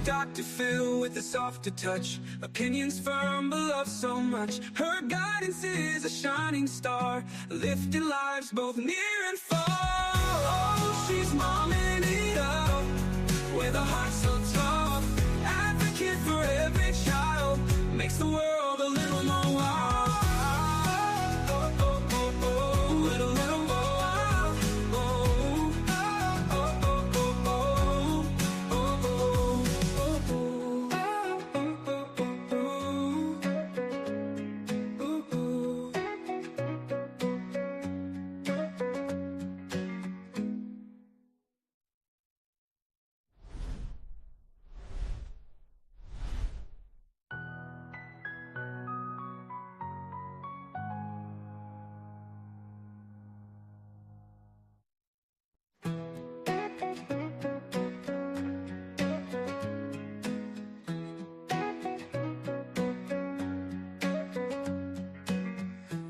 Dr. Phil with a softer touch, opinions firm but love so much. Her guidance is a shining star, lifting lives both near and far. Oh, she's momming it up with a heart so tough, advocate for every child, makes the world a little more wild.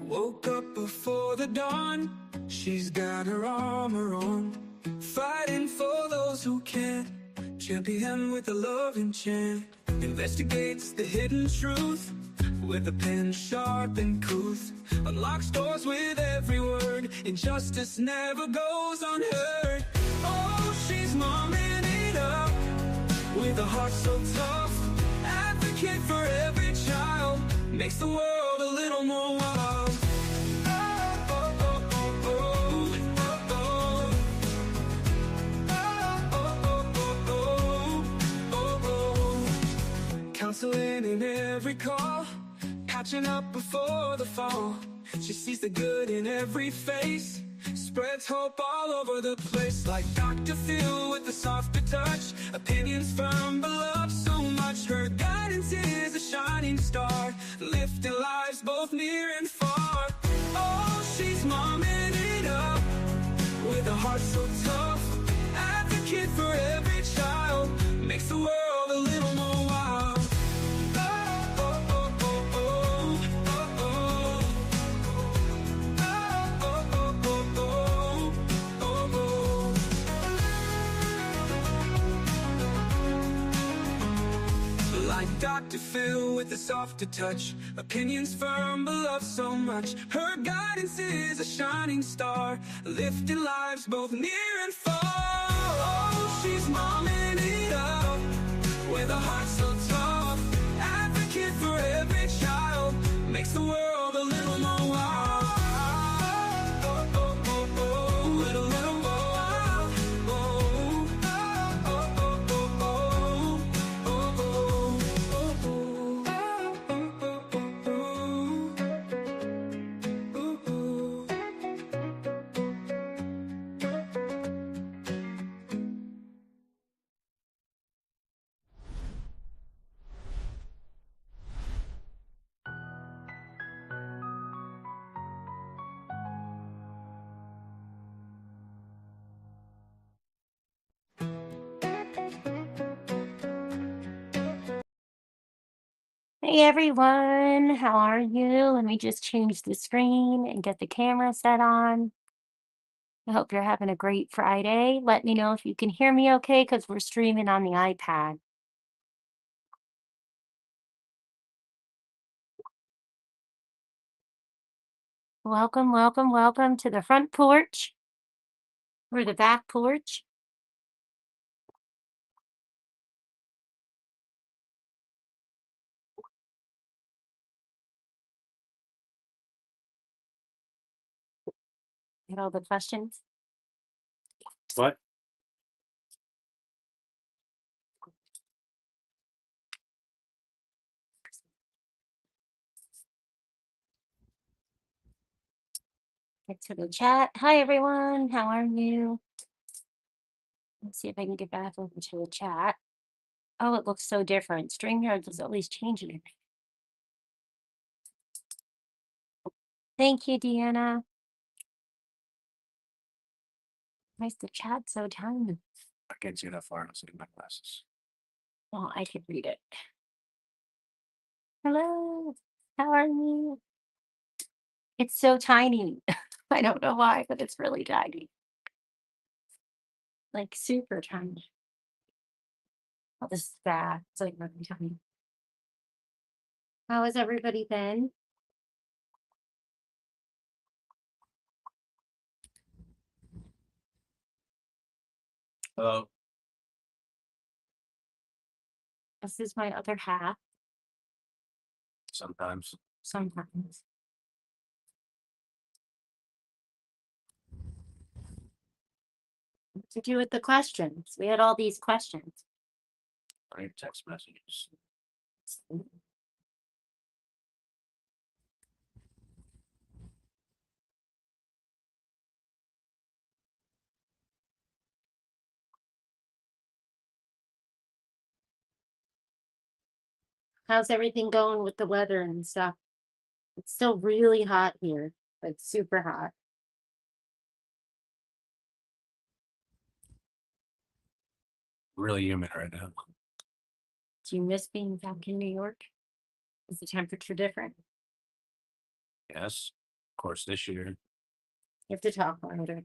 Woke up before the dawn, she's got her armor on, fighting for those who can't, champion with a loving chant. Investigates the hidden truth with a pen sharp and couth, unlocks doors with every word, injustice never goes unheard. Oh, she's momming it up with a heart so tough, advocate for every child, makes the world a little more wild. Counseling in every call, catching up before the fall. She sees the good in every face, spreads hope all over the place. Like Dr. Phil with a softer touch, opinions firm but love so much. Her guidance is a shining star, lifting lives both near and far. Oh, she's momming it up with a heart so tough, advocate for every child, makes the world a little more wild. Like Dr. Phil with a softer touch, opinions firm but love so much. Her guidance is a shining star, lifting lives both near and far. Oh, she's momming it up with a heart so tough, advocate for every child, makes the world a little more wild. Hey everyone, how are you? Let me just change the screen and get the camera set on. I hope you're having a great Friday. Let me know if you can hear me okay because we're streaming on the iPad. Welcome, welcome, welcome to the front porch or the back porch. Get all the questions. What? Get to the chat. Hi everyone, how are you? Let's see if I can get back over to the chat. Oh, it looks so different. StreamYard is always changing it. Thank you, Deanna. Why is the chat so tiny? I can't see that far. I'm sitting in my glasses. Well, I could read it. Hello, how are you? It's so tiny. I don't know why, but it's really tiny. Like super tiny. Oh, this is bad. It's like really tiny. How has everybody been? Oh, This is my other half sometimes. sometimes. What to do with the questions? We had all these questions. I need text messages. How's everything going with the weather and stuff? It's still really hot here, like super hot. Really humid right now. Do you miss being back in New York? Is the temperature different? Yes. Of course, this year. You have to talk louder.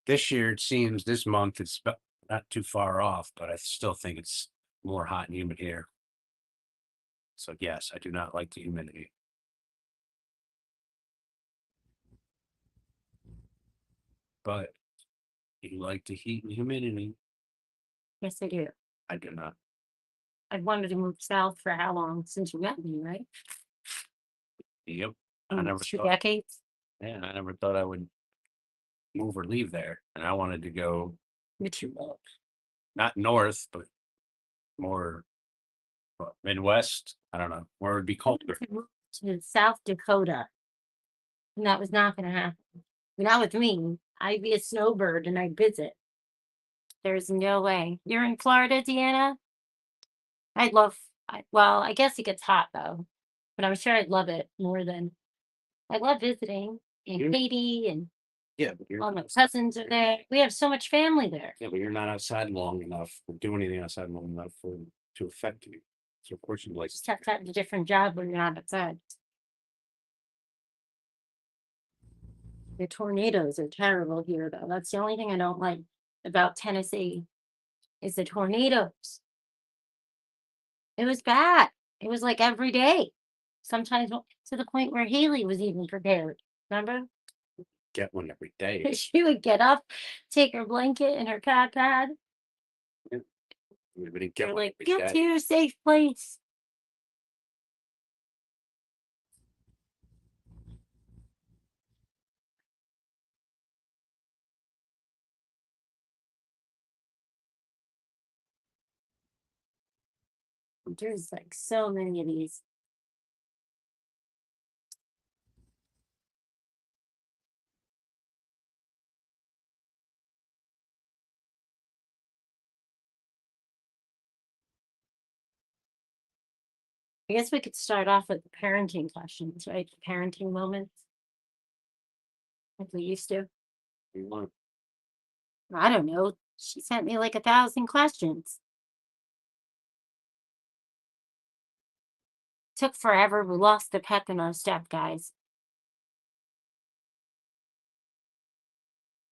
This year, it seems this month it's not too far off, but I still think it's more hot and humid here. So yes, I do not like the humidity. But you like the heat and humidity. Yes, I do. I do not. I've wanted to move south for how long? Since you met me, right? Yep. I never 2 thought. decades. Yeah, I never thought I would move or leave there. And I wanted to go not north, but more Midwest. I don't know where it would be colder. I moved to South Dakota, and that was not going to happen. Not with me. I'd be a snowbird and I'd visit. There's no way. You're in Florida, Deanna? Well, I guess it gets hot though, but I'm sure I'd love it more than I love visiting and Katie and Yeah, but all my cousins are there. We have so much family there. yeah, but you're not outside long enough or do anything outside long enough to affect you. So of course you like. Just have to have a different job when you're not outside. The tornadoes are terrible here, though. That's the only thing I don't like about Tennessee is the tornadoes. It was bad. It was like every day. Sometimes to the point where Haley was even prepared. Remember? Get one every day. She would get up, take her blanket and her cat pad. We didn't They're get one like, every get day. to your safe place. There's like so many of these. I guess we could start off with the parenting questions, right? The parenting moments. Like we used to. You want I don't know. She sent me like 1,000 questions. Took forever. We lost the pep in our step, guys.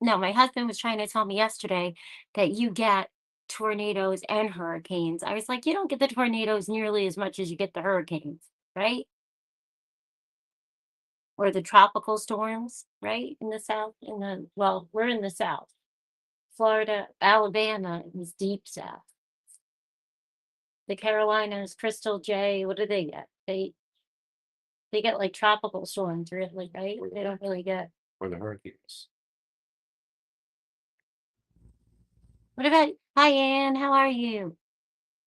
No, my husband was trying to tell me yesterday that you get tornadoes and hurricanes. I was like, you don't get the tornadoes nearly as much as you get the hurricanes, right? Or the tropical storms, right? In the South, well, we're in the South. Florida, Alabama is deep South. The Carolinas, Crystal J, what do they get? They get like tropical storms, really, right? They don't really get. or the hurricanes. What about, hi, Ann, how are you?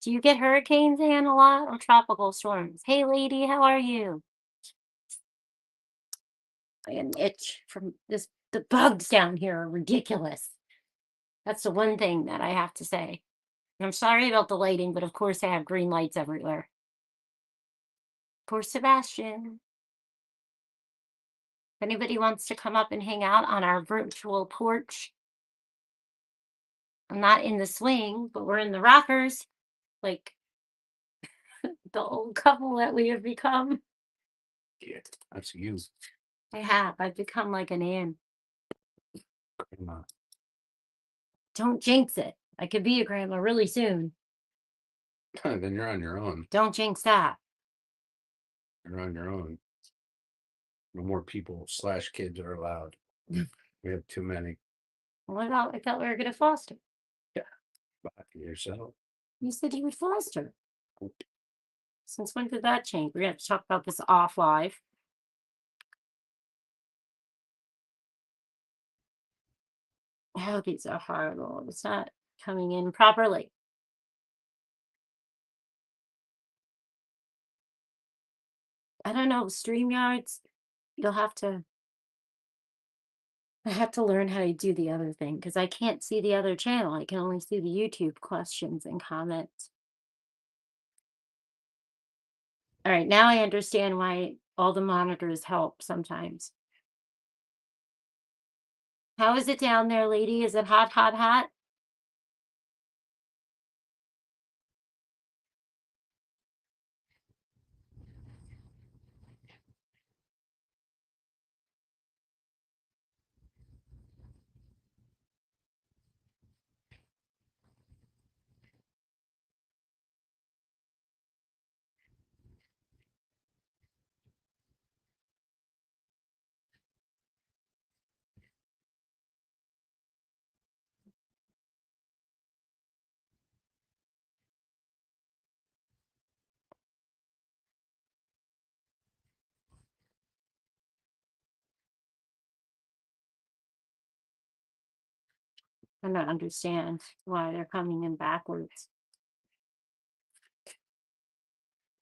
Do you get hurricanes, Ann, a lot or tropical storms? Hey, lady, how are you? I get an itch from this. The bugs down here are ridiculous. That's the one thing that I have to say. And I'm sorry about the lighting, but of course I have green lights everywhere. Poor Sebastian. If anybody wants to come up and hang out on our virtual porch, I'm not in the swing, but we're in the rockers, like the old couple that we have become. Yeah, that's you. I've become like an Ann. Come on. Don't jinx it. I could be a grandma really soon. Then you're on your own. Don't jinx that. You're on your own. No more people / kids are allowed. We have too many. What about, I thought we were going to foster. By yourself. You said you would foster. Since when did that change? We're going to have to talk about this off live. Oh, these are horrible. It's not coming in properly. I don't know. StreamYards, you'll have to. I have to learn how to do the other thing because I can't see the other channel. I can only see the YouTube questions and comments. All right, now I understand why all the monitors help sometimes. How is it down there, lady? Is it hot, hot, hot? I don't understand why they're coming in backwards.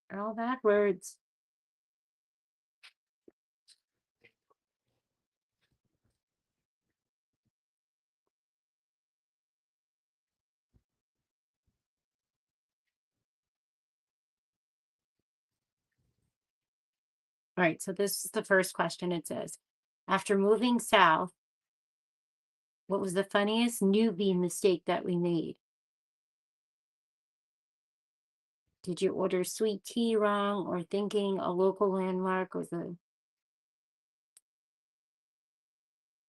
They're all backwards. All right, so this is the first question. It says, after moving south, what was the funniest newbie mistake that we made? Did you order sweet tea wrong or thinking a local landmark was a...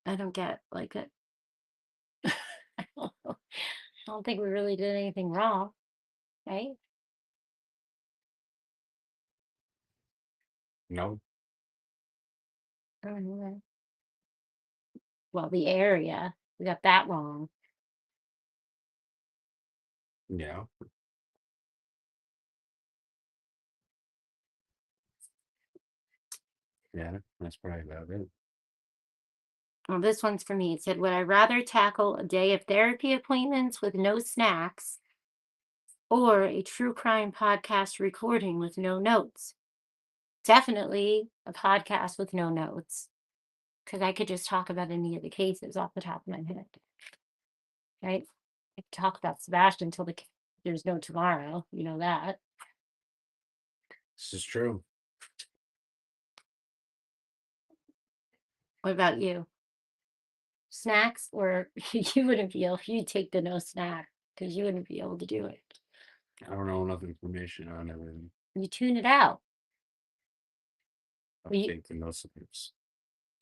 I don't get like it. I don't think we really did anything wrong, right? No. I don't know. Well, the area, we got that wrong. Yeah. Yeah, that's probably about it. Well, this one's for me. It said, would I rather tackle a day of therapy appointments with no snacks or a true crime podcast recording with no notes? Definitely a podcast with no notes, because I could just talk about any of the cases off the top of my head. Right? I could talk about Sebastian until there's no tomorrow. You know that. This is true. What about you? Snacks, or you wouldn't be able, you'd take the no snack because you wouldn't be able to do it. I don't know enough information on everything. You tune it out. I'll Well, take the no snaps.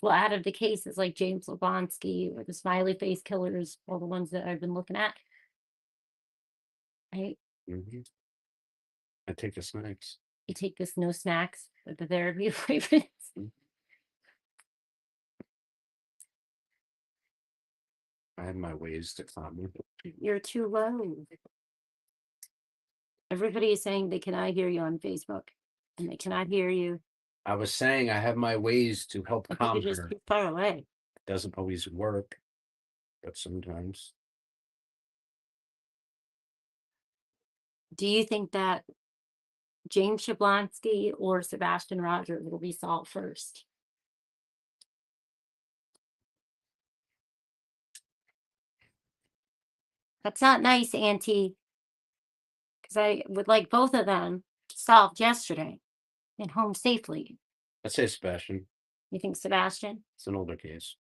Well, out of the cases like James Lebonsky or the smiley face killers, all the ones that I've been looking at, right? Mm-hmm. I take the snacks. You take this no snacks with the therapy appointments. I have my ways to climb. You're too low. Everybody is saying they cannot hear you on Facebook, and they cannot hear you. I was saying I have my ways to help calm You're just her. too far away. It doesn't always work, but sometimes. Do you think that James Shablonsky or Sebastian Rogers will be solved first? That's not nice, Auntie. Because I would like both of them solved yesterday and home safely. I'd say Sebastian. You think Sebastian? It's an older case.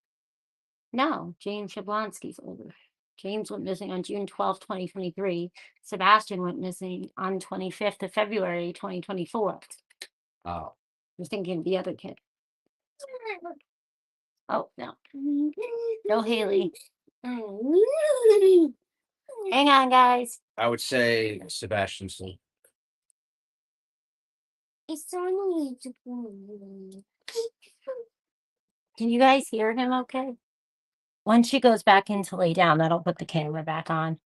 No, James Shablonsky's older. James went missing on June 12th, 2023. Sebastian went missing on 25th of February, 2024. Oh. You're thinking of the other kid. Oh, no. No, Haley. Hang on, guys. I would say Sebastian still. It's only to Can you guys hear him okay? Once she goes back in to lay down, that'll put the camera back on.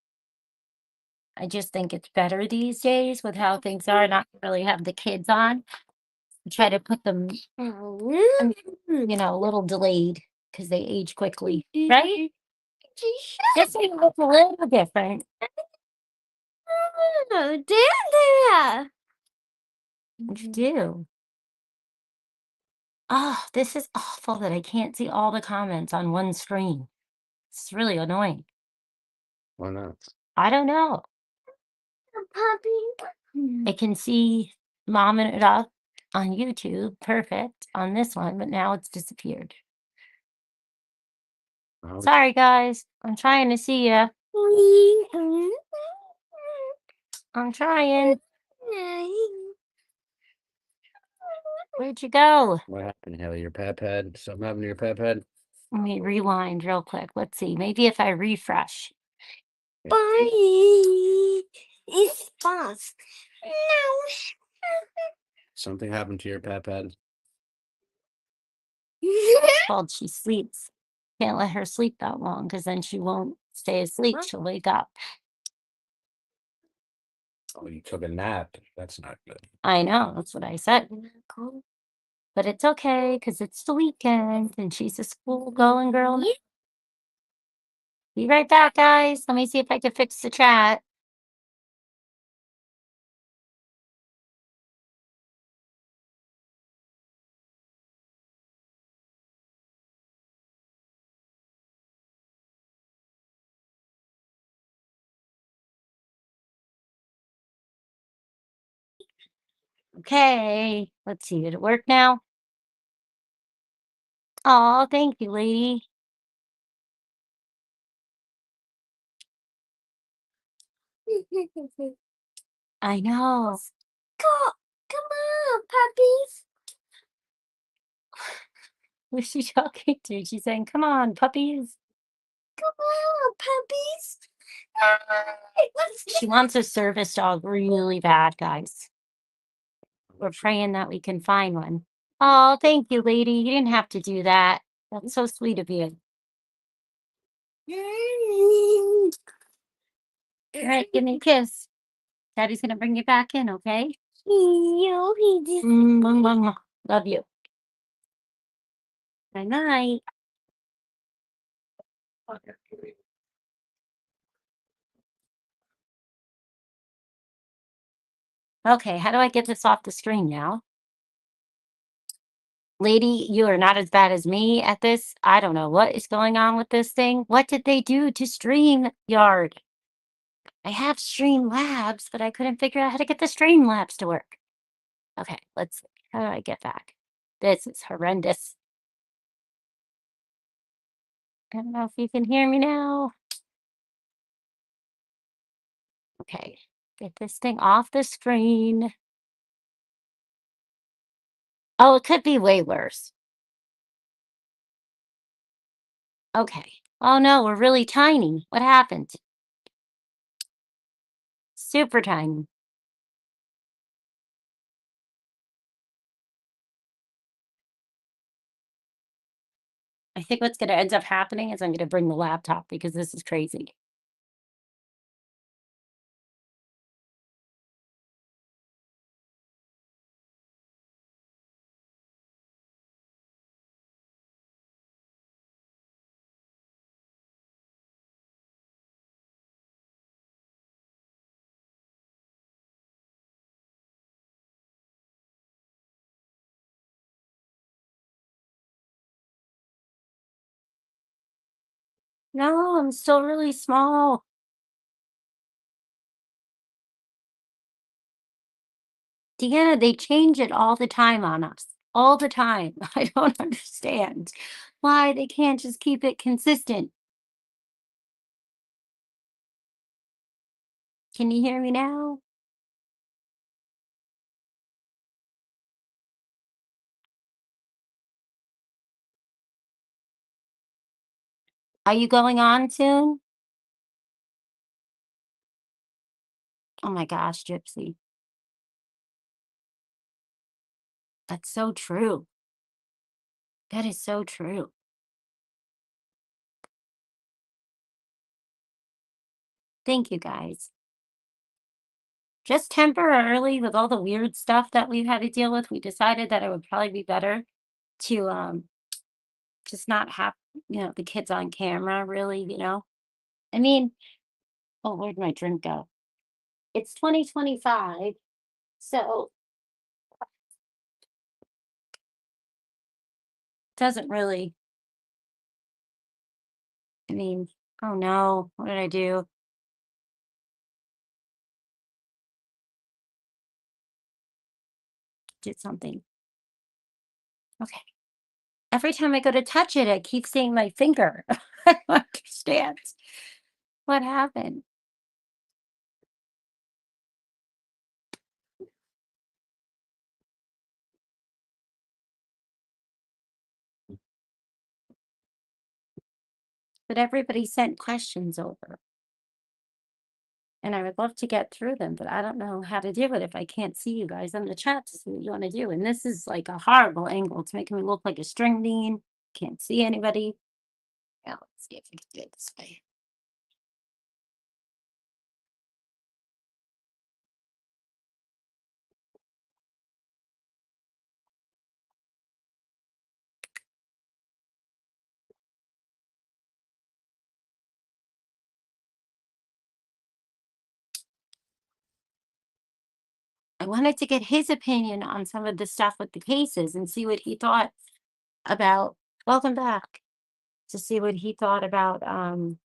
I just think it's better these days with how things are, not to really have the kids on. Try to put them, a little delayed because they age quickly, right? Just so you look a little different. Dad, what'd you do? Oh, this is awful that I can't see all the comments on one screen. It's really annoying. Why not? I don't know. I can see Mommin It Up on YouTube, perfect, on this one, but now it's disappeared. Oh, Sorry, guys. I'm trying to see ya. I'm trying. Where'd you go? what happened, Haley? Your pad? Something happened to your pad? Let me rewind real quick. Let's see. Maybe if I refresh. It's fast. Something happened to your pad? Called she sleeps. Can't let her sleep that long because then she won't stay asleep. She'll wake up. Oh, you took a nap. That's not good. I know. That's what I said. But it's okay because it's the weekend and she's a school going girl. Be right back, guys. Let me see if I can fix the chat. Okay. Let's see. Did it work now? Oh, thank you, lady. I know. Come on, puppies. Who's she talking to? She's saying, come on, puppies. Come on, puppies. She wants a service dog really bad, guys. We're praying that we can find one. Oh, thank you, lady. You didn't have to do that. That's so sweet of you. All right, give me a kiss. Daddy's gonna bring you back in, okay? Love you. Good night. Okay, how do I get this off the screen now? Lady, you are not as bad as me at this. I don't know what is going on with this thing. What did they do to StreamYard? I have Streamlabs, but I couldn't figure out how to get the Streamlabs to work. Okay, let's see. How do I get back? This is horrendous. I don't know if you can hear me now. Okay, get this thing off the screen. Oh, it could be way worse. Okay. Oh no, we're really tiny. What happened? Super tiny. I think what's going to end up happening is I'm going to bring the laptop because this is crazy. No, I'm still really small. Deanna, they change it all the time on us. All the time. I don't understand why they can't just keep it consistent. Can you hear me now? Are you going on soon? Oh my gosh, Gypsy. That's so true. That is so true. Thank you guys. Just temporarily, with all the weird stuff that we've had to deal with, we decided that it would probably be better to just not have, the kids on camera really. I mean, oh, where'd my drink go? It's 2025, so doesn't really, I mean, oh no, what did I do? Did something. Okay. Every time I go to touch it, I keep seeing my finger. I don't understand what happened. But everybody sent questions over. And I would love to get through them, but I don't know how to do it if I can't see you guys in the chat to see what you want to do. And this is like a horrible angle. It's making me look like a string bean. Can't see anybody. Yeah, let's see if we can do it this way. I wanted to get his opinion on some of the stuff with the cases and see what he thought about. Welcome back. To see what he thought about some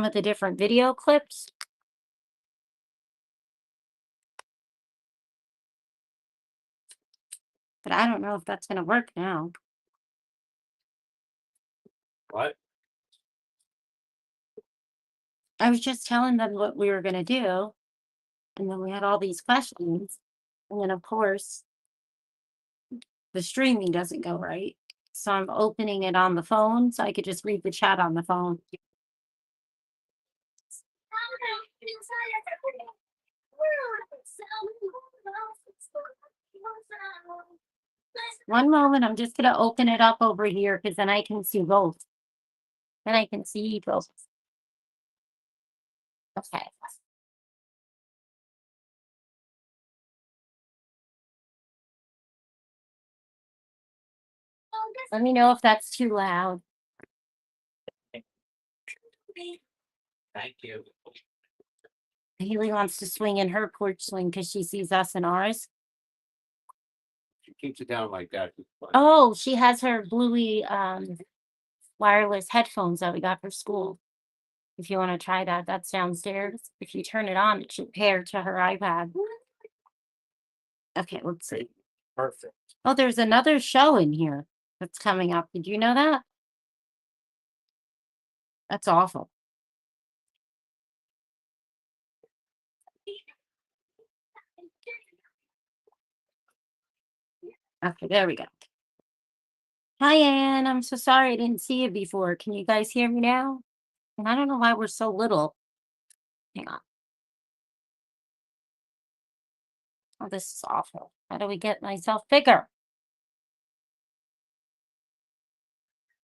of the different video clips. But I don't know if that's going to work now. What? I was just telling them what we were going to do. And then we had all these questions. And then, of course, the streaming doesn't go right. So I'm opening it on the phone so I could just read the chat on the phone. One moment, I'm just going to open it up over here because then I can see both. Then I can see both. Okay. Let me know if that's too loud. Thank you. Haley wants to swing in her porch swing because she sees us in ours. She keeps it down like that. Oh, she has her bluey wireless headphones that we got for school. If you want to try that, that's downstairs. If you turn it on, it should pair to her iPad. Okay, let's see. Perfect. Oh, there's another show in here that's coming up. Did you know that? That's awful. Okay, there we go. Hi, Ann. I'm so sorry I didn't see you before. Can you guys hear me now? And I don't know why we're so little. Hang on. Oh, this is awful. How do we get myself bigger?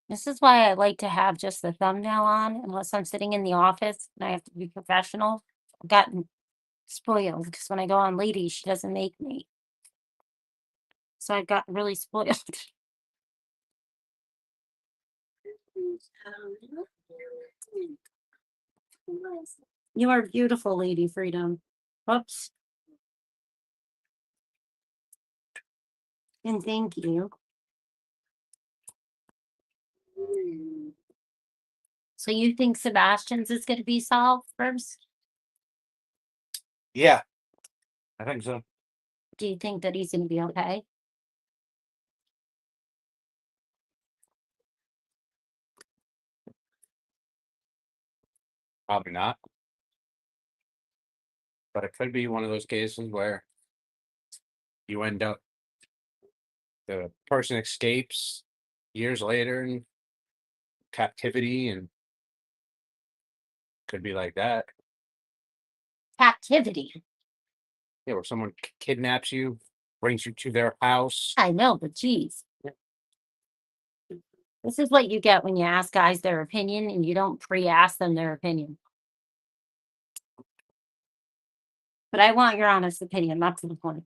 This is why I like to have just the thumbnail on, unless I'm sitting in the office and I have to be professional. I've gotten spoiled because when I go on Ladies, she doesn't make me. So I've gotten really spoiled. You are beautiful, Lady Freedom. Oops. And thank you. So you think Sebastian's is going to be solved first? Yeah, I think so. Do you think that he's going to be okay? Probably not. But it could be one of those cases where you end up, the person escapes years later in captivity, and could be like that. Captivity. Yeah, where someone kidnaps you, brings you to their house. I know, but geez. This is what you get when you ask guys their opinion and you don't pre-ask them their opinion. But I want your honest opinion. That's the point.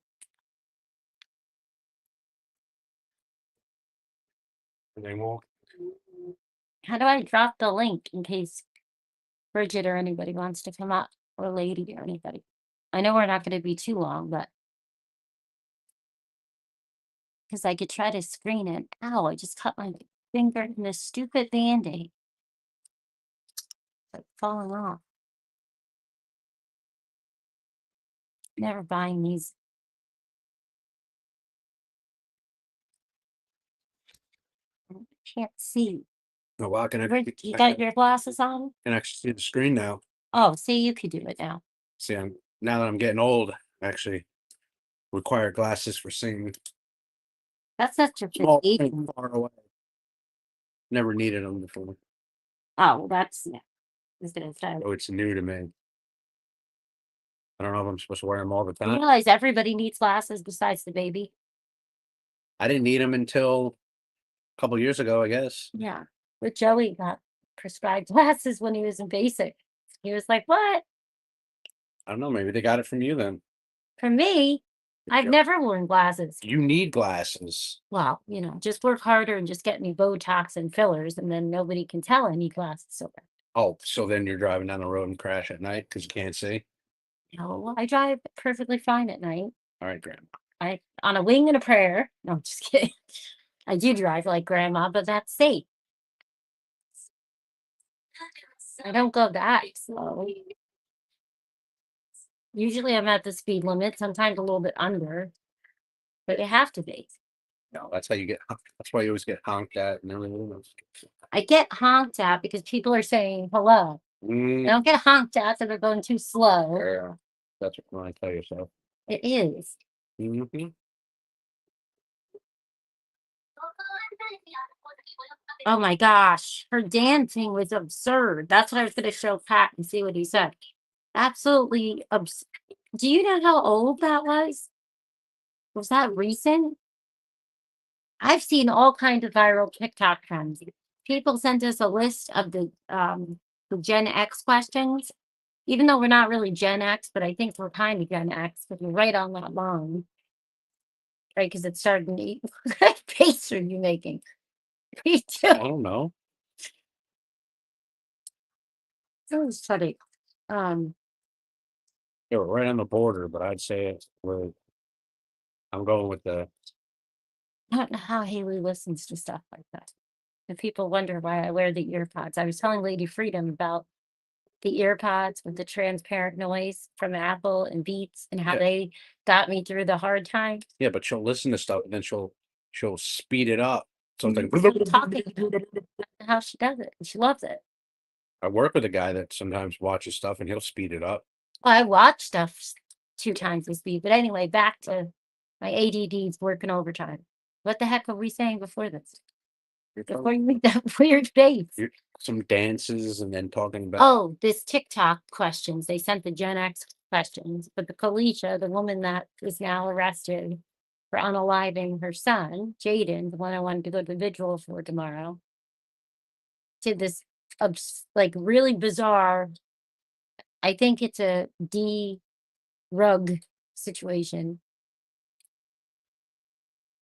And they won't. How do I drop the link in case Bridget or anybody wants to come up, or Lady or anybody? I know we're not going to be too long, but because I could try to screen it. Ow, I just cut my finger in this stupid Band-Aid. It's like falling off. Never buying these. I can't see. No, well, I can You actually, got your glasses on? see the screen now. Oh, see, you could do it now. See, now that I'm getting old, I actually require glasses for seeing That's such a small fatigue. things far away. Never needed them before. Oh, well, that's is gonna start. Oh, it's new to me. I don't know if I'm supposed to wear them all the You time. realize everybody needs glasses besides the baby? I didn't need them until a couple years ago, I guess. Yeah. But Joey got prescribed glasses when he was in basic. He was like, what? I don't know. Maybe they got it from you then. For me, I've Joe- never worn glasses. You need glasses. Well, just work harder and just get me Botox and fillers, and then nobody can tell I need glasses. So, Oh, so then you're driving down the road and crash at night because you can't see? no, I drive perfectly fine at night. All right, Grandma. I on a wing and a prayer. No, I'm just kidding. I do drive like grandma, but that's safe. I don't go that slow. Usually I'm at the speed limit, sometimes a little bit under, but you have to be. No, that's how you get. That's why you always get honked at and everything else. I get honked at because people are saying hello. I don't get honked at that they're going too slow. Yeah, that's what you want to tell yourself. It is. Mm-hmm. Oh my gosh, her dancing was absurd. That's what I was going to show Pat and see what he said. Absolutely absurd. Do you know how old that was? Was that recent? I've seen all kinds of viral TikTok trends. People sent us a list of the Gen X questions, even though we're not really Gen X, but I think we're kind of Gen X because we're right on that line. Right, because it started in eight. What face are you making? Me too. I don't know. It was funny. Yeah, we're right on the border, but I'd say I'm going with the. I don't know how Haley listens to stuff like that. And people wonder why I wear the ear pods. I was telling Lady Freedom about the ear pods with the transparent noise from Apple and Beats and how Yeah. they got me through the hard time. Yeah, but she'll listen to stuff and then she'll speed it up. Something. Talking about how she does it. And she loves it. I work with a guy that sometimes watches stuff and he'll speed it up. Well, I watch stuff 2 times the speed. But anyway, back to my ADD's working overtime. What the heck were we saying before this? Before you make that weird face. Some dances and then talking about. Oh, this TikTok questions. They sent the Gen X questions, but the Kalisha, the woman that is now arrested for unaliving her son, Jaden, the one I wanted to go to the vigil for tomorrow, did this like really bizarre. I think it's a rug situation.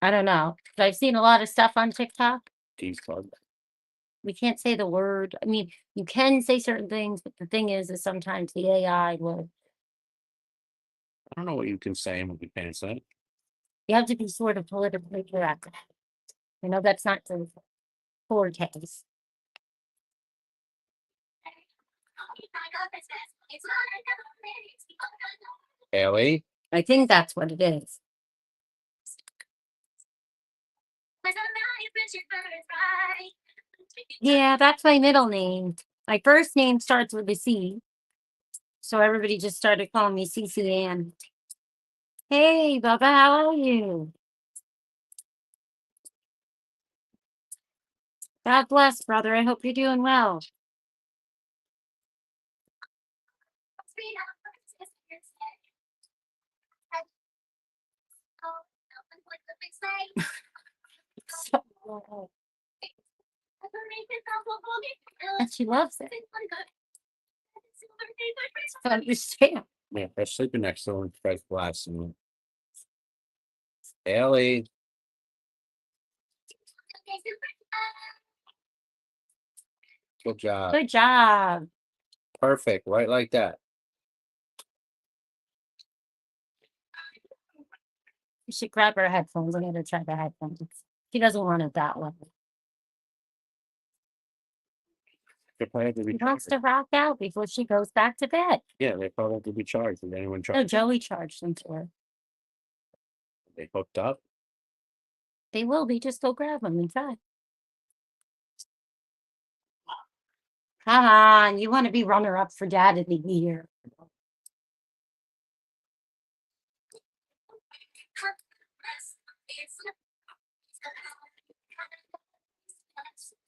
I don't know. But I've seen a lot of stuff on TikTok. Club. We can't say the word. I mean, you can say certain things, but the thing is sometimes the AI will. I don't know what you can say and what you can't say. You have to be sort of politically correct. I know that's not the forte. Haley? I think that's what it is. Yeah, that's my middle name. My first name starts with a C. So everybody just started calling me CC Ann. Hey, Bubba, how are you? God bless, brother. I hope you're doing well. And she loves it. I understand. Yeah, they're sleeping next to her. Fresh glass and Ellie. Good job. Good job. Perfect. Right like that. You should grab her headphones. I'm going to try the headphones. She doesn't want it that way. They probably have to be She wants charged. to rock out before she goes back to bed. Yeah, they probably have to be charged. Did anyone charge? No, Joey charged them to her. They hooked up. They will be. Just go grab them inside. Come on. You want to be runner-up for Dad of the Year.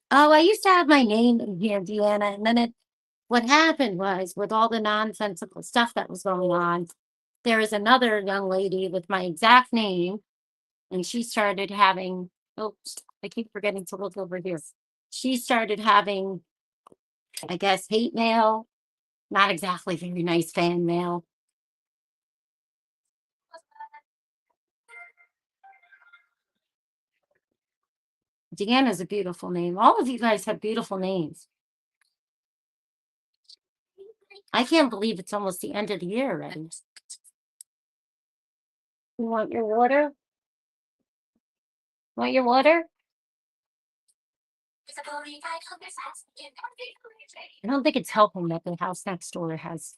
Oh, I used to have my name in here, Deanna, and then what happened was, with all the nonsensical stuff that was going on, there was another young lady with my exact name, and she started having, oops, I keep forgetting to look over here. She started having, I guess, hate mail, not exactly very nice fan mail. Deanna's a beautiful name. All of you guys have beautiful names. I can't believe it's almost the end of the year already. You want your water? Want your water? I don't think it's helping that the house next door has.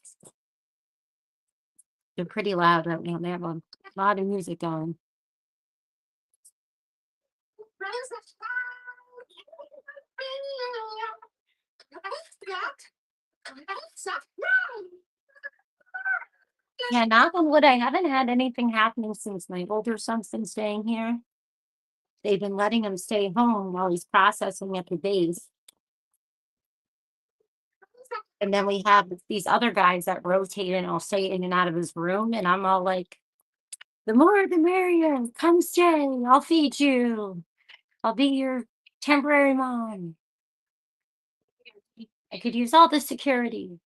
They're pretty loud right now. They have a lot of music going. Yeah, knock on wood, I haven't had anything happening since my older son's been staying here. They've been letting him stay home while he's processing at the base. And then we have these other guys that rotate and I'll stay in and out of his room. And I'm all like, the more the merrier. Come stay. I'll feed you. I'll be your temporary mom. I could use all the security.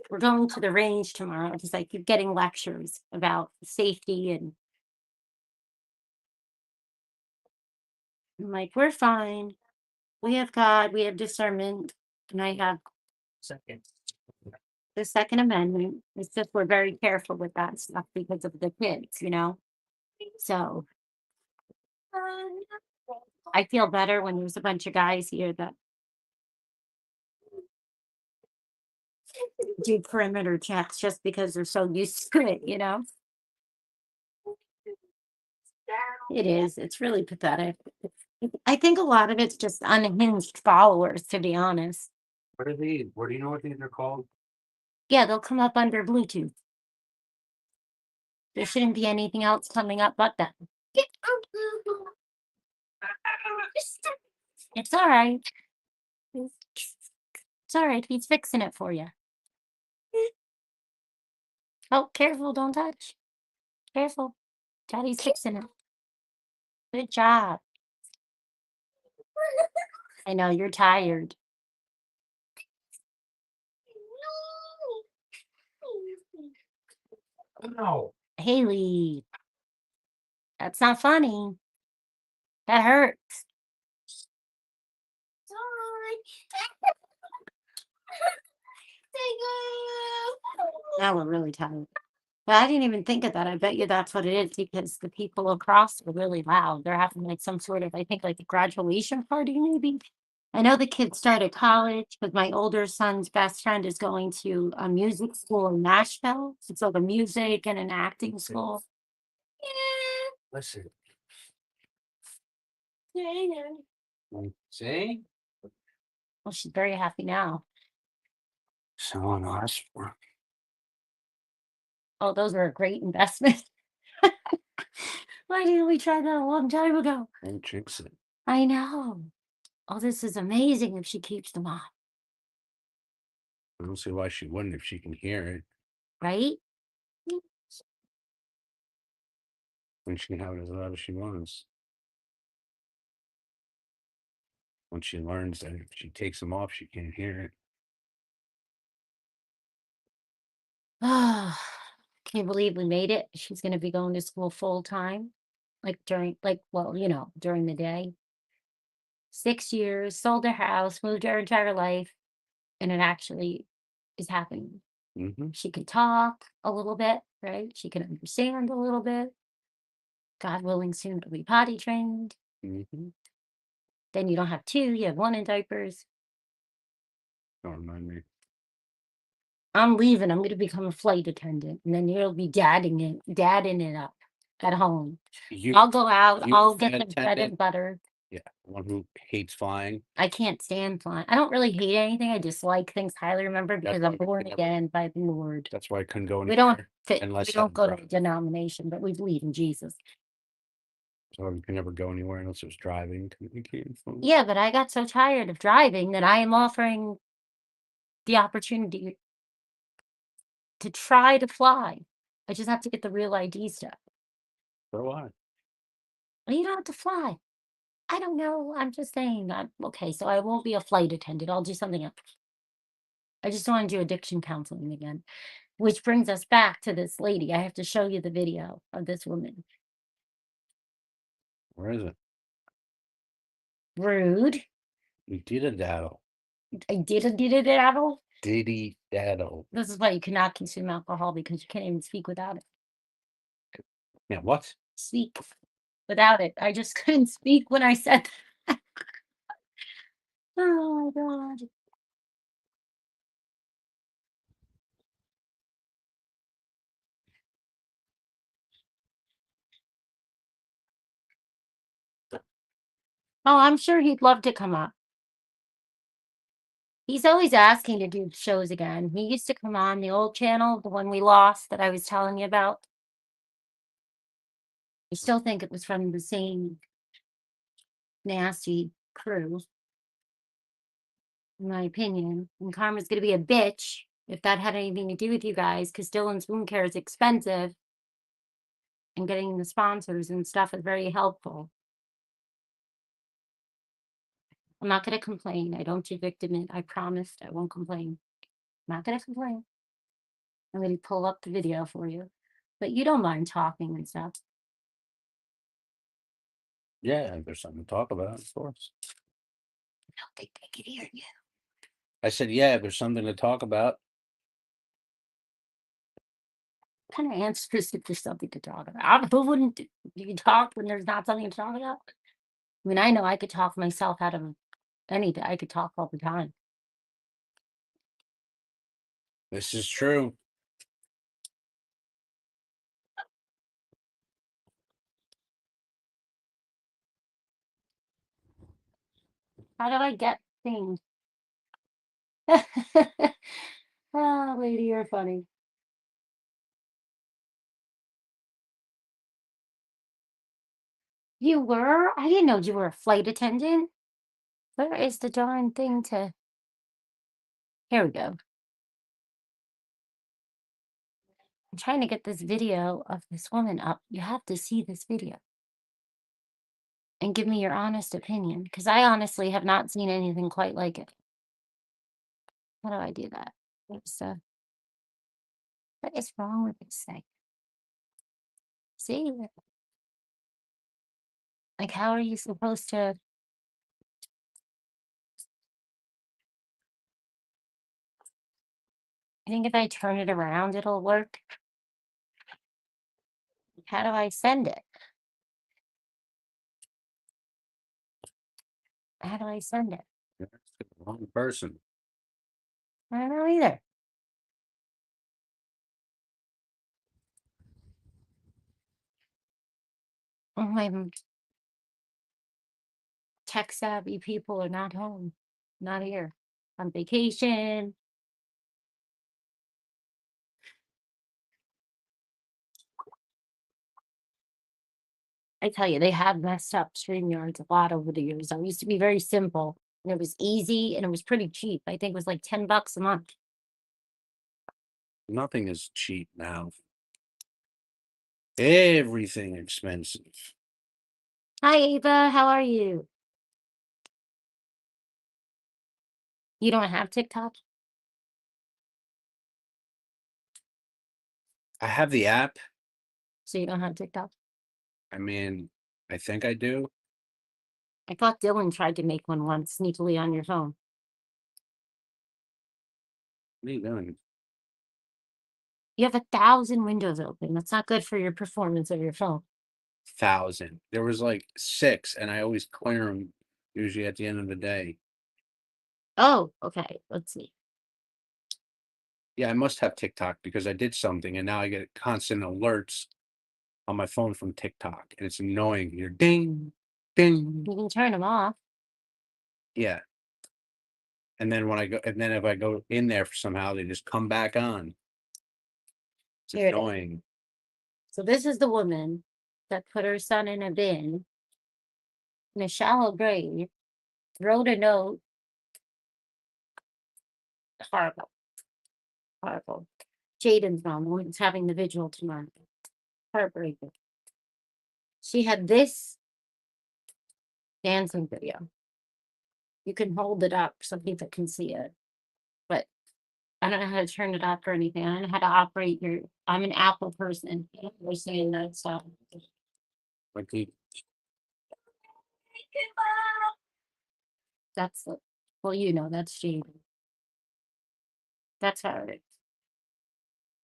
We're going to the range tomorrow because I keep getting lectures about safety, and I'm like, we're fine. We have God, we have discernment, and I have the Second Amendment. It's just we're very careful with that stuff because of the kids, you know? So I feel better when there's a bunch of guys here that do perimeter checks just because they're so used to it, you know? It is. It's really pathetic. I think a lot of it's just unhinged followers, to be honest. What are these? What do you know what these are called? Yeah, they'll come up under Bluetooth. There shouldn't be anything else coming up but that. It's all right. It's all right. He's fixing it for you. Oh, careful. Don't touch. Careful. Daddy's fixing it. Good job. I know you're tired. No. Haley. That's not funny. That hurts. Now we're really tired. But I didn't even think of that. I bet you that's what it is because the people across are really loud. They're having like some sort of, I think, like a graduation party, maybe. I know the kids started college because my older son's best friend is going to a music school in Nashville. It's like a music and an acting school. Listen. See? Well, she's very happy now. Someone asked for. Oh, those are a great investment. Why didn't we try that a long time ago? And jinx it. I know. Oh, this is amazing if she keeps them on. I don't see why she wouldn't if she can hear it. Right? And she can have it as loud as she wants. when she learns that if she takes them off, she can't hear it. Ah, can you believe we made it? She's going to be going to school full time, during the day. 6 years, sold her house, moved her entire life, and it actually is happening. Mm-hmm. She can talk a little bit, right? She can understand a little bit. God willing, soon it'll be potty trained. Mm-hmm. Then you don't have two, you have one in diapers. Don't remind me. I'm leaving. I'm going to become a flight attendant, and then you'll be dadding it up at home. I'll go out. I'll get the bread and butter. Yeah, one who hates flying. I can't stand flying. I don't really hate anything. I dislike things highly remembered because I'm born again by the Lord. That's why I couldn't go anywhere. We don't fit. Unless We don't go to a denomination, but we believe in Jesus. So you can never go anywhere unless it was driving. Yeah, but I got so tired of driving that I am offering the opportunity to try to fly. I just have to get the real ID stuff. For what? You don't have to fly. I don't know. I'm just saying. Okay, so I won't be a flight attendant. I'll do something else. I just want to do addiction counseling again, which brings us back to this lady. I have to show you the video of this woman. Where is it? Rude. You did a daddle. I did a daddle. Diddy daddle. This is why you cannot consume alcohol, because you can't even speak without it. Yeah, what? Speak without it. I just couldn't speak when I said that. Oh my God. Oh, I'm sure he'd love to come up. He's always asking to do shows again. He used to come on the old channel, the one we lost that I was telling you about. I still think it was from the same nasty crew, in my opinion. And Karma's going to be a bitch if that had anything to do with you guys, because Dylan's wound care is expensive. And getting the sponsors and stuff is very helpful. I'm not going to complain. I don't do victim it. I promised I won't complain. I'm not going to complain. I'm going to pull up the video for you. But you don't mind talking and stuff. Yeah, there's something to talk about, of course. I don't think they can hear you. I said, yeah, there's something to talk about. What kind of answers if there's something to talk about? Who wouldn't you talk when there's not something to talk about? I mean, I know I could talk myself out of anything. I could talk all the time. This is true. How do I get things? Oh, lady, you're funny. You were? I didn't know you were a flight attendant. Where is the darn thing to... Here we go. I'm trying to get this video of this woman up. You have to see this video. And give me your honest opinion. Because I honestly have not seen anything quite like it. How do I do that? What is wrong with this thing? See? Like, how are you supposed to... I think if I turn it around, it'll work. How do I send it? How do I send it? You're the wrong person. I don't know either. Oh, my tech savvy people are not home. Not here. On vacation. I tell you, they have messed up StreamYards a lot over the years. It used to be very simple. And it was easy and it was pretty cheap. I think it was like $10 a month. Nothing is cheap now. Everything expensive. Hi, Ava. How are you? You don't have TikTok? I have the app. So you don't have TikTok? I mean, I think I do. I thought Dylan tried to make one once sneakily on your phone. What are you doing? You have 1,000 windows open. That's not good for your performance of your phone. 1,000. There was like 6, and I always clear them usually at the end of the day. Oh, okay. Let's see. Yeah, I must have TikTok because I did something, and now I get constant alerts on my phone from TikTok, and it's annoying. You're ding, ding. You can turn them off. Yeah. And then if I go in there somehow, they just come back on. It's Here it is. annoying. So this is the woman that put her son in a bin in a shallow grave, wrote a note. Horrible. Horrible. Jaden's mom, the one who's having the vigil tomorrow. Heartbreaking. She had this dancing video. You can hold it up so people can see it. But I don't know how to turn it off or anything. I don't know how to operate your. I'm an Apple person. We're saying that stuff. Like the That's the. Well, you know, that's Jaden. That's how it is.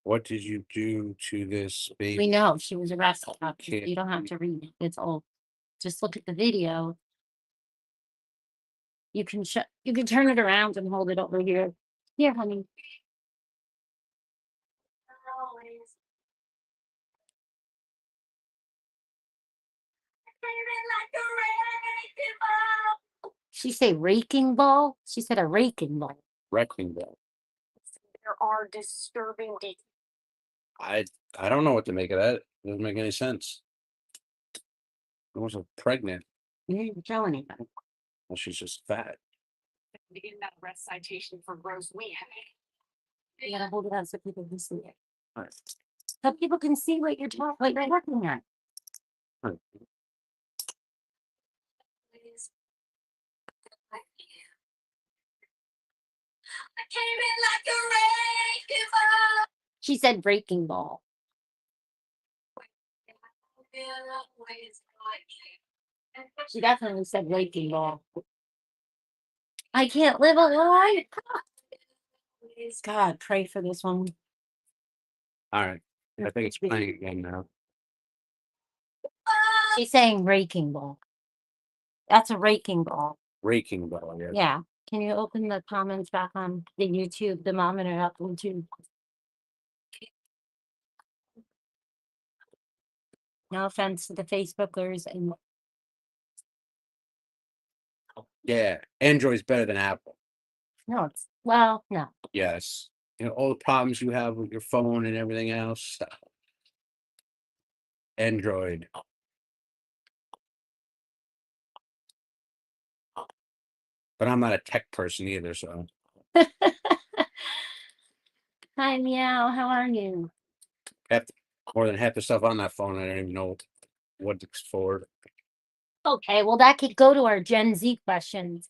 What did you do to this We baby? know she was arrested. Okay. You don't have to read it. It's old. Just look at the video. You can turn it around and hold it over here. Here, honey. She say raking ball? She said a raking ball. Wrecking ball. There are disturbing details. I don't know what to make of that. It doesn't make any sense. Almost pregnant. You didn't tell anybody. Well, she's just fat. Begin that arrest citation for gross we have. You gotta hold it out so people can see it. All right. So people can see what you're working at. All right. She said breaking ball. She definitely said breaking ball. I can't live a life. God, pray for this one. All right. I think it's playing again now. She's saying raking ball. That's a raking ball. Raking ball, yeah. Yeah. Can you open the comments back on the YouTube, the Mommin It Up YouTube? No offense to the Facebookers and Yeah. Android's better than Apple. no, no. Yes. You know, all the problems you have with your phone and everything else. Android. But I'm not a tech person either, so. Hi, Meow. How are you? More than half the stuff on that phone, I don't even know what it's for. Okay, well, that could go to our Gen Z questions.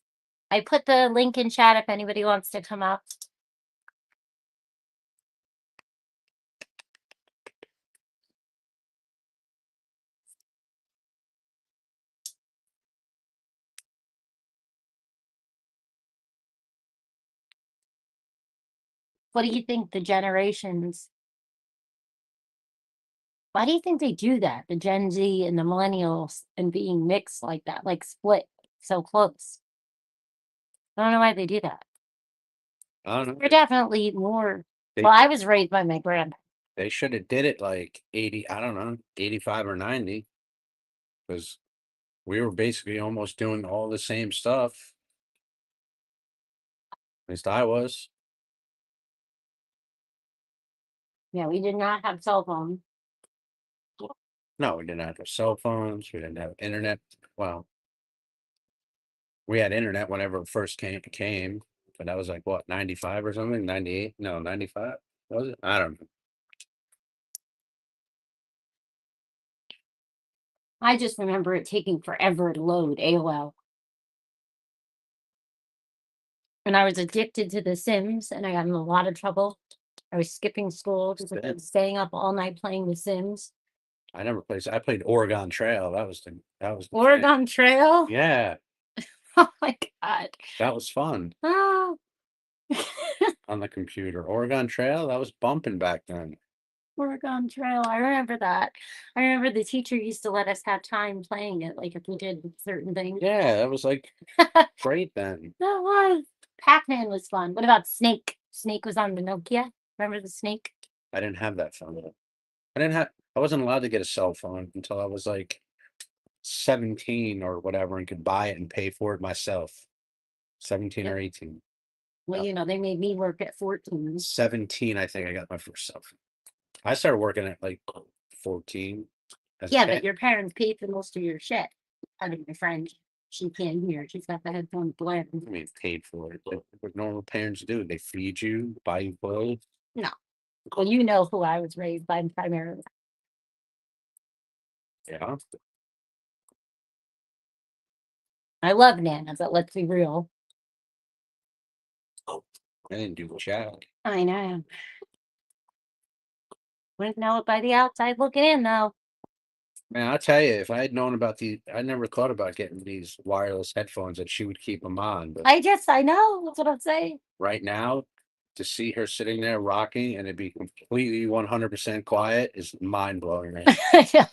I put the link in chat if anybody wants to come up. What do you think the generations? Why do you think they do that? The Gen Z and the millennials and being mixed like that, like split so close. I don't know why they do that. I don't know. We're definitely more. They- Well, I was raised by my grandpa. They should have did it like 80, I don't know, 85 or 90. Because we were basically almost doing all the same stuff. At least I was. Yeah, we did not have cell phones. No, we didn't have cell phones. We didn't have internet. Well, we had internet whenever it first came, but that was like what, 95 or something? 98? No, 95. Was it? I don't know. I just remember it taking forever to load AOL. And I was addicted to The Sims, and I got in a lot of trouble. I was skipping school because I was staying up all night playing The Sims. I never played. I played Oregon Trail. That was the Oregon Trail? Yeah, Oh my God. that was fun Oh. on the computer. Oregon Trail, that was bumping back then. Oregon Trail. I remember that. I remember the teacher used to let us have time playing it, like if we did certain things. Yeah, that was like great then. That was. Pac-Man was fun. What about Snake? Snake was on the Nokia. Remember the Snake? I didn't have that phone. I wasn't allowed to get a cell phone until I was like 17 or whatever and could buy it and pay for it myself. 17 or 18. Well, they made me work at 14. 17, I think I got my first cell phone. I started working at like 14. Yeah, but your parents paid for most of your shit. I mean, my friend, she can't hear. She's got the headphones blaring. I mean, paid for it. What normal parents do, they feed you, buy you clothes. No. Well, you know who I was raised by primarily. Yeah. I love Nana, but let's be real. I didn't do jack. I know. Wouldn't know it by the outside looking in, though. Man, I'll tell you, if I had known about I never thought about getting these wireless headphones that she would keep them on. But I know. That's what I'm saying. right now, to see her sitting there rocking and it be completely 100% quiet is mind blowing. Right?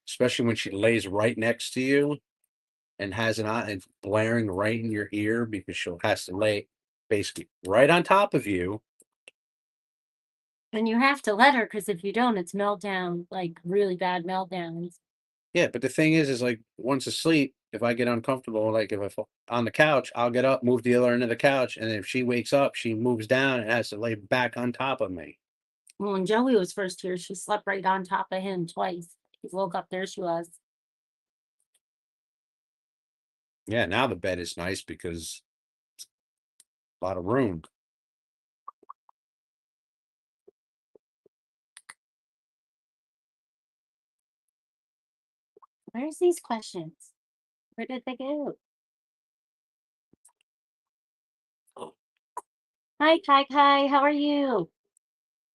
Especially when she lays right next to you and has an eye and blaring right in your ear because she'll has to lay basically right on top of you. And you have to let her, because if you don't, it's meltdown, like really bad meltdowns. Yeah, but the thing is like once asleep, if I get uncomfortable, like if I fall on the couch, I'll get up, move the other end of the couch, and if she wakes up, she moves down and has to lay back on top of me. Well, when Joey was first here, she slept right on top of him twice. He woke up, there she was. Yeah, now the bed is nice because a lot of room. Where's these questions? Where did they go? Hi, Kai. How are you?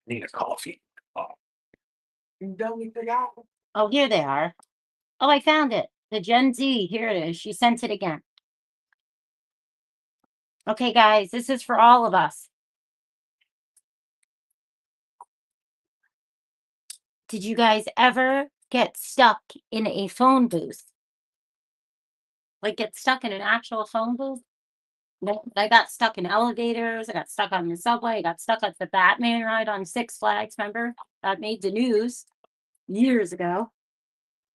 Need a coffee. You done with the guy? Oh, here they are. Oh, I found it. The Gen Z. Here it is. She sent it again. Okay, guys, this is for all of us. Did you guys ever get stuck in a phone booth? Like get stuck in an actual phone booth? No, I got stuck in elevators. I got stuck on the subway. I got stuck at the Batman ride on Six Flags. Remember? That made the news years ago.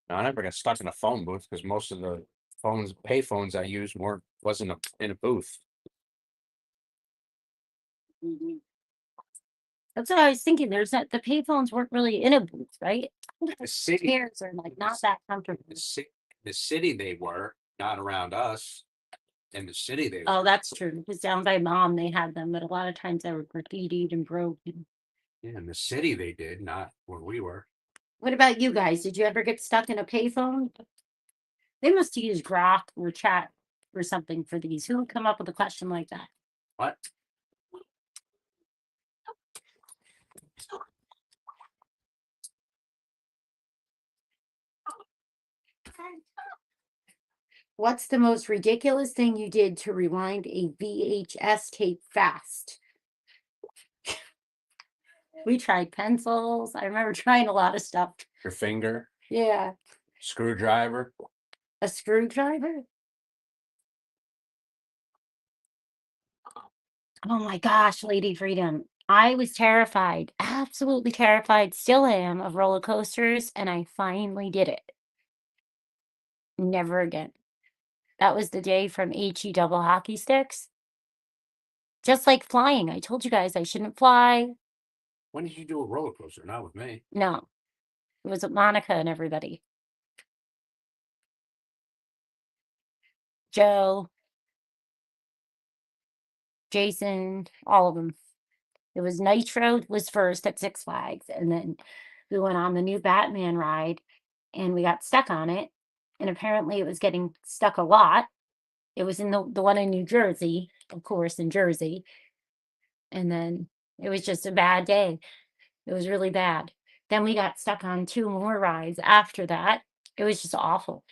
No, I never got stuck in a phone booth because most of the pay phones I used wasn't in a booth. That's what I was thinking. There's that the payphones weren't really in a booth, right? The city, Chairs are like not that comfortable. the city they were, not around us. In the city they were. Oh, that's true. Because down by Mom, they had them, but a lot of times they were graffitied and broken. Yeah, in the city they did, not where we were. What about you guys? Did you ever get stuck in a payphone? They must use Grok or chat or something for these. Who would come up with a question like that? What? What's the most ridiculous thing you did to rewind a VHS tape fast? We tried pencils. I remember trying a lot of stuff. Your finger? Yeah. Screwdriver? A screwdriver? Oh my gosh, Lady Freedom. I was terrified, absolutely terrified, still am, of roller coasters, and I finally did it. Never again. That was the day from HE double hockey sticks. Just like flying. I told you guys I shouldn't fly. When did you do a roller coaster? Not with me. No. It was with Monica and everybody. Joe. Jason. All of them. It was Nitro was first at Six Flags. And then we went on the new Batman ride. And we got stuck on it. And apparently it was getting stuck a lot. It was in the one in New Jersey, of course, in Jersey. And then it was just a bad day. It was really bad. Then we got stuck on 2 more rides after that. It was just awful.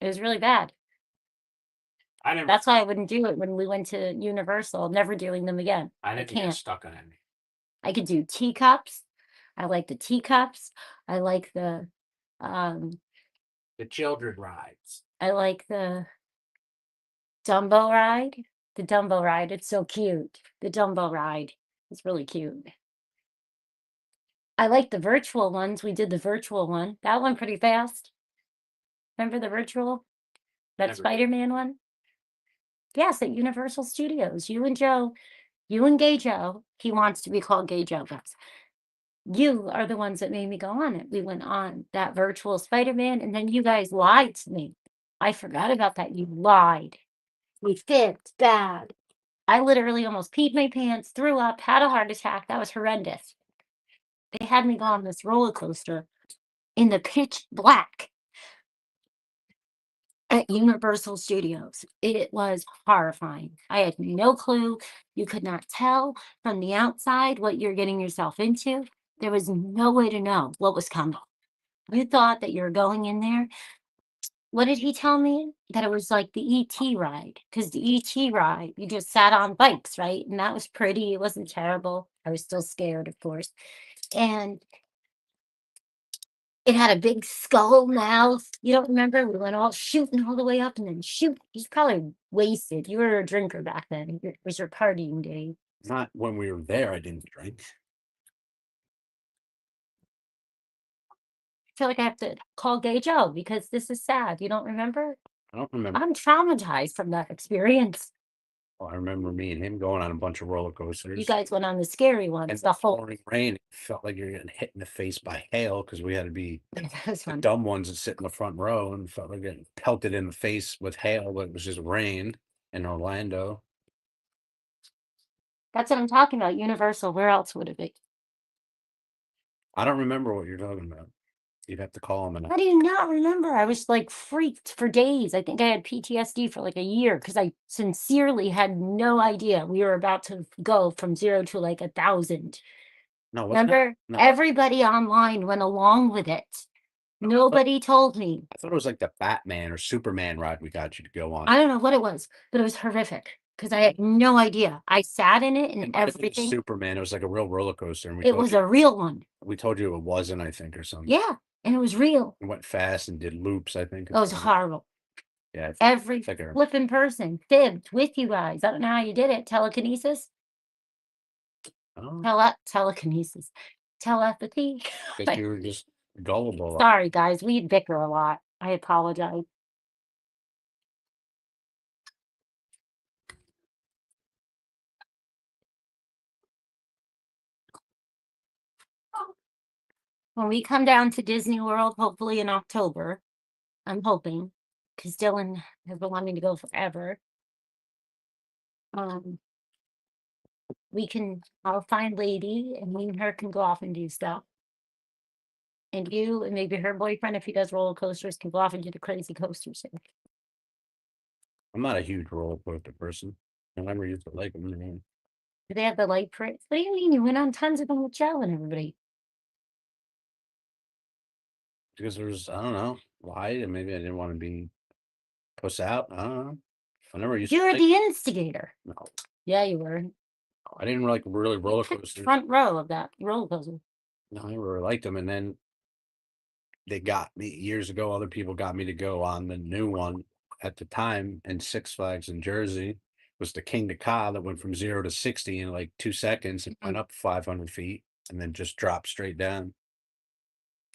It was really bad. That's why I wouldn't do it when we went to Universal. Never doing them again. I didn't get can't. stuck on any. I could do teacups. I like the teacups. I like the children rides. I like the Dumbo ride. The Dumbo ride. It's so cute. The Dumbo ride. It's really cute. I like the virtual ones. We did the virtual one. That one pretty fast. Remember the virtual? That Never did. Spider-Man one? Yes, at Universal Studios. You and Joe, you and Gay Joe. He wants to be called Gay Joe, guys. You are the ones that made me go on it. We went on that virtual Spider-Man, and then you guys lied to me. I forgot about that. You lied. We fibbed bad. I literally almost peed my pants, threw up, had a heart attack. That was horrendous. They had me go on this roller coaster in the pitch black at Universal Studios. It was horrifying. I had no clue. You could not tell from the outside what you're getting yourself into. There was no way to know what was coming. You thought that you were going in there. What did he tell me? That it was like the ET ride. Because the ET ride, you just sat on bikes, right? And that was pretty. It wasn't terrible. I was still scared, of course. And it had a big skull mouth. You don't remember? We went all shooting all the way up and then shoot. He's probably wasted. You were a drinker back then. It was your partying day. Not when we were there, I didn't drink. I feel like I have to call Gay Joe because this is sad. You don't remember? I don't remember. I'm traumatized from that experience. I remember me and him going on a bunch of roller coasters. You guys went on the scary ones. And the whole pouring rain, it felt like you're getting hit in the face by hail because we had to be that was the fun. dumb ones that sit in the front row and felt like getting pelted in the face with hail, but it was just rain in Orlando. That's what I'm talking about. Universal. Where else would it be? I don't remember what you're talking about. You'd have to call him. And How do you not remember? I was like freaked for days. I think I had PTSD for like a year because I sincerely had no idea we were about to go from 0 to like 1,000. no, wasn't it? Remember? No. Everybody online went along with it. Nobody told me. I thought it was like the Batman or Superman ride we got you to go on. I don't know what it was, but it was horrific because I had no idea. I sat in it It and might have been everything. Superman. It was like a real roller coaster, and we It told was you, a real one. we told you it wasn't. I think or something. Yeah, and it was real. It went fast and did loops. I think It was horrible. Yeah. Every think I- flipping person fibbed with you guys. I don't know how you did it. Telekinesis? Oh, Telekinesis. Telepathy. I guess you were just gullible. Sorry, guys. We bicker a lot. I apologize. When we come down to Disney World, hopefully in October, I'm hoping, because Dylan has been wanting to go forever. I'll find Lady, and me and her can go off and do stuff. And you and maybe her boyfriend, if he does roller coasters, can go off and do the crazy coasters. I'm not a huge roller coaster person. I never used to like them. Do they have the light parades? What do you mean? You went on tons of them with Joe and everybody. Because there's, I don't know, why? And maybe I didn't want to be puss out. I don't know. I never used You to were like, the instigator. no, Yeah, you were. I didn't like really roller Picked coasters. front row of that roller coaster. No, I never really liked them. And then they got me years ago. Other people got me to go on the new one at the time in Six Flags in Jersey. Was the King to Ka that went from 0 to 60 in like 2 seconds and went up 500 feet and then just dropped straight down.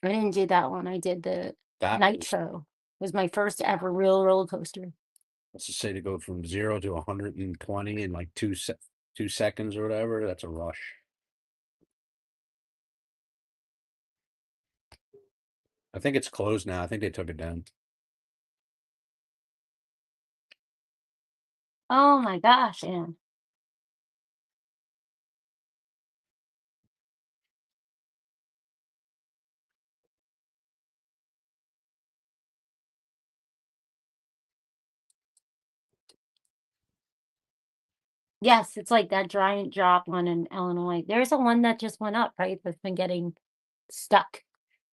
I didn't do that one. I did the That night was, show. It was my first ever real roller coaster. let's just say to go from 0 to 120 in like 2 seconds or whatever. That's a rush. I think it's closed now. I think they took it down. Oh my gosh, Anne. Yes, it's like that giant drop one in Illinois. There's a one that just went up, right? That's been getting stuck.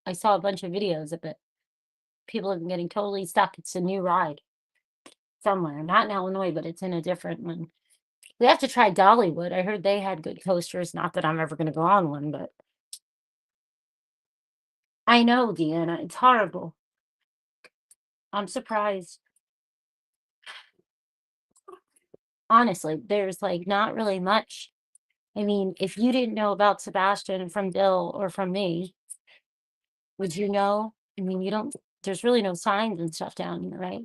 I saw a bunch of videos of it. People have been getting totally stuck. It's a new ride somewhere, not in Illinois, but it's in a different one. We have to try Dollywood. I heard they had good coasters. Not that I'm ever going to go on one, but I know, Deanna, it's horrible. I'm surprised. Honestly, there's like not really much. I mean, if you didn't know about Sebastian from Bill or from me, would you know? I mean, you don't, there's really no signs and stuff down here, right?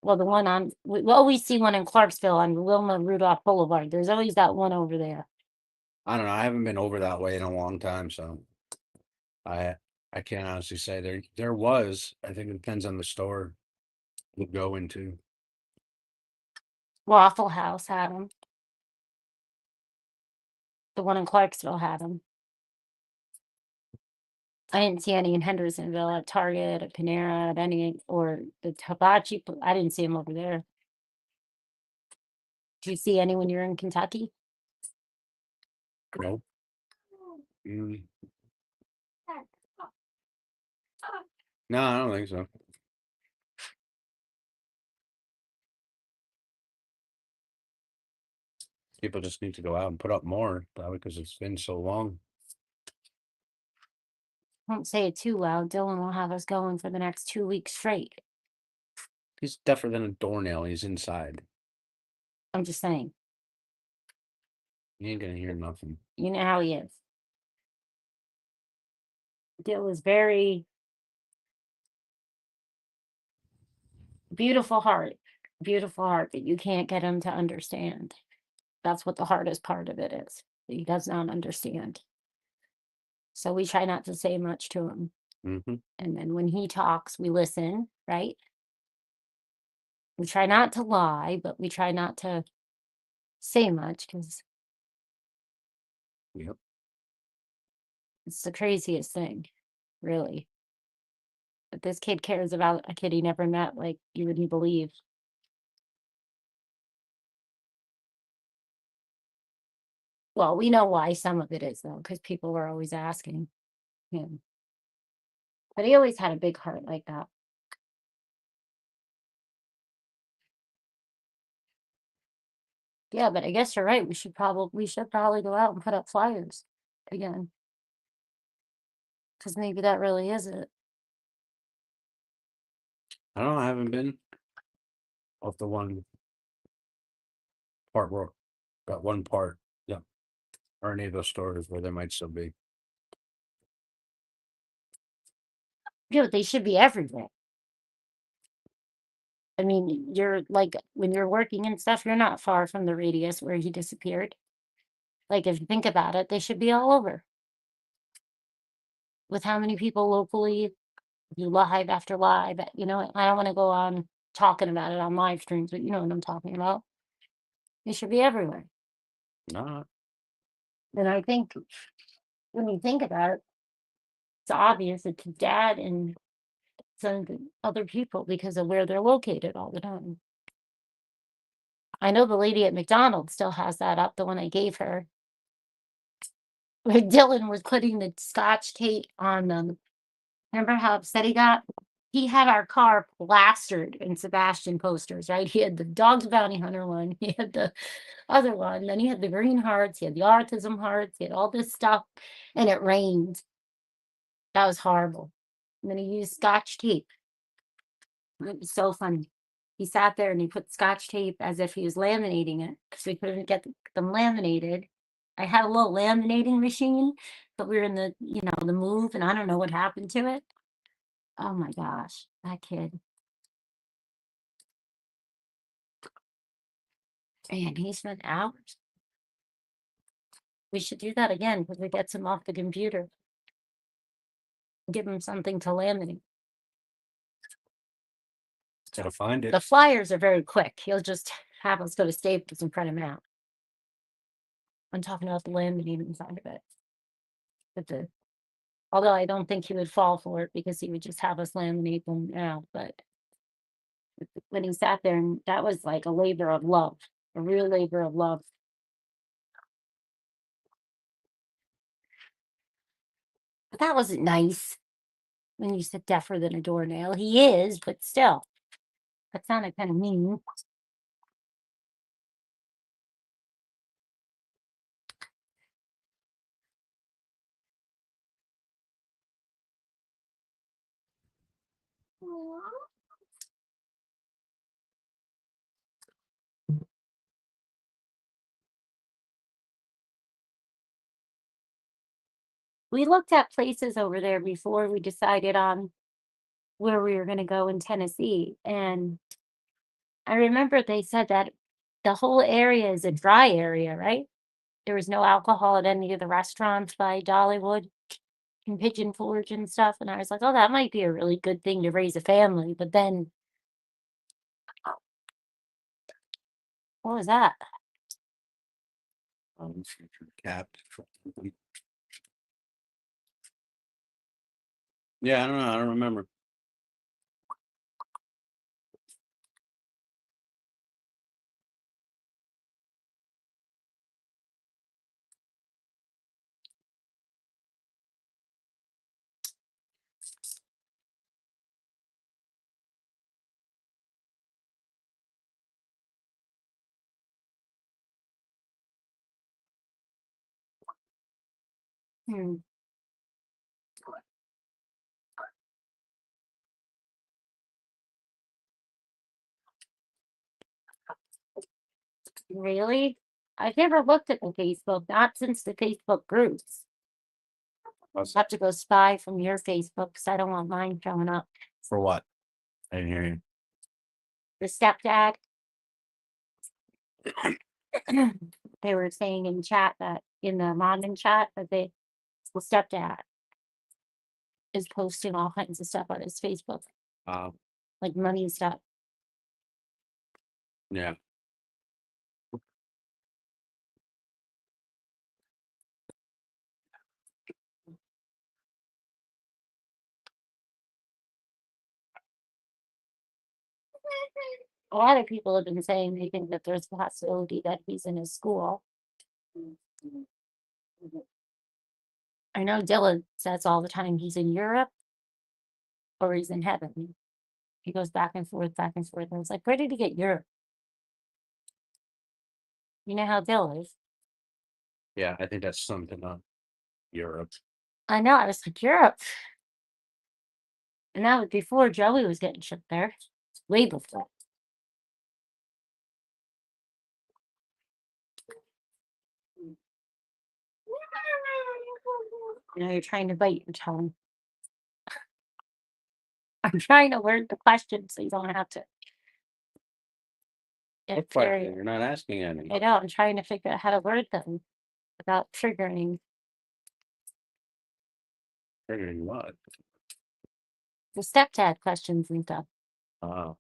Well, the one on, we always see one in Clarksville on Wilma Rudolph Boulevard. There's always that one over there. I don't know. I haven't been over that way in a long time, so I I can't honestly say there was. I think it depends on the store you go into. Waffle House had them. The one in Clarksville had them. I didn't see any in Hendersonville at Target, at Panera, at any, or the hibachi. I didn't see them over there. Do you see any when you're in Kentucky? No. Mm. No, I don't think so. People just need to go out and put up more, probably because it's been so long. Don't say it too loud. Dylan will have us going for the next 2 weeks straight. He's deafer than a doornail. He's inside. I'm just saying. He ain't gonna hear nothing. You know how he is. Dill is very beautiful heart, but you can't get him to understand. That's what the hardest part of it is. He does not understand. So we try not to say much to him. Mm-hmm. And then when he talks, we listen, right? We try not to lie, but we try not to say much because Yep. it's the craziest thing, really. But this kid cares about a kid he never met, like you wouldn't believe. Well, we know why some of it is, though, because people were always asking him. But he always had a big heart like that. Yeah, but I guess you're right. We should probably go out and put up flyers again. Because maybe that really is it. I don't know. I haven't been off the one part where got one part. Yeah. Or any of those stores where there might still be. Yeah, but they should be everywhere. I mean, you're like, when you're working and stuff, you're not far from the radius where he disappeared. Like, if you think about it, they should be all over. With how many people locally do live after live, you know, I don't want to go on talking about it on live streams, but you know what I'm talking about. They should be everywhere. Not. And I think when you think about it, it's obvious it's dad and some other people because of where they're located all the time. I know the lady at McDonald's still has that up, the one I gave her. Where Dylan was putting the scotch tape on them. Remember how upset he got? He had our car plastered in Sebastian posters, right? He had the Dog's Bounty Hunter one, he had the other one, then he had the green hearts, he had the autism hearts, he had all this stuff, and it rained. That was horrible. And then he used scotch tape. It was so funny. He sat there and he put scotch tape as if he was laminating it because we couldn't get them laminated. I had a little laminating machine, but we were in the, you know, the move, and I don't know what happened to it. Oh my gosh, that kid. Man, he spent hours. We should do that again because we get him off the computer. Give him something to laminate. Gotta find it. The flyers are very quick. He'll just have us go to Staples and print them out. I'm talking about the laminating side of it. But although I don't think he would fall for it because he would just have us laminate them out, but when he sat there, and that was like a labor of love, a real labor of love. But that wasn't nice when you said deafer than a doornail. He is, but still, that sounded kind of mean. We looked at places over there before we decided on where we were going to go in Tennessee. And I remember they said that the whole area is a dry area, right? There was no alcohol at any of the restaurants by Dollywood and Pigeon Forge and stuff. And I was like, oh, that might be a really good thing to raise a family. But then, what was that? Cap. Yeah, I don't know. I don't remember. Hmm. Really? I've never looked at the Facebook, not since the Facebook groups. I'll have to go spy from your Facebook because I don't want mine showing up. For what? I didn't hear you. The stepdad. They were saying in chat that in the Mommin chat that the stepdad is posting all kinds of stuff on his Facebook, like money stuff. Yeah. A lot of people have been saying they think that there's a possibility that he's in his school. I know Dylan says all the time he's in Europe or he's in heaven. He goes back and forth, back and forth. And it's like, where did he get Europe? You know how Dylan is. Yeah, I think that's something on Europe. I know. I was like, Europe. And that was before Joey was getting shipped there. Way before. You know, you're trying to bite your tongue. I'm trying to word the question so you don't have to. What question? You're not asking any. I know. I'm trying to figure out how to word them without triggering. Triggering what? The stepdad questions and stuff. Oh.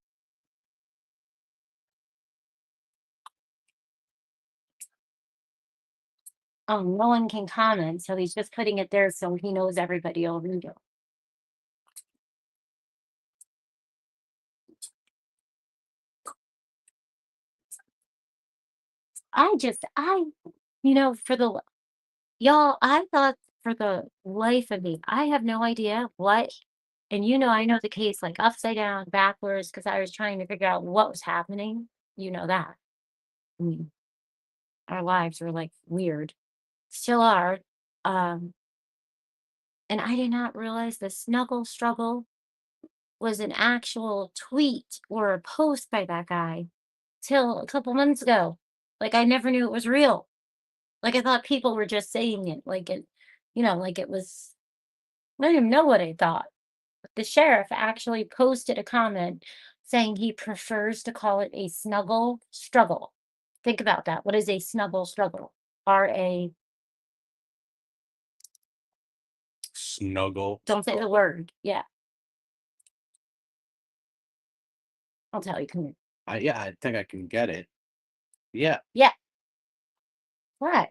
Oh, no one can comment, so he's just putting it there so he knows everybody will read it. For the y'all, I thought for the life of me, I have no idea what, and I know the case like upside down, backwards, because I was trying to figure out what was happening. You know that. I mean, our lives were like weird, still are. And I did not realize the snuggle struggle was an actual tweet or a post by that guy till a couple months ago. Like I never knew it was real. Like I thought people were just saying it, like like it was. I don't even know what I thought. But the sheriff actually posted a comment saying he prefers to call it a snuggle struggle. Think about that. What is a snuggle struggle? Snuggle. Don't say the word. Yeah. I'll tell you. Come here. Yeah, I think I can get it. Yeah. Yeah. What?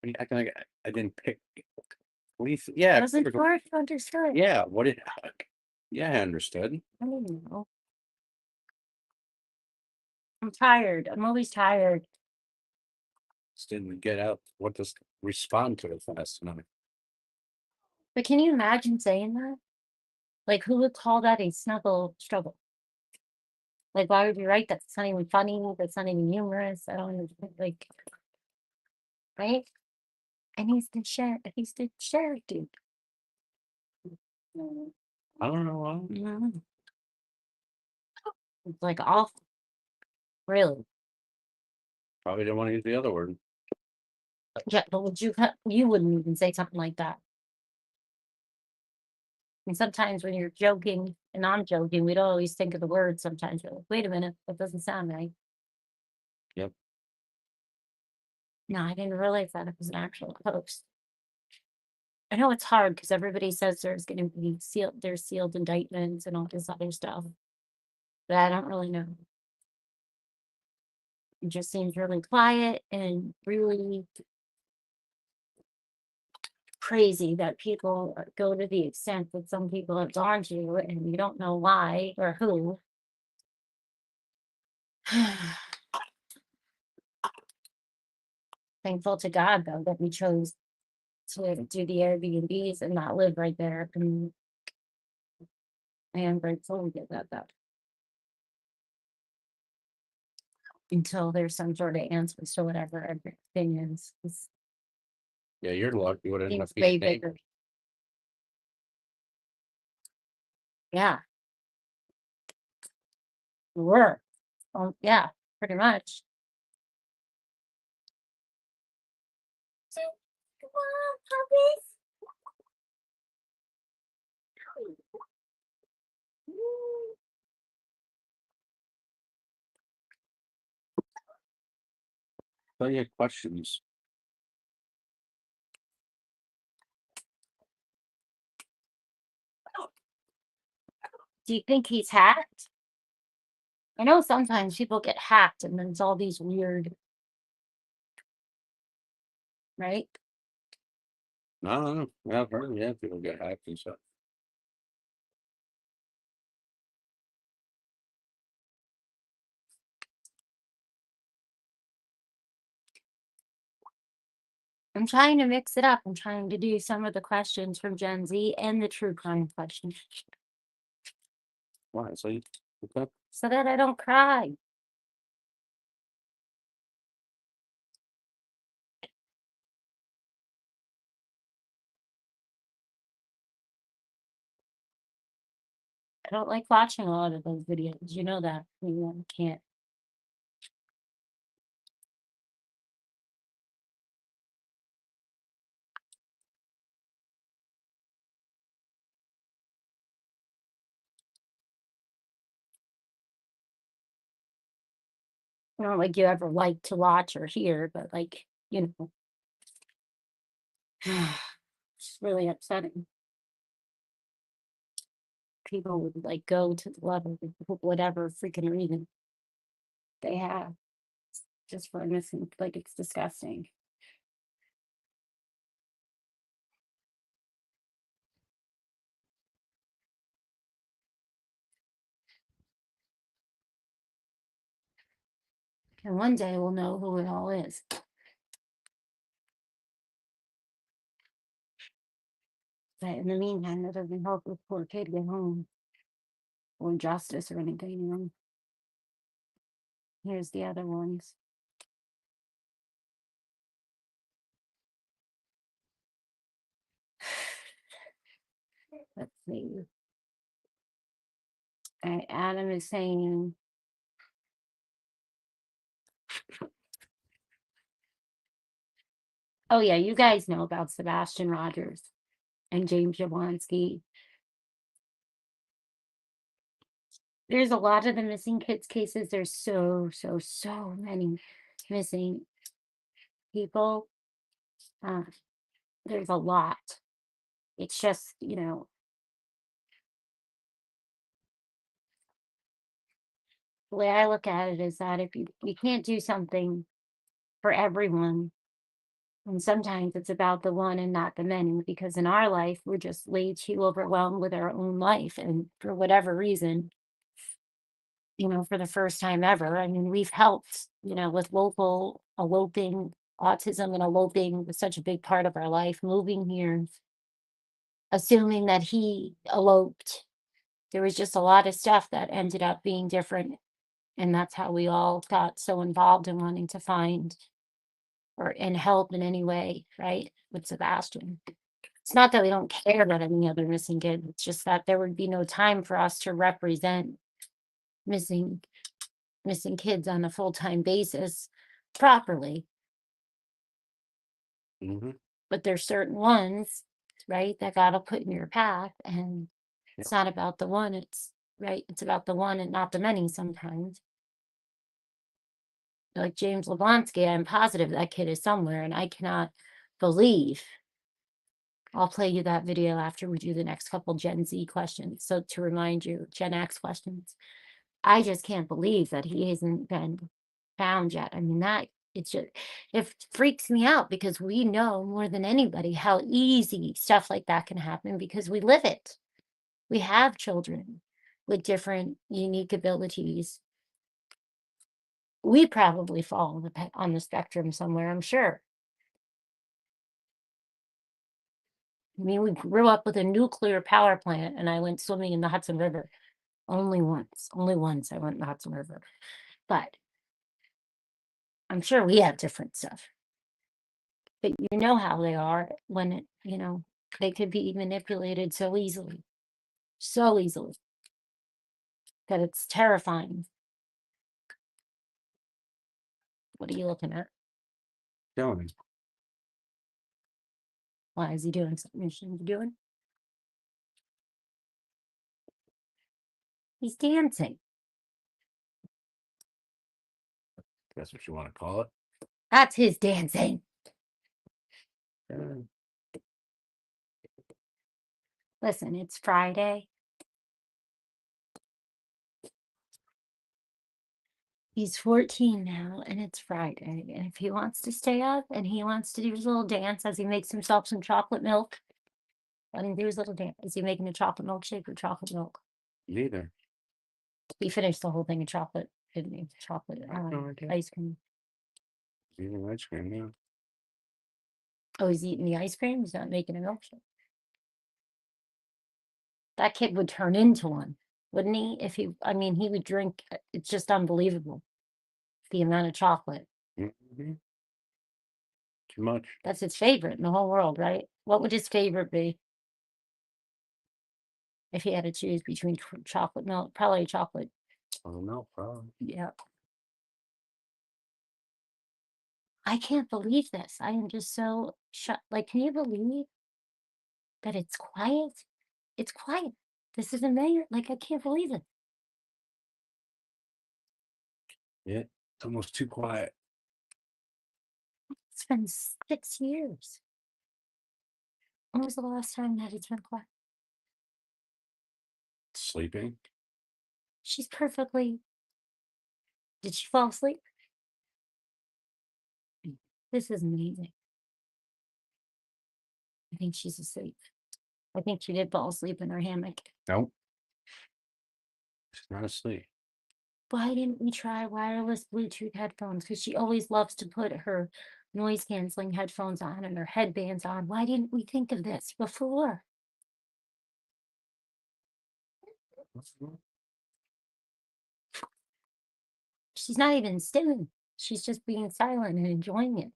I didn't pick. Yeah. It wasn't hard to understand. Yeah. What did? Yeah, I understood. I don't know. I'm tired. I'm always tired. Just didn't get out what to respond to it fast enough. But can you imagine saying that? Like, who would call that a snuggle struggle? Like, why would you write that? It's not even funny. That's not even humorous. I don't even like, right? And he's the sheriff. He's the sheriff dude. I don't know why. Mhm. It's like awful. Really? Probably didn't want to use the other word. Yeah, but would you wouldn't even say something like that. And sometimes when you're joking and I'm joking, we don't always think of the word. Sometimes we're like, wait a minute, that doesn't sound right. Yep. No, I didn't realize that it was an actual post. I know it's hard because everybody says there's going to be sealed indictments and all this other stuff. But I don't really know. It just seems really quiet and really crazy that people go to the extent that some people have gone to, and you don't know why or who. Thankful to God, though, that we chose to do the Airbnbs and not live right there. And I am grateful we did that, though. Until there's some sort of answers to whatever everything is. It's Yeah, you're lucky. You would end up seems way being bigger. Yeah. We were. Oh, yeah, pretty much. So, come on, puppies. So you had questions. Do you think he's hacked? I know sometimes people get hacked and then it's all these weird, right? I don't know. Yeah, I've heard people get hacked and stuff. I'm trying to mix it up. I'm trying to do some of the questions from Gen Z and the true crime questions Why? So you okay? so that I don't cry. I don't like watching a lot of those videos. You know that. I can't. I don't like you ever like to watch or hear, but like, you know, it's really upsetting. People would like go to the level of whatever freaking reason they have just for missing. Like, it's disgusting. And one day we'll know who it all is. But in the meantime, that doesn't help the poor kid get home or justice or anything, you know. Here's the other ones. Let's see. Adam is saying, oh yeah, you guys know about Sebastian Rogers and James Jablonski. There's a lot of the missing kids cases. There's so many missing people. There's a lot. It's just, you know, the way I look at it is that if you can't do something for everyone, and sometimes it's about the one and not the many, because in our life, we're just way too overwhelmed with our own life. And for whatever reason, for the first time ever. I mean, we've helped, with local eloping. Autism and eloping was such a big part of our life. Moving here, assuming that he eloped, there was just a lot of stuff that ended up being different. And that's how we all got so involved in wanting to find and help in any way, right? With Sebastian. It's not that we don't care about any other missing kid. It's just that there would be no time for us to represent missing kids on a full-time basis properly. Mm-hmm. But there's certain ones, right, that God will put in your path, and it's not about the one, it's about the one and not the many sometimes. Like James Leblansky, I'm positive that kid is somewhere, and I cannot believe. I'll play you that video after we do the next couple Gen Z questions. So to remind you, Gen X questions. I just can't believe that he hasn't been found yet. I mean, it freaks me out, because we know more than anybody how easy stuff like that can happen, because we live it. We have children with different unique abilities. We probably fall on the spectrum somewhere, I'm sure. I mean, we grew up with a nuclear power plant, and I went swimming in the Hudson River. Only once I went in the Hudson River. But I'm sure we have different stuff. But you know how they are when they could be manipulated so easily that it's terrifying. What are you looking at? Dylan. Why is he doing something he shouldn't be doing? He's dancing. That's what you want to call it. That's his dancing. Listen, it's Friday. He's 14 now, and it's Friday. And if he wants to stay up and he wants to do his little dance as he makes himself some chocolate milk, let him do his little dance. Is he making a chocolate milkshake or chocolate milk? Neither. He finished the whole thing of chocolate, didn't he? Chocolate ice cream. Eating ice cream, yeah. Oh, he's eating the ice cream? He's not making a milkshake. That kid would turn into one, wouldn't he? He would drink. It's just unbelievable. The amount of chocolate. Mm-hmm. Too much. That's his favorite in the whole world, right? What would his favorite be? If he had to choose between chocolate milk, probably chocolate. Oh, no problem. Yeah. I can't believe this. I am just so shocked. Like, can you believe that it's quiet? It's quiet. This isn't mayor. Like, I can't believe it. Yeah, it's almost too quiet. It's been 6 years. When was the last time that it's been quiet? Sleeping. She's perfectly. Did she fall asleep? This is amazing. I think she's asleep. I think she did fall asleep in her hammock. Nope. She's not asleep. Why didn't we try wireless Bluetooth headphones? Because she always loves to put her noise canceling headphones on and her headbands on. Why didn't we think of this before? She's not even stimming. She's just being silent and enjoying it,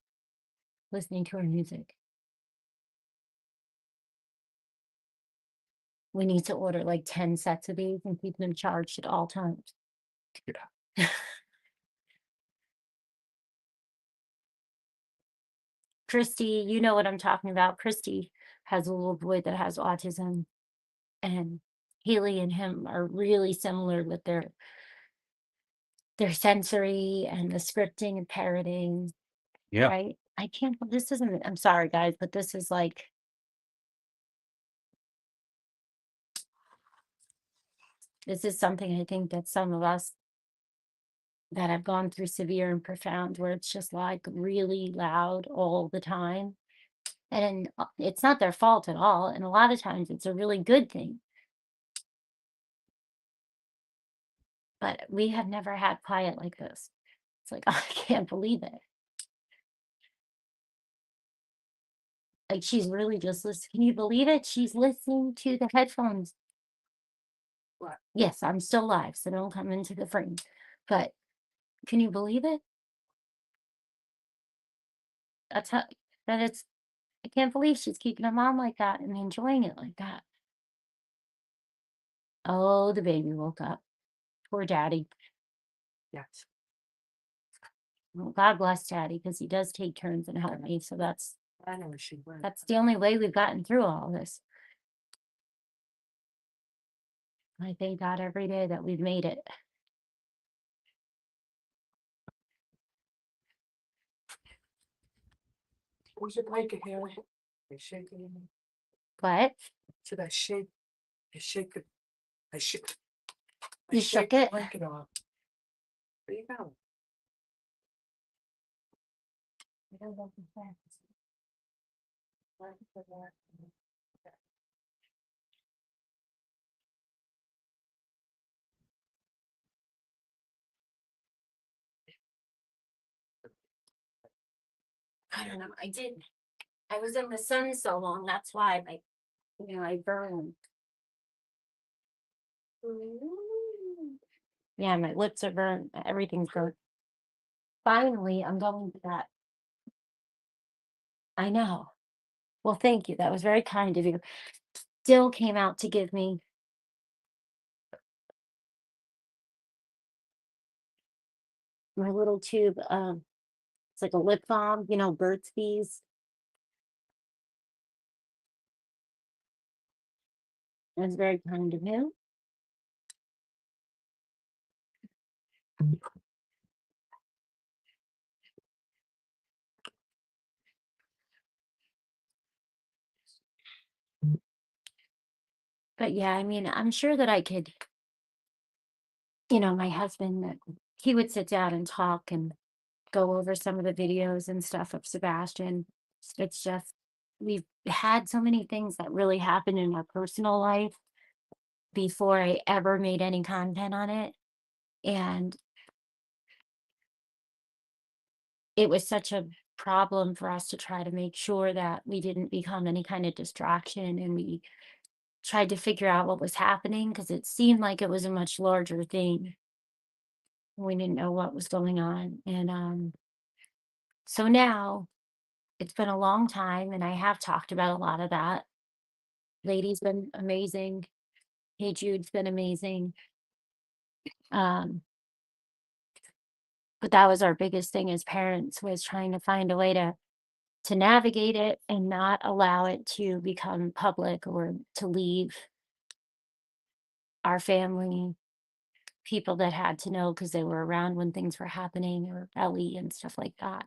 listening to her music. We need to order like 10 sets of these and keep them charged at all times. Yeah. Christy, you know what I'm talking about. Christy has a little boy that has autism, and Haley and him are really similar with their sensory and the scripting and parroting. Yeah. Right? I can't, this isn't, I'm sorry guys, but this is like, this is something I think that some of us that have gone through severe and profound, where it's just like really loud all the time. And it's not their fault at all. And a lot of times it's a really good thing. but we have never had quiet like this. It's like, I can't believe it. Like, she's really just listening. Can you believe it? She's listening to the headphones. What? Yes, I'm still live, so don't come into the frame. But can you believe it? That's how that it's I can't believe she's keeping her mom like that and enjoying it like that. Oh, the baby woke up. Poor daddy. Yes. Well, God bless daddy, because he does take turns and help me. So that's I know she went. that's the only way we've gotten through all this. I thank God every day that we've made it. Where's your blanket, Haley? I shake it. What? Should I shake? I shake it. I shake. You shook it? Blanket off. There you go. I don't know. I was in the sun so long. That's why I burned. Yeah, my lips are burned. Everything's burnt. Finally, I'm going to that. I know. Well, thank you. That was very kind of you. Dill came out to give me my little tube. It's like a lip balm, Burt's Bees. That's very kind of him. But yeah, I mean, I'm sure that I could, my husband, that he would sit down and talk and go over some of the videos and stuff of Sebastian. It's just, we've had so many things that really happened in our personal life before I ever made any content on it. And it was such a problem for us to try to make sure that we didn't become any kind of distraction, and we tried to figure out what was happening because it seemed like it was a much larger thing. We didn't know what was going on. And so now it's been a long time, and I have talked about a lot of that. Lady's been amazing. Hey Jude's been amazing. Um, but that was our biggest thing as parents, was trying to find a way to navigate it and not allow it to become public or to leave our family, people that had to know because they were around when things were happening, or Ellie and stuff like that.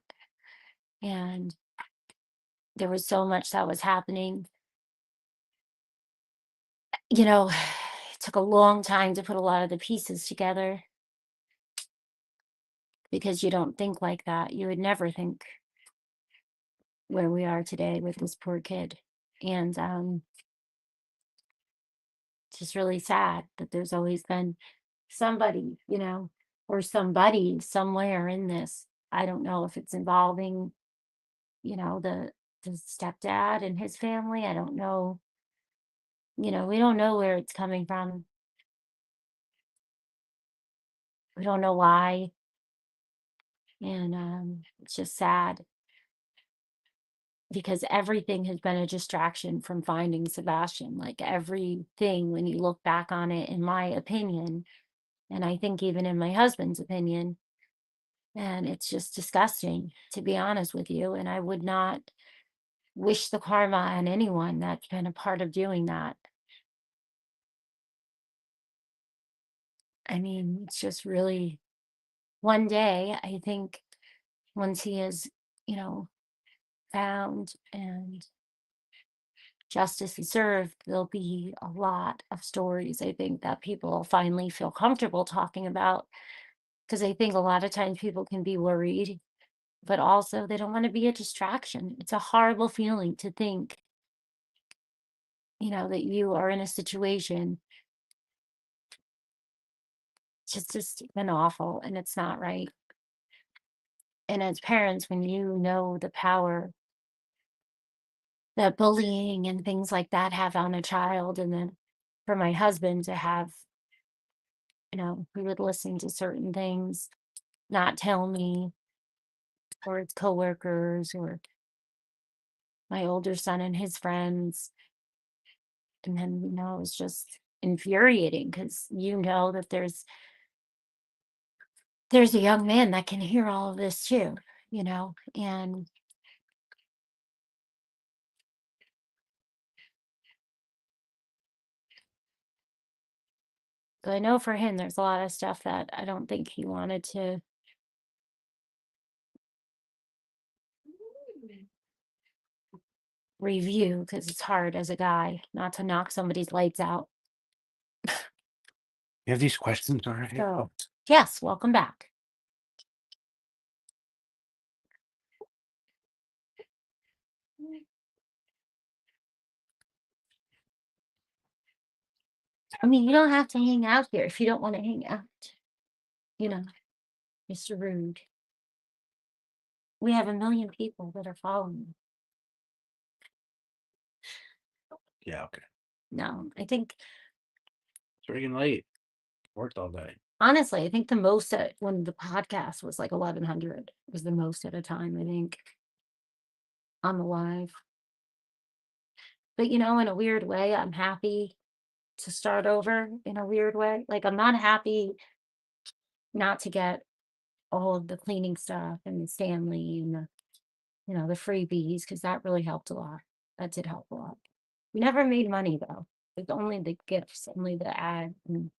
And there was so much that was happening. It took a long time to put a lot of the pieces together, because you don't think like that. You would never think where we are today with this poor kid. And it's just really sad that there's always been somebody, or somebody somewhere in this. I don't know if it's involving, the stepdad and his family. I don't know. We don't know where it's coming from. We don't know why. And it's just sad, because everything has been a distraction from finding Sebastian. Like, everything, when you look back on it, in my opinion, and I think even in my husband's opinion, and it's just disgusting, to be honest with you. And I would not wish the karma on anyone that's been a part of doing that. I mean, it's just really, one day, I think, once he is, found and justice is served, there'll be a lot of stories, I think, that people will finally feel comfortable talking about. Because I think a lot of times people can be worried, but also they don't want to be a distraction. It's a horrible feeling to think, that you are in a situation It's just been awful, and it's not right. And as parents, when you know the power that bullying and things like that have on a child, and then for my husband to have, he would listen to certain things, not tell me, or his coworkers, or my older son and his friends. And then, it was just infuriating because that there's a young man that can hear all of this too, and so I know for him, there's a lot of stuff that I don't think he wanted to review because it's hard as a guy not to knock somebody's lights out. You have these questions already? So, yes, welcome back. I mean, you don't have to hang out here if you don't want to hang out. Mr. Rude. We have 1 million people that are following. Yeah, okay. No, I think, It's freaking late. Worked all day. honestly, I think the most when the podcast was like 1,100 was the most at a time, I think, on the live. But, in a weird way, I'm happy to start over in a weird way. Like, I'm not happy not to get all of the cleaning stuff and the Stanley and the freebies, because that really helped a lot. That did help a lot. We never made money though. It's only the gifts, only the ad, and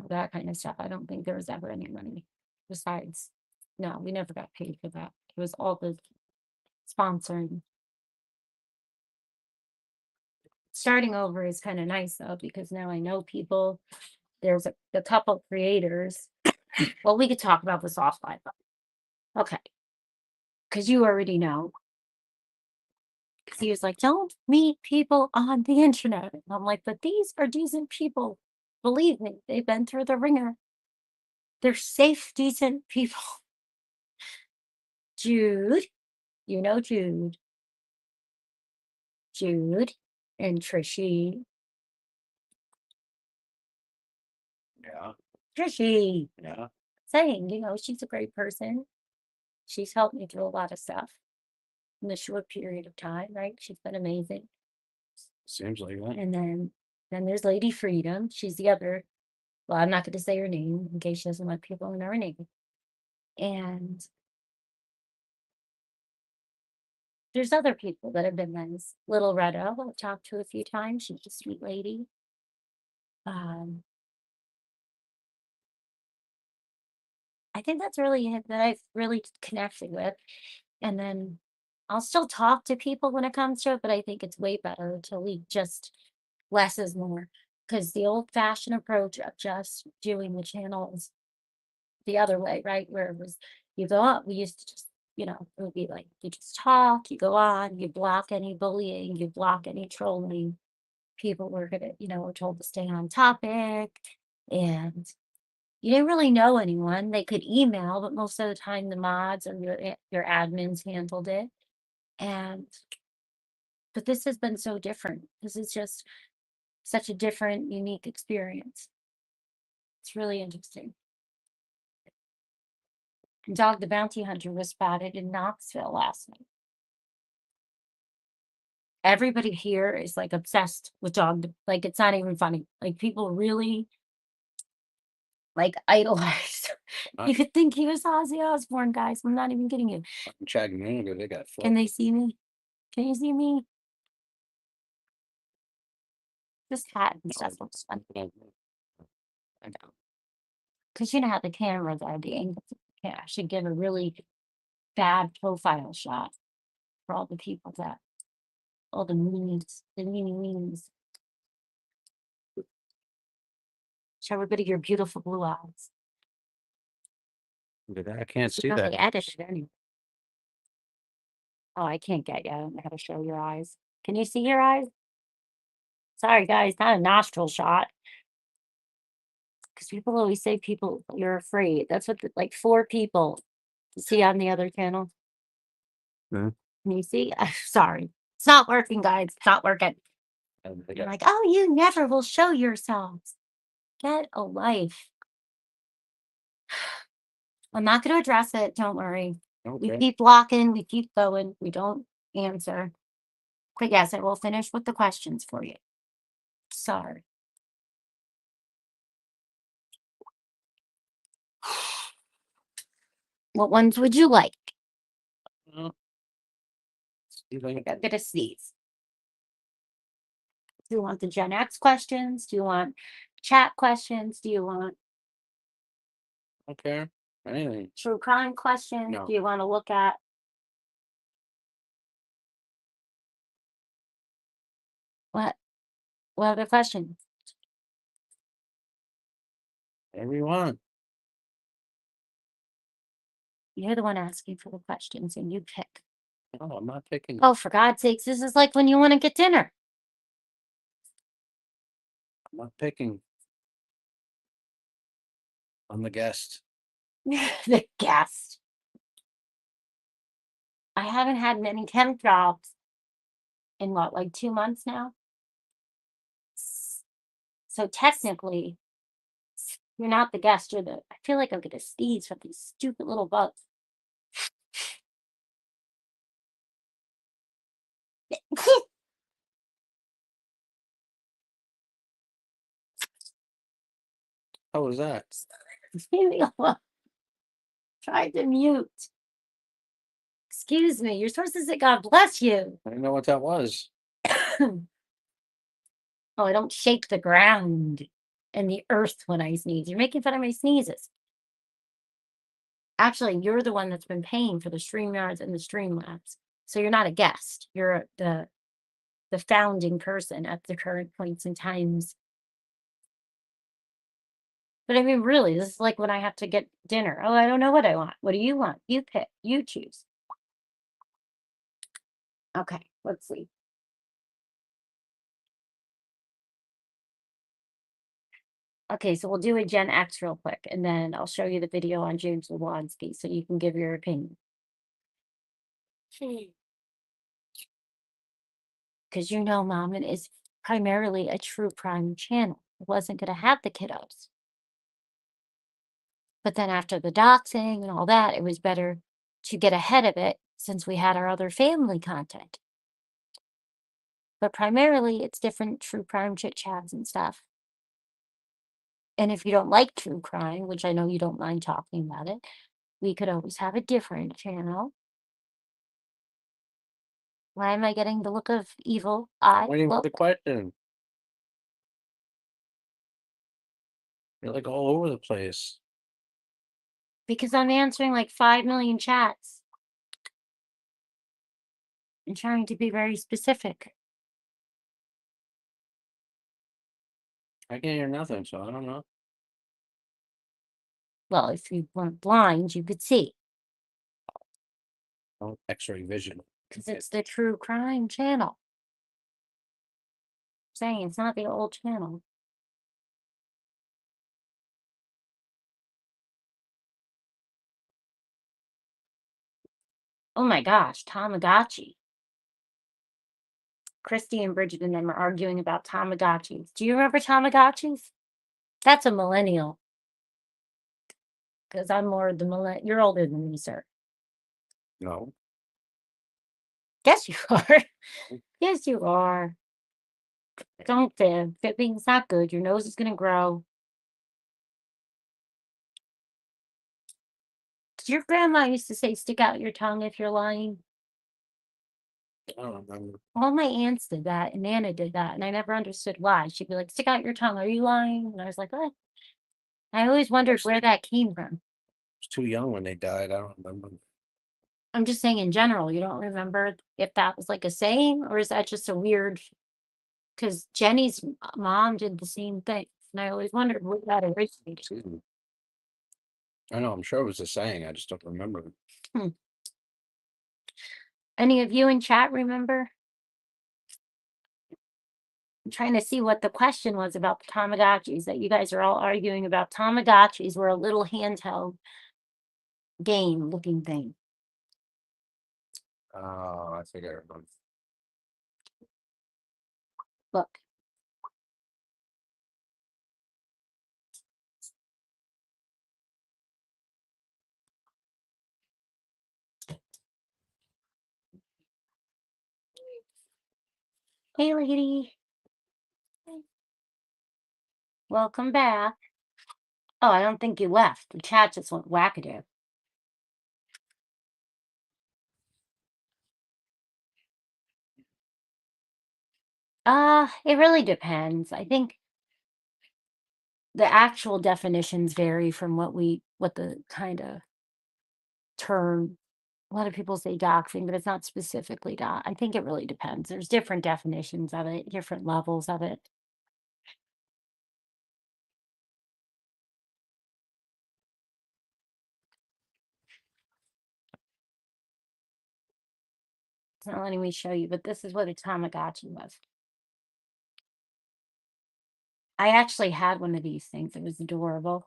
that kind of stuff. I don't think there was ever any money besides. No, we never got paid for that. It was all the sponsoring. Starting over is kind of nice though, because now I know people. There's a couple creators. Well, we could talk about this offline, but okay. Because you already know. He was like, don't meet people on the internet. And I'm like, but these are decent people. Believe me, they've been through the ringer. They're safe, decent people. Jude, Jude. Jude and Trishy. Yeah. Trishy. Yeah. Saying, she's a great person. She's helped me through a lot of stuff in the short period of time, right? She's been amazing. Seems like that. And then there's Lady Freedom. She's the other. Well, I'm not going to say her name in case she doesn't want people to know her name. And there's other people that have been nice. Little Retta, I've talked to a few times. She's a sweet lady. I think that's really it that I've really connected with. And then I'll still talk to people when it comes to it, but I think it's way better to leave just less is more. Because the old-fashioned approach of just doing the channels the other way, right? Where it was you go up, we used to just, it would be like you just talk, you go on, you block any bullying, you block any trolling. People were gonna, were told to stay on topic, and you didn't really know anyone. They could email, but most of the time the mods or your admins handled it. But this has been so different. This is just such a different, unique experience. It's really interesting. Dog the Bounty Hunter was spotted in Knoxville last night. Everybody here is like obsessed with like it's not even funny. Like people really like idolize. You could think he was Ozzy Osbourne, guys. I'm not even kidding you. Chattanooga, they got Can they see me? Can you see me? This hat and stuff looks funny. I know. Because you know how the cameras are, the angles of the camera should give a really bad profile shot for all the people all the memes, the memes. Show everybody your beautiful blue eyes. Look at that. I can't see No, that. they edited it anyway. Oh, I can't get you. I don't know how to show your eyes. Can you see your eyes? Sorry, guys, not a nostril shot. Because people always say you're afraid. That's what like 4 people see on the other channel. Hmm. Can you see? Sorry. It's not working, guys. It's not working. And they You're got like, oh, you never will show yourselves. Get a life. I'm not going to address it. Don't worry. We okay. keep blocking. We keep going. We don't answer. But yes, I will finish with the questions for you. Sorry. What ones would you like? Well, I think I'm going to sneeze. Do you want the Gen X questions? Do you want chat questions? Do you want okay. Anything. true crime questions? No. Do you want to look at what? What other questions? Whatever you want. You're the one asking for the questions and you pick. No, I'm not picking. Oh, for God's sakes, this is like when you want to get dinner. I'm not picking. I'm the guest. The guest. I haven't had many temp jobs in what, like 2 months now? So technically, you're not the guest, I feel like I'm gonna sneeze from these stupid little bugs. How was that? Leave me alone. Tried to mute. Excuse me, you're supposed to say God bless you. I didn't know what that was. Oh, I don't shake the ground and the earth when I sneeze. You're making fun of my sneezes. Actually, you're the one that's been paying for the StreamYards and the Streamlabs. So you're not a guest. You're the founding person at the current points in times. But I mean, really, this is like when I have to get dinner. Oh, I don't know what I want. What do you want? You pick. You choose. Okay, let's see. Okay, so we'll do a Gen X real quick, and then I'll show you the video on James Lewanski so you can give your opinion. Because you know Mommin is primarily a true crime channel. It wasn't going to have the kiddos. But then after the doxing and all that, it was better to get ahead of it since we had our other family content. But primarily, it's different true crime chit-chats and stuff. And if you don't like true crime, which I know you don't mind talking about it, we could always have a different channel. Why am I getting the look of evil eye? Waiting for Look, the question. You're like all over the place. because I'm answering like 5 million chats. And trying to be very specific. I can't hear nothing, so I don't know. Well, if you weren't blind, you could see. Oh, X-ray vision. Because it's the true crime channel. I'm saying it's not the old channel. Oh my gosh, Tamagotchi. Christy and Bridget and them are arguing about Tamagotchis. Do you remember Tamagotchis? That's a millennial. Because I'm more the millennial. You're older than me, sir. No. Yes, you are. Yes, you are. Don't fib. Fibbing's not good. Your nose is going to grow. Your grandma used to say, stick out your tongue if you're lying. I don't remember. All my aunts did that, and Nana did that, and I never understood why. She'd be like, stick out your tongue. Are you lying? And I was like, what? I always wondered where that came from. I was too young when they died. I don't remember. I'm just saying in general, you don't remember if that was like a saying, or is that just a weird... Because Jenny's mom did the same thing, and I always wondered where that originated. Excuse me. I know, I'm sure it was a saying. I just don't remember. Any of you in chat remember? I'm trying to see what the question was about the Tamagotchis that you guys are all arguing about. Tamagotchis were a little handheld game looking thing. Oh, I think I remember. Look. Hey, lady. Welcome back. Oh, I don't think you left. The chat just went wackadoo. It really depends. I think the actual definitions vary from what the kind of term. A lot of people say doxing, but it's not specifically dox. I think it really depends. There's different definitions of it, different levels of it. It's not letting me show you, but this is what a Tamagotchi was. I actually had one of these things. It was adorable.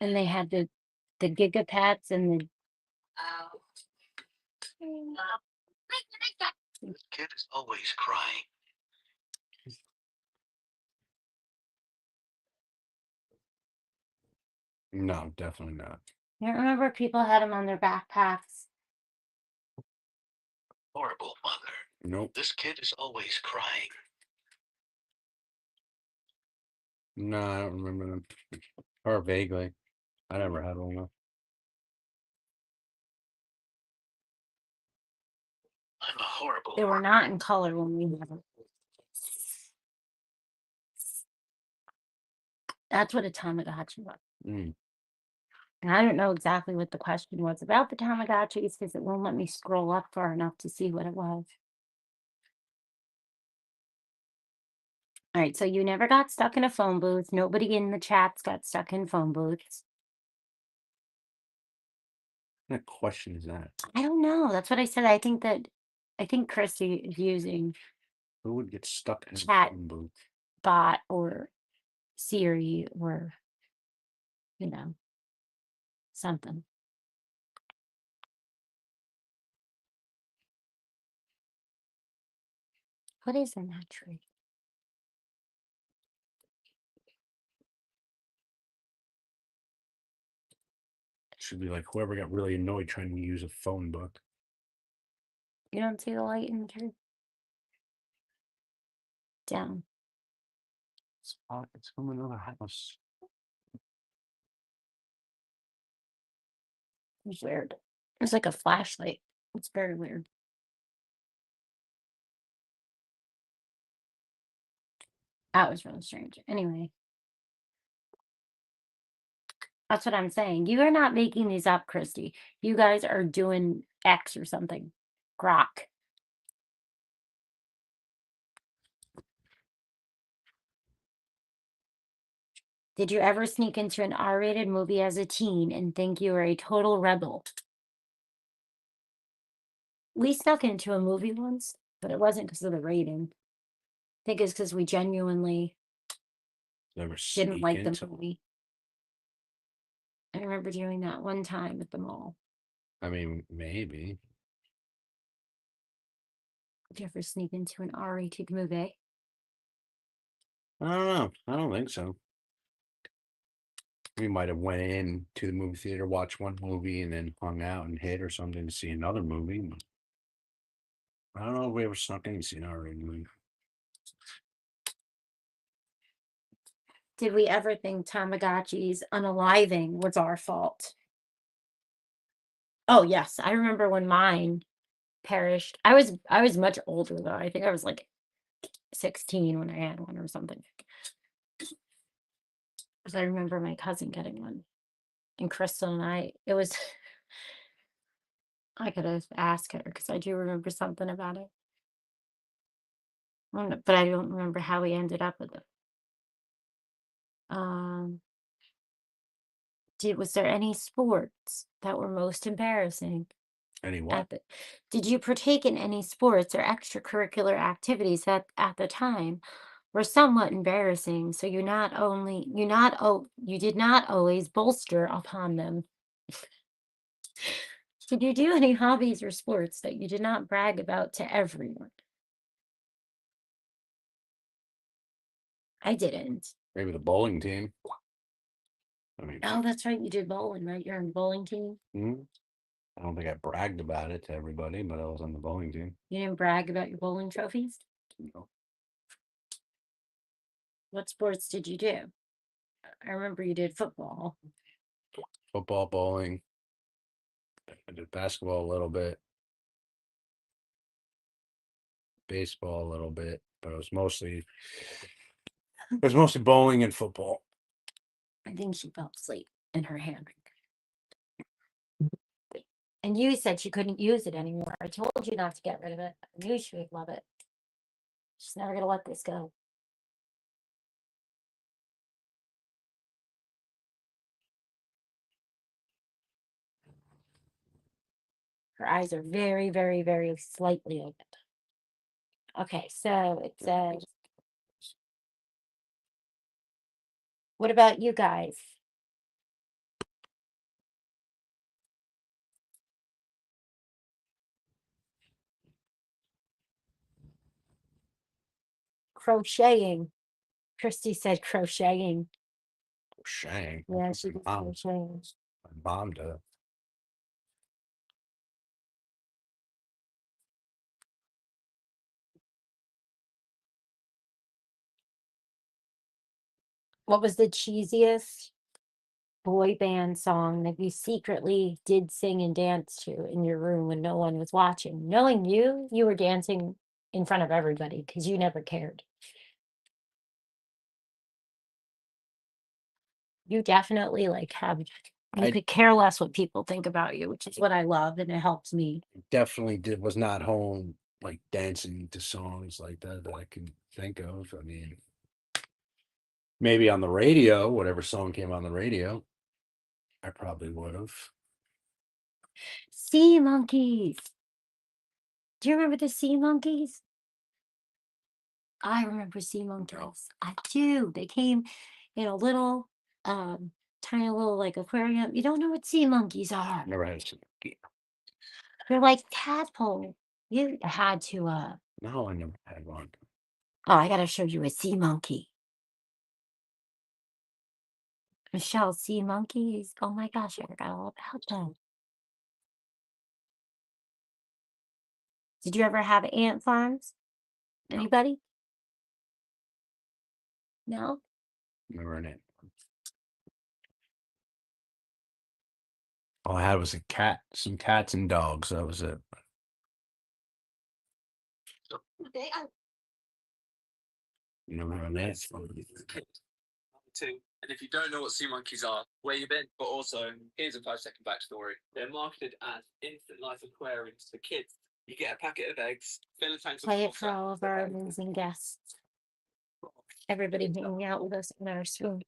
And they had the gigapats and the This kid is always crying. No, definitely not. I remember people had them on their backpacks. Horrible mother. Nope. This kid is always crying. No, I don't remember them. Or vaguely. I never had one though. I'm a horrible. They were not in color when we had them. That's what a Tamagotchi was. Mm. And I don't know exactly what the question was about the Tamagotchis because it won't let me scroll up far enough to see what it was. All right, so you never got stuck in a phone booth. Nobody in the chats got stuck in phone booths. What question is that? I don't know. That's what I said. I think Christy is using Who would get stuck in a Chat. phone booth? bot or Siri or, something. What is in that tree? Should be like whoever got really annoyed trying to use a phone book. You don't see the light in the tree? Down. It's from another house. It's weird. It's like a flashlight. It's very weird. That was really strange. Anyway. That's what I'm saying. You are not making these up, Christy. You guys are doing X or something. Grok. Did you ever sneak into an R-rated movie as a teen and think you were a total rebel? We snuck into a movie once, but it wasn't because of the rating. I think it's because we genuinely Never didn't sneak like the into. movie. I remember doing that one time at the mall. I mean, maybe. Did you ever sneak into an R-rated movie? I don't know. I don't think so. We might have went in to the movie theater, watched one movie, and then hung out and hid or something to see another movie. But I don't know if we ever snuck in to see an R-rated movie. Did we ever think Tamagotchi's unaliving was our fault? Oh yes, I remember when mine perished. I was much older though. I think I was like 16 when I had one or something. Because I remember my cousin getting one. And Crystal and it was I could have asked her because I do remember something about it. But I don't remember how we ended up with it. Was there any sports that were most embarrassing? Any what? Did you partake in any sports or extracurricular activities that at the time were somewhat embarrassing, so you did not always bolster upon them? Did you do any hobbies or sports that you did not brag about to everyone? I didn't. Maybe the bowling team. I mean, Oh, that's right. You did bowling, right? You're on the bowling team. I don't think I bragged about it to everybody, but I was on the bowling team. You didn't brag about your bowling trophies? No. What sports did you do? I remember you did football. Football, bowling. I did basketball a little bit. Baseball a little bit, but it was mostly bowling and football. I think she fell asleep in her hammock. And you said she couldn't use it anymore. I told you not to get rid of it. I knew she would love it. She's never going to let this go. Her eyes are very, very, very slightly open. Okay, so it says, what about you guys? Crocheting. Christy said crocheting. Crocheting. Yeah, she did crocheting. My mom did. What was the cheesiest boy band song that you secretly did sing and dance to in your room when no one was watching? Knowing you were dancing in front of everybody because you never cared. You definitely could care less what people think about you, which is what I love, and it helps me. Definitely was not home like dancing to songs like that I can think of. I mean, maybe on the radio, whatever song came on the radio, I probably would have. Sea monkeys. Do you remember the sea monkeys? I remember sea monkeys. I do. They came in a little, tiny little like aquarium. You don't know what sea monkeys are. Never had a sea monkey. They're like tadpole. You had to. No, I never had one. Oh, I gotta show you a sea monkey. Michelle, sea monkeys. Oh my gosh, I forgot all about them. Did you ever have ant farms? Anybody? No? Never an ant. All I had was a cat, some cats and dogs. That was it. You never had an ant farm. Two. And if you don't know what sea monkeys are, where you been? But also, here's a 5-second backstory. They're marketed as instant life aquariums for kids. You get a packet of eggs, fill a tank of Play it water. for all of our amazing guests. Everybody hanging out with us in our school.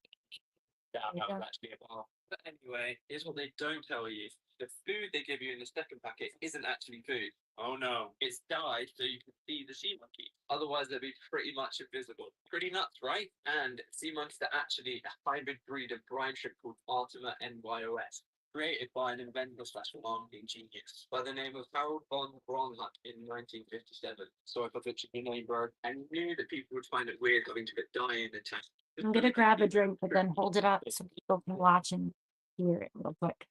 Yeah, that was actually a bar. But anyway, here's what they don't tell you. The food they give you in the second packet isn't actually food. Oh no. It's dyed so you can see the sea monkey. Otherwise, they'd be pretty much invisible. Pretty nuts, right? And sea monkeys are actually a hybrid breed of brine shrimp called Artima NYOS. Created by an inventor/marketing genius by the name of Harold von Braunhut in 1957. Sorry if I butchered your name, bro. And knew that people would find it weird having to get dye in the tank. I'm gonna grab a drink, but then hold it up so people can watch and hear it real quick.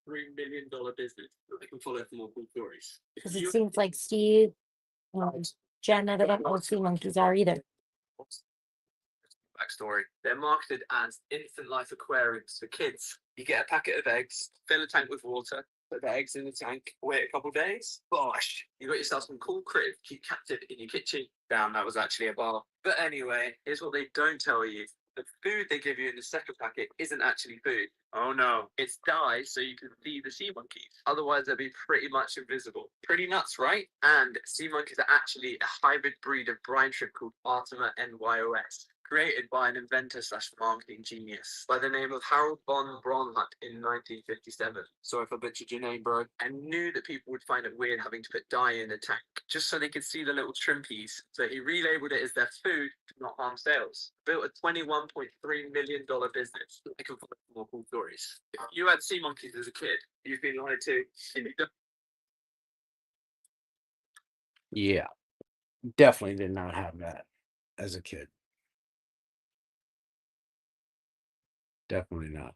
$3 million business. I can follow for more cool stories. Because it seems like Steve and Jenna, they don't know what sea monkeys are either. Backstory. They're marketed as instant life aquariums for kids. You get a packet of eggs, fill a tank with water, put the eggs in the tank, wait a couple days. Bosh! You got yourself some cool critters to keep captive in your kitchen. Damn, that was actually a bar. But anyway, here's what they don't tell you. The food they give you in the second packet isn't actually food. Oh no, it's dye so you can see the sea monkeys. Otherwise, they'll be pretty much invisible. Pretty nuts, right? And sea monkeys are actually a hybrid breed of brine shrimp called Artima NYOS, created by an inventor slash marketing genius by the name of Harold von Braunhut in 1957. Sorry if I butchered your name, bro. And knew that people would find it weird having to put dye in a tank just so they could see the little shrimpies. So he relabeled it as their food to not harm sales. Built a $21.3 million business. I can find more cool stories. If you had sea monkeys as a kid, you've been lied to. Yeah, definitely did not have that as a kid. Definitely not.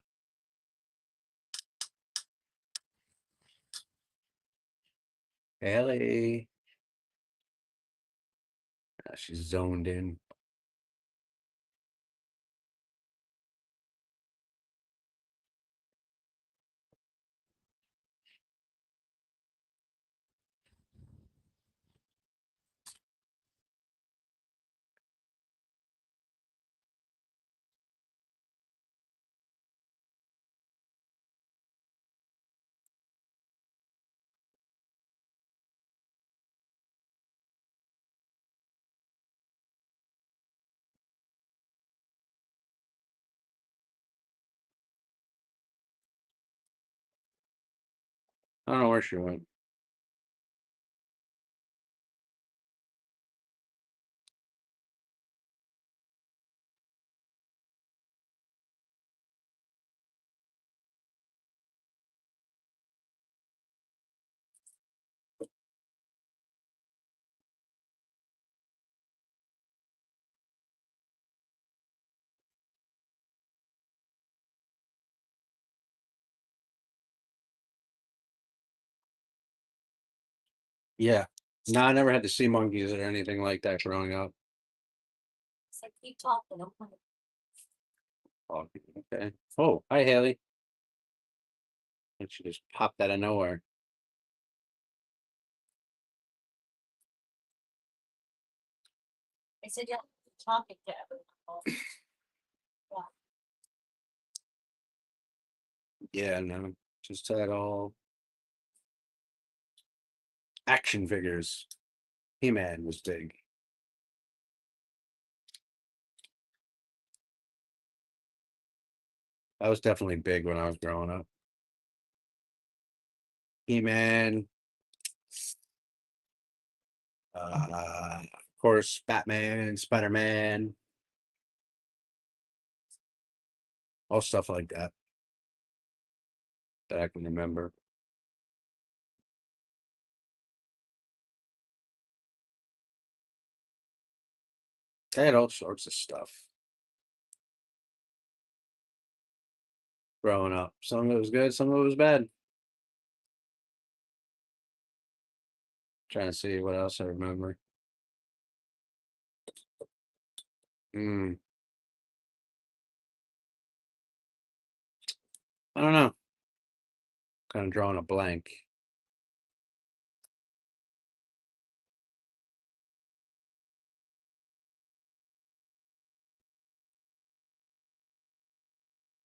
Ellie. She's zoned in. I don't know where she went. Yeah. No, I never had to see monkeys or anything like that growing up. It's like, keep talking. Oh, okay. Oh, hi, Haley. And she just popped out of nowhere. I said, yeah, keep talking to everyone. Yeah, no. Just had all action figures. He-Man was big. I was definitely big when I was growing up. He-Man. Of course, Batman, Spider-Man. All stuff like that I can remember. I had all sorts of stuff growing up. Some of it was good, some of it was bad. Trying to see what else I remember. I don't know. Kind of drawing a blank.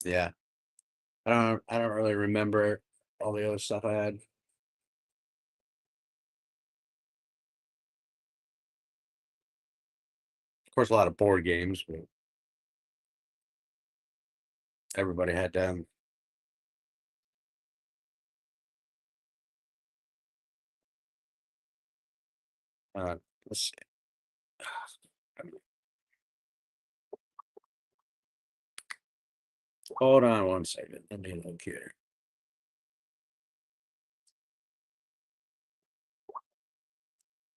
Yeah. I don't really remember all the other stuff I had. Of course, a lot of board games, but everybody had them. Let's see. Hold on one second. Let me look here.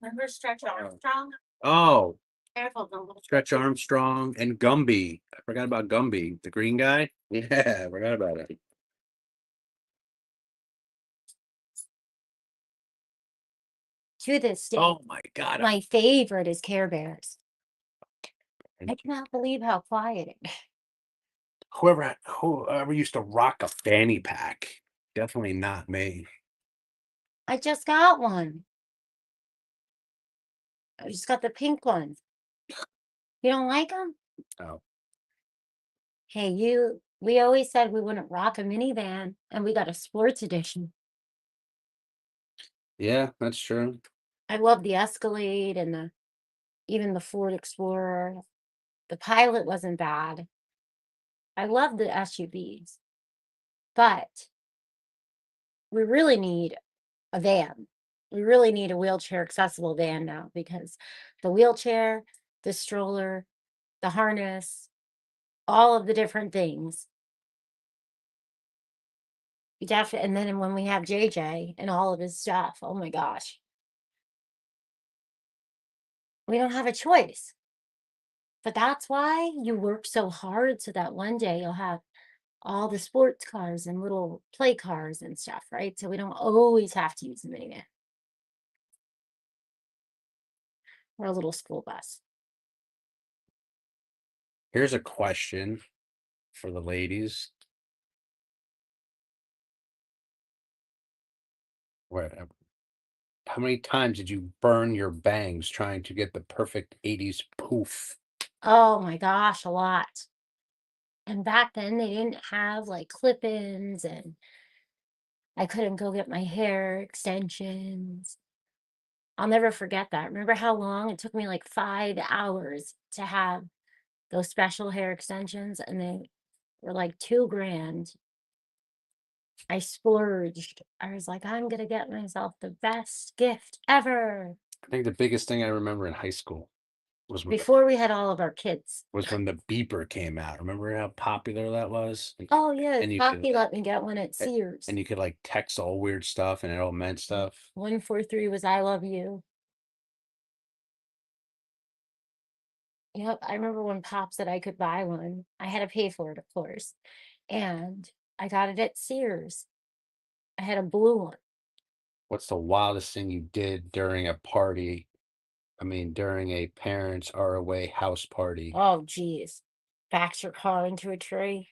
Remember Stretch Armstrong? Oh, Careful, don't go Stretch Armstrong and Gumby. I forgot about Gumby, the green guy. Yeah, I forgot about it. to this day. Oh my God. My favorite is Care Bears. I cannot believe how quiet it is. Whoever used to rock a fanny pack. Definitely not me. I just got one. I just got the pink one. You don't like them? Oh. Hey, we always said we wouldn't rock a minivan, and we got a sports edition. Yeah, that's true. I love the Escalade and even the Ford Explorer. The Pilot wasn't bad. I love the SUVs, but we really need a van. We really need a wheelchair accessible van now, because the wheelchair, the stroller, the harness, all of the different things. We definitely, and then when we have JJ and all of his stuff, oh my gosh. We don't have a choice. But that's why you work so hard, so that one day you'll have all the sports cars and little play cars and stuff, right? So we don't always have to use the minivan or a little school bus. Here's a question for the ladies. How many times did you burn your bangs trying to get the perfect 80s poof? Oh my gosh, a lot. And back then they didn't have like clip-ins, and I couldn't go get my hair extensions. I'll never forget that. Remember how long it took me, like 5 hours to have those special hair extensions, and they were like $2,000. I splurged. I was like, I'm gonna get myself the best gift ever. I think the biggest thing I remember in high school was when Before we had all of our kids. the beeper came out. Remember how popular that was? Oh yeah, And you could, Poppy let me get one at Sears. and you could like text all weird stuff and it all meant stuff. 143 was I love you. Yep, I remember when Pop said I could buy one. I had to pay for it, of course. And I got it at Sears. I had a blue one. What's the wildest thing you did during a party? I mean, during a parents are away house party. Oh, geez. Backed your car into a tree.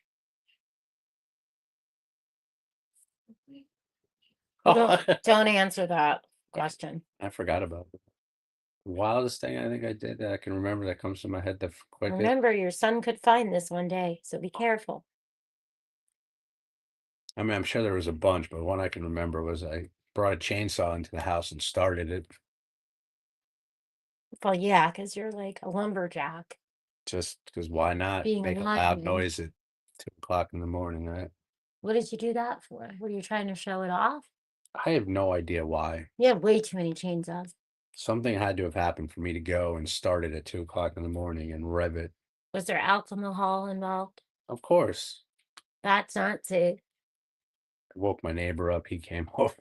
Don't answer that question. I forgot about it. Wildest thing I think I did that I can remember that comes to my head that quite bit. Remember, your son could find this one day, so be careful. I mean, I'm sure there was a bunch, but one I can remember was I brought a chainsaw into the house and started it. Well, yeah, because you're like a lumberjack. Just because why not Being make a alive. loud noise at 2 o'clock in the morning, right? What did you do that for? Were you trying to show it off? I have no idea why. You have way too many chainsaws. Something had to have happened for me to go and start it at 2 o'clock in the morning and rev it. Was there alcohol involved? Of course. That's not safe. I woke my neighbor up. He came over.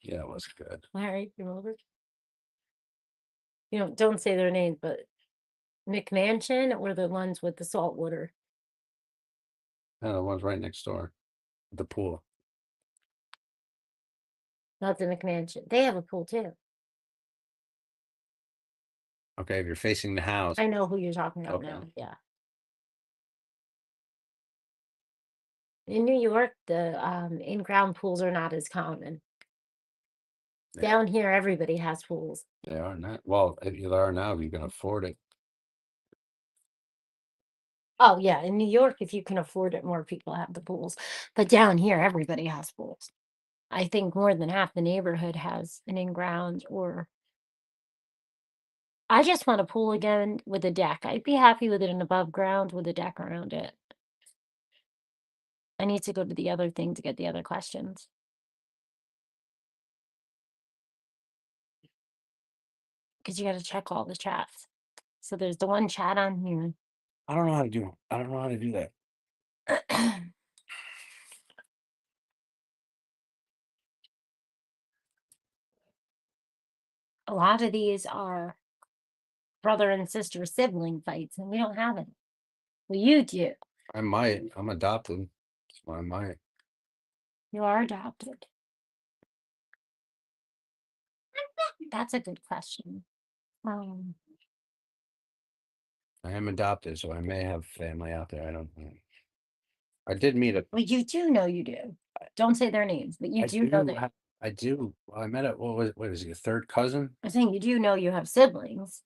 Yeah, it was good. All right, come over. You know, don't say their names, but McMansion or the ones with the salt water? No, the one's right next door. The pool. Not the McMansion. They have a pool too. Okay, if you're facing the house. I know who you're talking about Okay. now. Yeah. In New York, the in-ground pools are not as common. Yeah. Down here, everybody has pools. They are not. Well, if you are now, you can afford it. Oh yeah, in New York, if you can afford it, more people have the pools. But down here, everybody has pools. I think more than half the neighborhood has an in-ground, or I just want a pool again with a deck. I'd be happy with it an above ground with a deck around it. I need to go to the other thing to get the other questions. Because you got to check all the chats. So there's the one chat on here. I don't know how to do. I don't know how to do that. A lot of these are brother and sister sibling fights, and we don't have it. Well, you do. I might. I'm adopted. So I might. You are adopted. That's a good question. I am adopted, so I may have family out there. I don't know. I did meet a. Well, you do know you do. Don't say their names, but you I do know that. I do. I met a. What is he? A third cousin? I'm saying you do know you have siblings,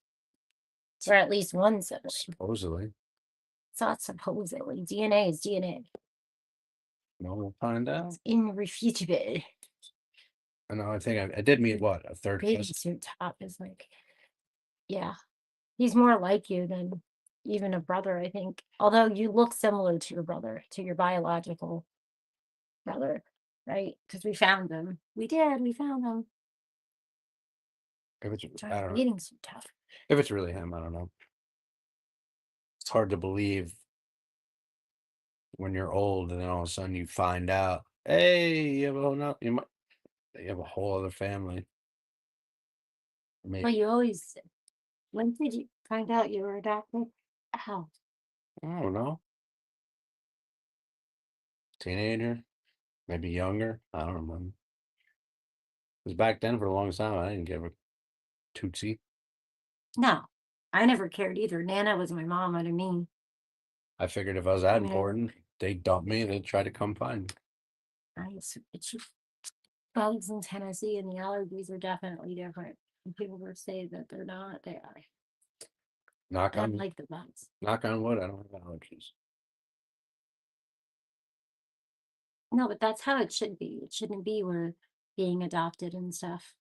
or at least one sibling. Supposedly. thought supposedly. DNA is DNA. No, we'll find out. It's irrefutable. I know. I think I did meet what, a third Bathing cousin. suit top is like, yeah, he's more like you than even a brother, I think. Although you look similar to your brother, to your biological brother, right? Because we found him. We did. We found him. If it's, I Giant don't know. bathing suit top. If it's really him, I don't know. It's hard to believe when you're old and then all of a sudden you find out, hey, you have a whole you have a whole other family. Well, you always. When did you find out you were adopted? How? I don't know. Teenager, maybe younger. I don't remember. Because back then, for the longest time, I didn't give a tootsie. No, I never cared either. Nana was my mom. What I mean, I figured if I was that mean, important, they'd dump me. They'd try to come find me. it's bugs in Tennessee and the allergies are definitely different. And people will say that they're not. They are. Knock I on don't like the bugs. knock on wood. I don't have allergies. No, but that's how it should be. It shouldn't be where being adopted and stuff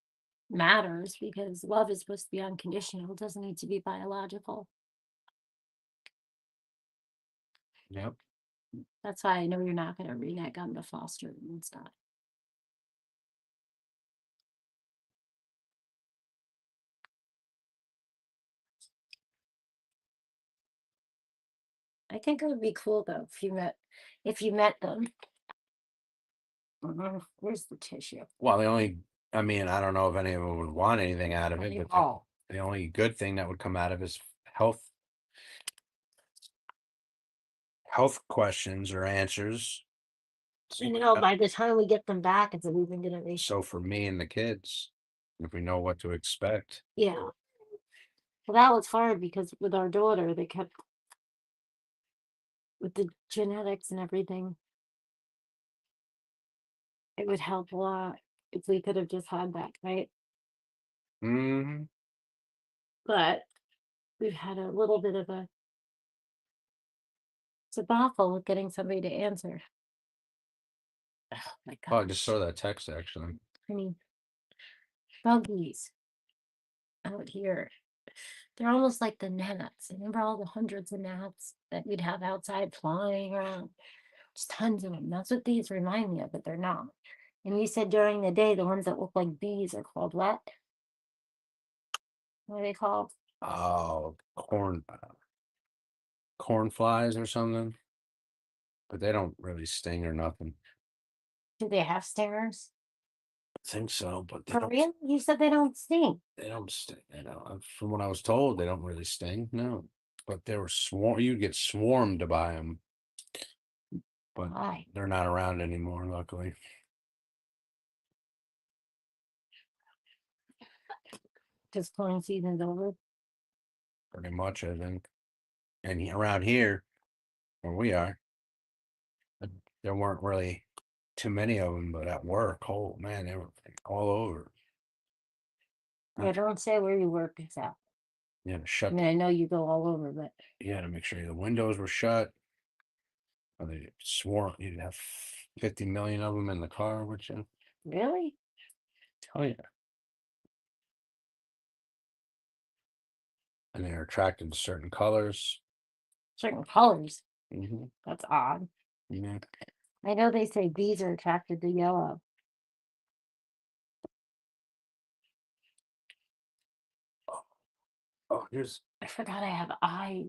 matters because love is supposed to be unconditional. It doesn't need to be biological. Yep. That's why I know you're not going to renege on the foster and stuff. I think it would be cool though if you met them. Where's the tissue? Well, I mean, I don't know if any of them would want anything out of it, but the only good thing that would come out of is health questions or answers. By the time we get them back, it's a moving generation. So for me and the kids, if we know what to expect. Yeah. Well, that was hard because with our daughter, they kept with the genetics and everything. It would help a lot if we could have just had that, right? Mm-hmm. But we've had a little bit of a debacle with getting somebody to answer. Oh my Oh, I gosh. just saw that text actually. I mean, buggies out here. They're almost like the gnats. Remember all the hundreds of gnats that we'd have outside flying around? Just tons of them. That's what these remind me of, but they're not. And you said during the day, the ones that look like bees are called what? What are they called? Oh, corn flies or something. But they don't really sting or nothing. Do they have stingers? I think so, but they For don't. real? You said they don't sting. They don't sting. From what I was told, they don't really sting. No, but they were swarm. You'd get swarmed by them. But Why? they're not around anymore, luckily. Because corn season's over. Pretty much, I think. And around here, where we are, there weren't really too many of them. But at work, oh man, they were all over. Yeah, don't say where you work exactly. Yeah, shut. I mean, I know you go all over, but You had to make sure the windows were shut. Or they swarm. You'd have 50 million of them in the car, would you? really? Oh yeah. And they're attracted to certain colors. Certain colors. Mm-hmm. That's odd. Yeah. I know they say bees are attracted to yellow. Oh, here's. I forgot I have eye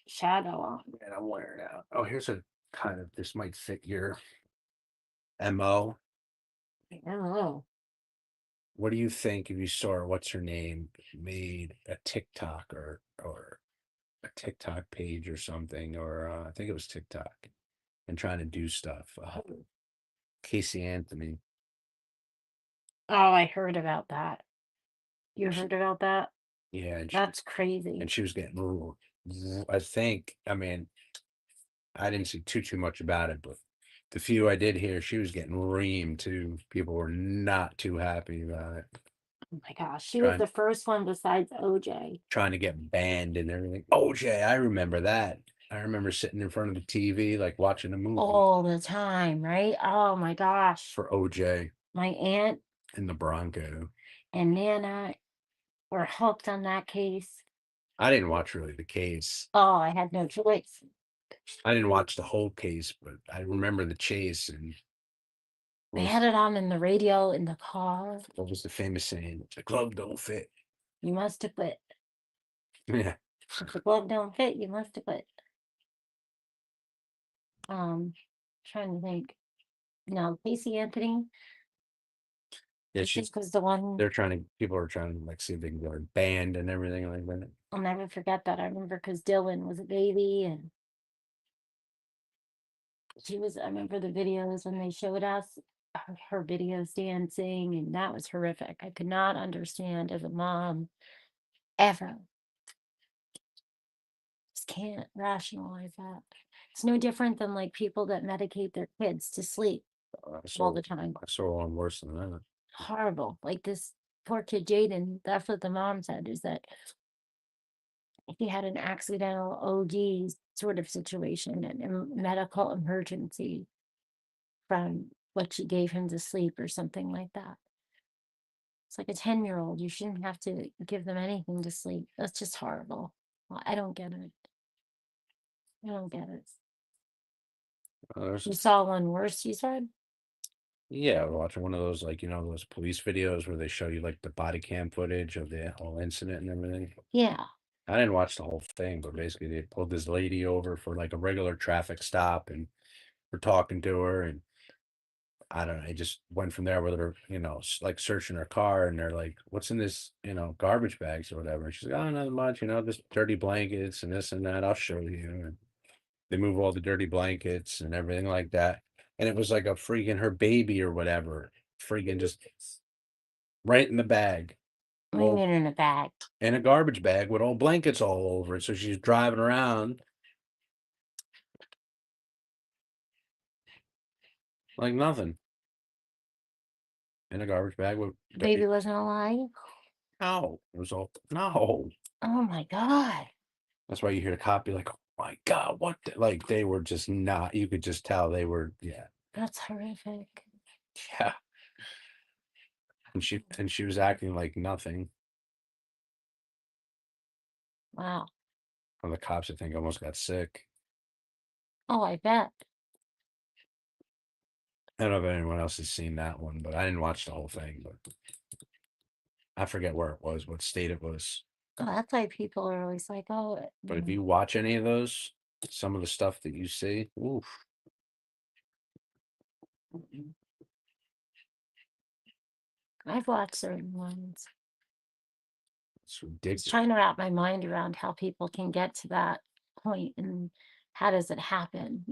shadow on. Man, I'm wearing it out. Oh, here's a kind of. This might fit your MO. I don't know. What do you think if you saw what's her name made a TikTok or a TikTok page or something, or I think it was TikTok, and trying to do stuff? Casey Anthony. Oh, I heard about that. You heard about that? Yeah, and That's crazy. and she was getting ruled. I think. I mean, I didn't see too much about it, but the few I did hear, she was getting reamed too. People were not too happy about it. Oh my gosh, she was Trying- the first one besides OJ. Trying to get banned and everything. OJ, I remember that. I remember sitting in front of the TV, like watching a movie all the time, right? Oh my gosh. for OJ My aunt and the Bronco. and Nana were hooked on that case. I didn't watch really the case. Oh, I had no choice. I didn't watch the whole case, but I remember the chase and They had it on in the radio in the car. what was the famous saying? The glove don't fit. You must have quit. Yeah. If the glove don't fit, you must have quit. Trying to think. No, Casey Anthony. Yeah, I think was the one. People are trying to like see if they can get her banned and everything like that. I'll never forget that. I remember because Dylan was a baby and I remember the videos when they showed us her videos dancing, and that was horrific. I could not understand as a mom ever. Just can't rationalize that. It's no different than like people that medicate their kids to sleep all the time. I saw one worse than that. Horrible. Like this poor kid Jaden, that's what the mom said, is that if he had an accidental OD sort of situation and a medical emergency from what she gave him to sleep or something like that. It's like a 10-year-old. You shouldn't have to give them anything to sleep. That's just horrible. Well, I don't get it. I don't get it. You saw one worse, you said? Yeah, watching one of those, like, those police videos where they show you like the body cam footage of the whole incident and everything. Yeah. I didn't watch the whole thing, but basically they pulled this lady over for like a regular traffic stop and we're talking to her, and I don't know, it just went from there with her, like searching her car, and they're like, what's in this, garbage bags or whatever. And she's like, oh, not much, just dirty blankets and this and that. I'll show you. And they move all the dirty blankets and everything like that. And it was like a freaking her baby or whatever, freaking just right in the bag. What do you mean in a bag? In a garbage bag with all blankets all over it. So she's driving around like nothing. In a garbage bag with Baby wasn't alive? no. It was all no. Oh my God. That's why you hear the cop be like, oh my God, what like they were just not, you could just tell they were, yeah. That's horrific. Yeah. And she was acting like nothing. Wow. And the cops, I think, almost got sick. Oh, I bet. I don't know if anyone else has seen that one, but I didn't watch the whole thing. But I forget where it was, what state it was. Oh, that's why people are always like, oh. But if you watch any of those, some of the stuff that you see, oof. I've watched certain ones. It's ridiculous. Trying to wrap my mind around how people can get to that point and how does it happen,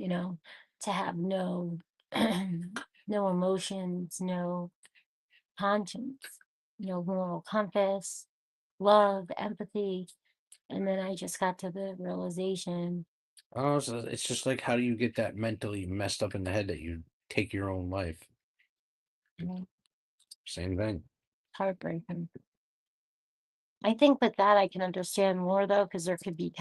to have no no emotions, no conscience, no moral compass, love, empathy. And then I just got to the realization. Oh, so it's just like, how do you get that mentally messed up in the head that you take your own life? Same thing. Heartbreaking. I think with that I can understand more though, because there could be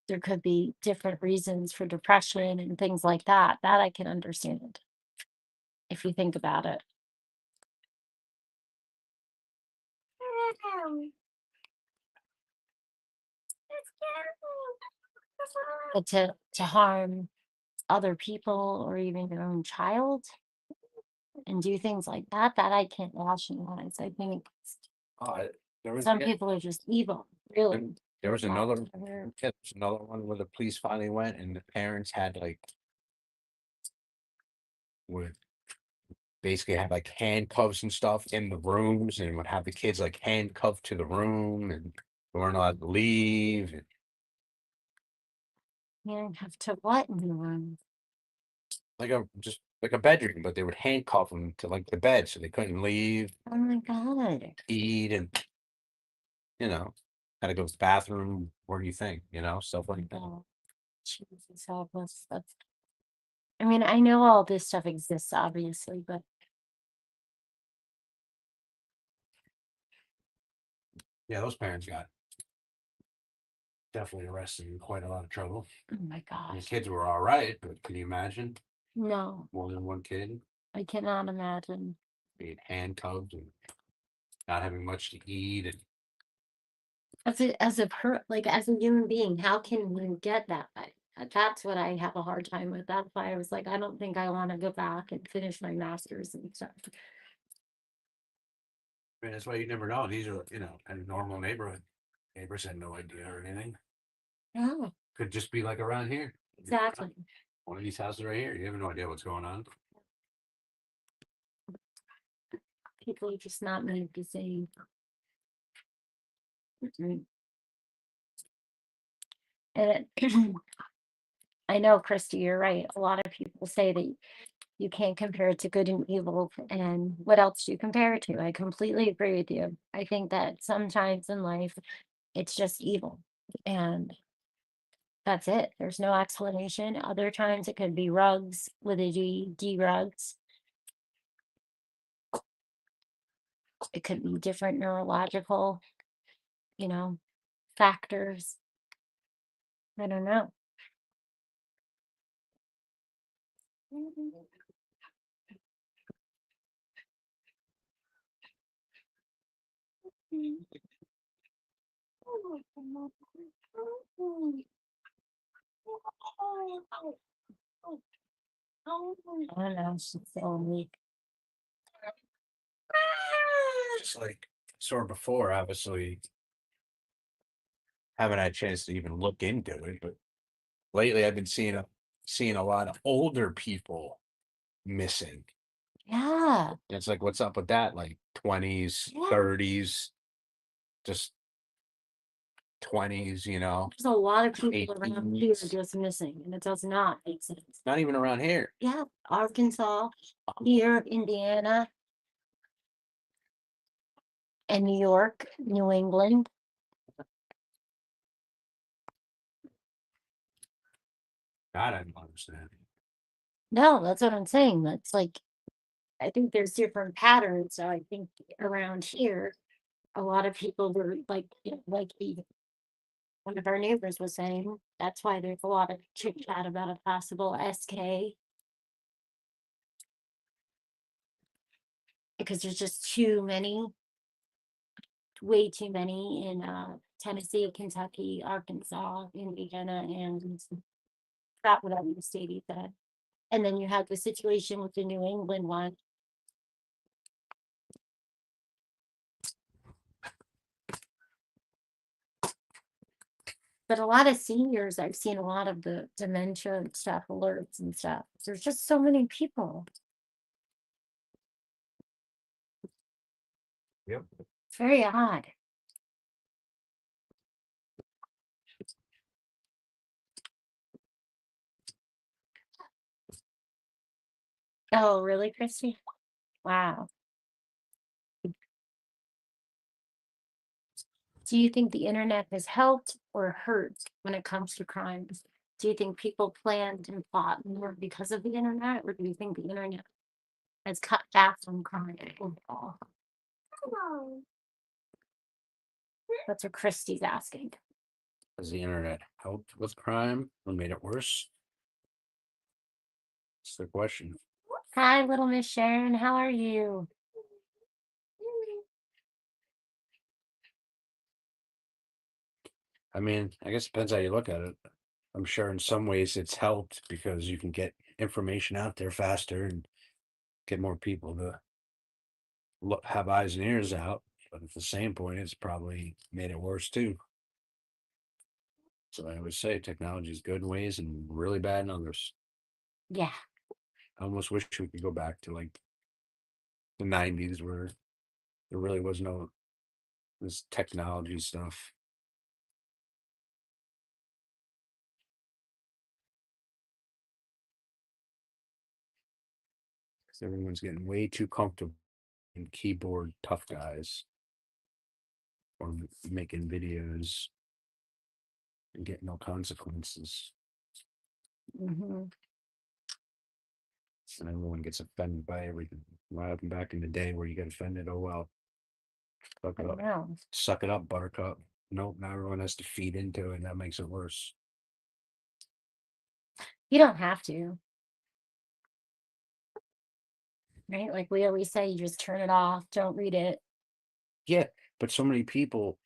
there could be different reasons for depression and things like that. That I can understand if you think about it. But to harm other people or even your own child and do things like that I can't rationalize. I think some people are just evil, really. There was another one where the police finally went and the parents had would basically have like handcuffs and stuff in the rooms and would have the kids like handcuffed to the room and they weren't allowed to leave. And Have to what in the room? Just like a bedroom, but they would handcuff them to like the bed so they couldn't leave. Oh my God. Eat and had to go to the bathroom. What do you think? Stuff like that. Oh, Jesus, helpless. I mean, I know all this stuff exists, obviously, but Yeah, those parents got definitely arrested in quite a lot of trouble. Oh my And gosh. the kids were all right, but can you imagine No, more than one kid I cannot imagine. being handcuffed and not having much to eat? And As a human being, how can you get that way? That's what I have a hard time with. That's why I was like, I don't think I want to go back and finish my master's and stuff. I mean, that's why you never know. These are, in a normal neighborhood. Neighbors had no idea or anything. No, Could just be like around here. exactly. One of these houses right here. You have no idea what's going on. People are just not made the same. And I know, Christy, you're right. A lot of people say that you can't compare it to good and evil. And what else do you compare it to? I completely agree with you. I think that sometimes in life, it's just evil. And that's it. There's no explanation. Other times it could be rugs with a D rugs. It could be different neurological, factors. I don't know. I don't know. She's so weak. Just like sort of before, obviously, haven't had a chance to even look into it, but lately I've been seeing a lot of older people missing. Yeah. It's like, what's up with that? Like 20s, Yeah. 30s, just 20s, There's a lot of people around here 18s. just missing, and it does not make sense. Not even around here. Yeah, Arkansas, here, Indiana, and New York, New England. God, I don't understand. No, that's what I'm saying. That's like, I think there's different patterns. So I think around here, a lot of people were like, one of our neighbors was saying, that's why there's a lot of chit chat about a possible SK. Because there's just way too many in Tennessee, Kentucky, Arkansas, Indiana, and crap, whatever the state he said. And then you had the situation with the New England one. But a lot of seniors, I've seen a lot of the dementia and stuff, alerts and stuff. There's just so many people. Yep. It's very odd. Oh, really, Christy? Wow. Do you think the internet has helped or hurt when it comes to crimes? Do you think people planned and plot more because of the internet, or do you think the internet has cut back on crime overall? That's what Christy's asking. Has the internet helped with crime or made it worse? That's the question. Hi, little Miss Sharon. How are you? I mean, I guess it depends how you look at it. I'm sure in some ways it's helped because you can get information out there faster and get more people to have eyes and ears out. But at the same point, it's probably made it worse too. So I always say technology is good in ways and really bad in others. Yeah. I almost wish we could go back to like the 90s where there really was no this technology stuff. Because everyone's getting way too comfortable in keyboard tough guys or making videos and get no consequences. Mm-hmm. And everyone gets offended by everything. What happened back in the day where you get offended? Oh well. Suck it up. Suck it up, buttercup. Nope, now everyone has to feed into it, and that makes it worse. You don't have to. Right? Like we always say, you just turn it off, don't read it. Yeah, but so many people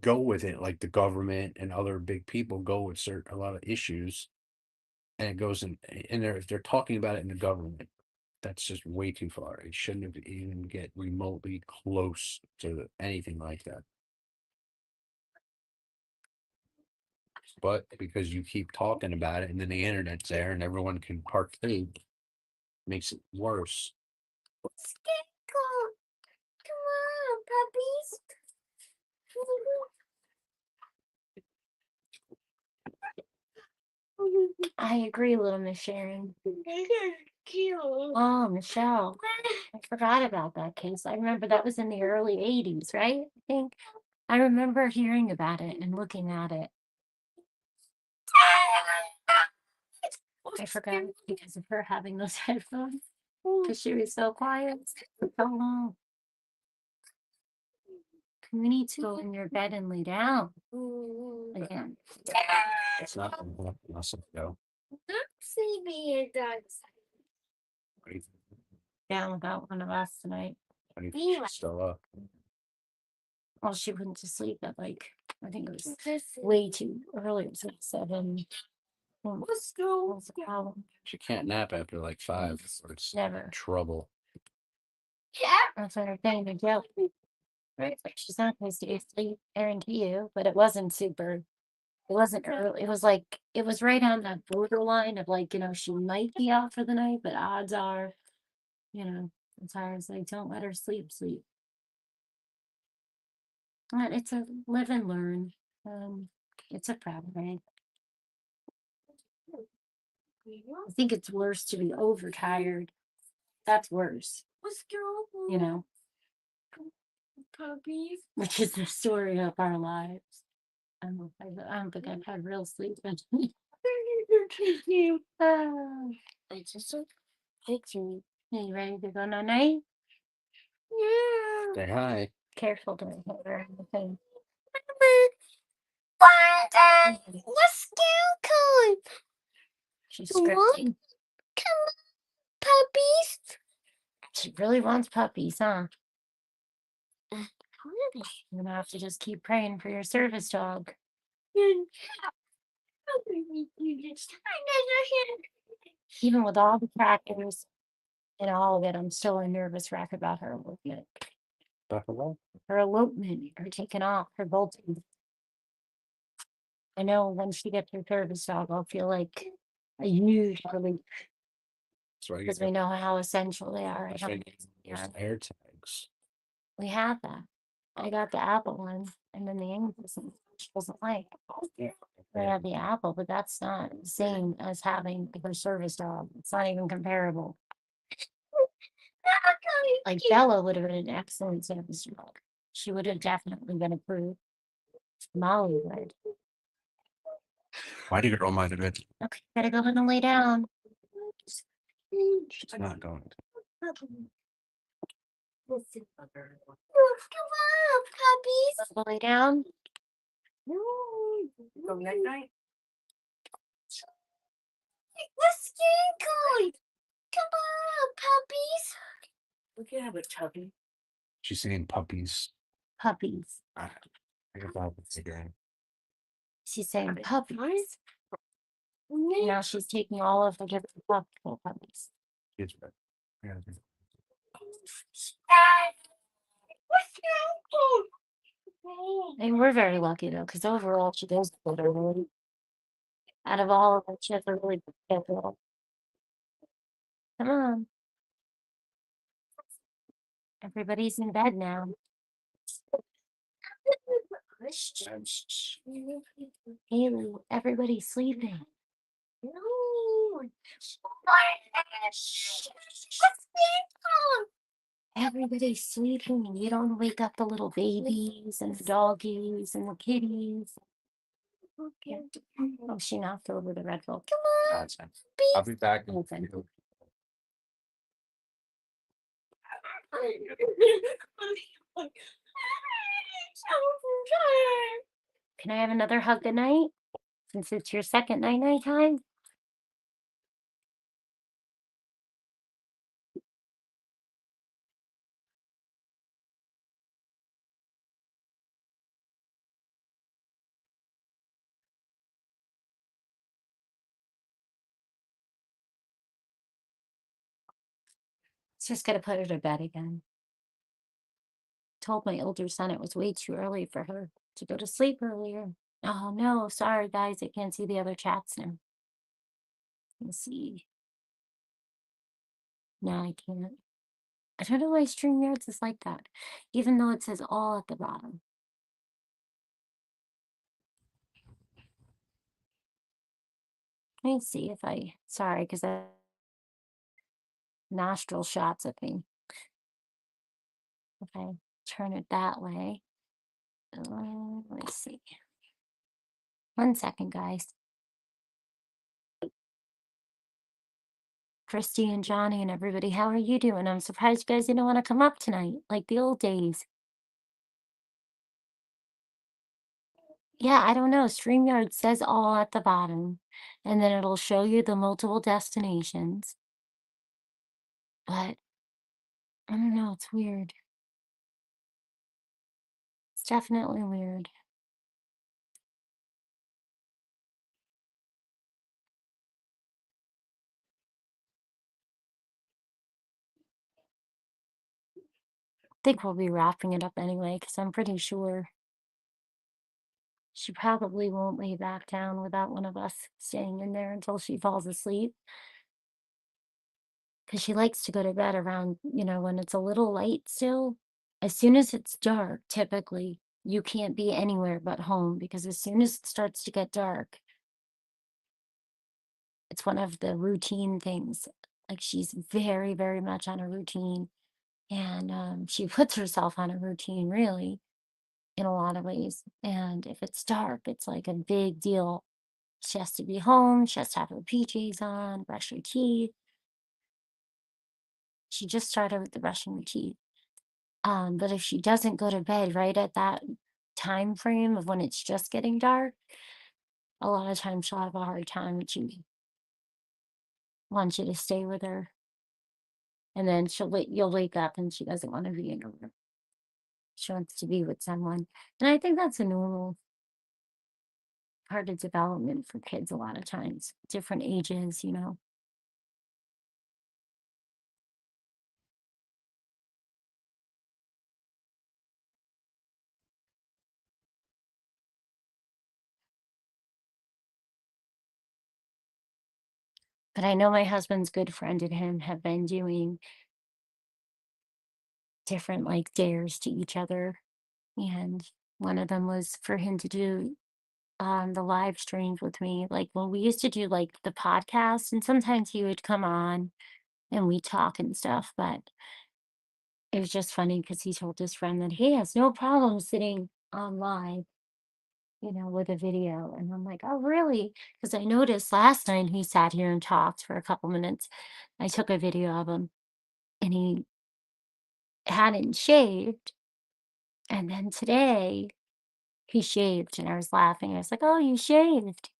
go with it, like the government and other big people go with a lot of issues, and it goes in there. If they're talking about it in the government, that's just way too far. It shouldn't have even get remotely close to anything like that. But because you keep talking about it and then the internet's there and everyone can partake, makes it worse. Come on, puppies. I agree, little Miss Sharon. Oh, Michelle. I forgot about that case. I remember that was in the early 80s, right? I think I remember hearing about it and looking at it. I forgot because of her having those headphones. Because she was so quiet for so long. We need to go in your bed and lay down again. It's not awesome, though. Down without one of us tonight. She's still up. Well, she went to sleep at like, I think it was way too early. It was like 7. What's the problem? She can't nap after like 5, or it's Never. trouble. Yeah. That's what her thing to do. Right? Like she's not going to stay asleep, guarantee you, but it wasn't super. It wasn't early. It was like, it was right on that borderline of like, she might be out for the night, but odds are, as far as like, don't let her sleep. But it's a live and learn. It's a problem, right? I think it's worse to be overtired. That's worse. Puppies. Which is the story of our lives. I don't think I've had real sleep. I just so picture. You ready to go night? Yeah. Say hi. Careful, don't hit her in the face. Let's go, come. She's scripting. Come on, puppies. She really wants puppies, huh? You're gonna have to just keep praying for your service dog. Even with all the crackers and all of it, I'm still a nervous wreck about her elopement. Buffalo? Her elopement, her taking off, her bolting. I know when she gets her service dog, I'll feel like a huge relief because we know how essential they are. Air tags. We have that. I got the Apple one, and then the English one, she doesn't like. I have the Apple, but that's not the same as having her service dog. It's not even comparable. Like Bella would have been an excellent service dog. She would have definitely been approved. Molly would. Why do you roll my bed? Okay, gotta go in and lay down. She's not going to. Come on, puppies. Go lay down. Go night night. Let's get going. Come on, puppies. We can have a tubby. She's saying puppies. Puppies. I guess I'll say that. She's saying puppies. Now she's taking all of the different puppies. Kids bed. Yeah. And we're very lucky though, because overall she does good early. Out of all of them, she has a really good schedule. Come on. Everybody's in bed now. Haley, everybody's sleeping. Everybody's sleeping. You don't wake up the little babies and the doggies and the kitties. Okay. Oh, she knocked over the red book. Come on. That's fine. I'll be back. Open. Can I have another hug good night? Since it's your second night time? Just gotta put her to bed again. Told my older son it was way too early for her to go to sleep earlier. Oh no, sorry guys, I can't see the other chats now. Let's see. No, I can't. I don't know why StreamYards is like that, even though it says all at the bottom. Let me see if sorry, because I nostril shots at me. If I turn it that way. Let me see. 1 second, guys. Christy and Johnny and everybody, how are you doing? I'm surprised you guys didn't want to come up tonight, like the old days. Yeah, I don't know. StreamYard says all at the bottom, and then it'll show you the multiple destinations. But I don't know, it's weird. It's definitely weird. Think we'll be wrapping it up anyway, because I'm pretty sure she probably won't lay back down without one of us staying in there until she falls asleep. Because she likes to go to bed around, when it's a little light still. As soon as it's dark, typically, you can't be anywhere but home, because as soon as it starts to get dark, it's one of the routine things. Like, she's very, very much on a routine. And she puts herself on a routine, really, in a lot of ways. And if it's dark, it's like a big deal. She has to be home. She has to have her PJs on, brush her teeth. She just started with the brushing her teeth. But if she doesn't go to bed right at that time frame of when it's just getting dark, a lot of times she'll have a hard time. She wants you to stay with her. And then you'll wake up and she doesn't want to be in her room. She wants to be with someone. And I think that's a normal part of development for kids a lot of times, different ages. But I know my husband's good friend and him have been doing different like dares to each other. And one of them was for him to do the live streams with me. Like when we used to do like the podcast, and sometimes he would come on and we talk and stuff, but it was just funny because he told his friend that he has no problem sitting on live, with a video. And I'm like, oh, really? Because I noticed last night he sat here and talked for a couple minutes. I took a video of him and he hadn't shaved. And then today he shaved and I was laughing. I was like, oh, you shaved.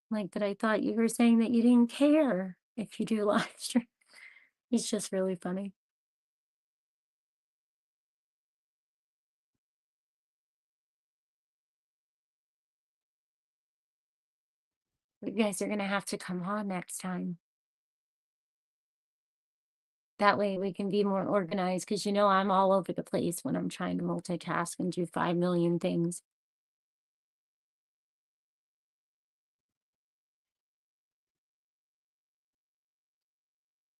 Like, but I thought you were saying that you didn't care if you do live stream. He's just really funny. You guys are gonna have to come on next time. That way we can be more organized, because I'm all over the place when I'm trying to multitask and do 5 million things.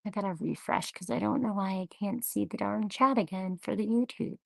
I gotta refresh because I don't know why I can't see the darn chat again for the YouTube.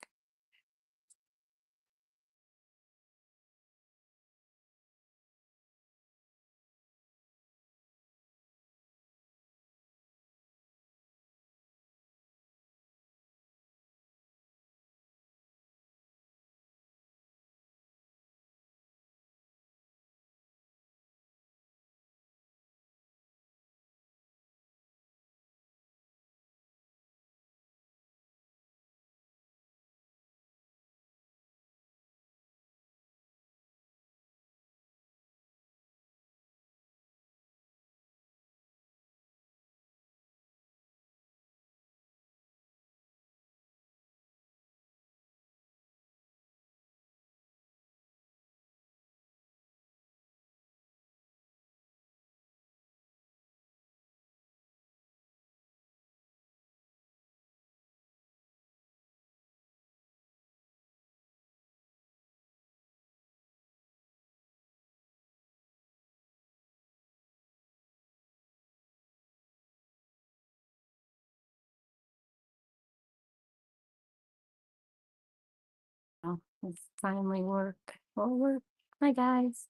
Oh, it's finally work. Will work. Hi, guys.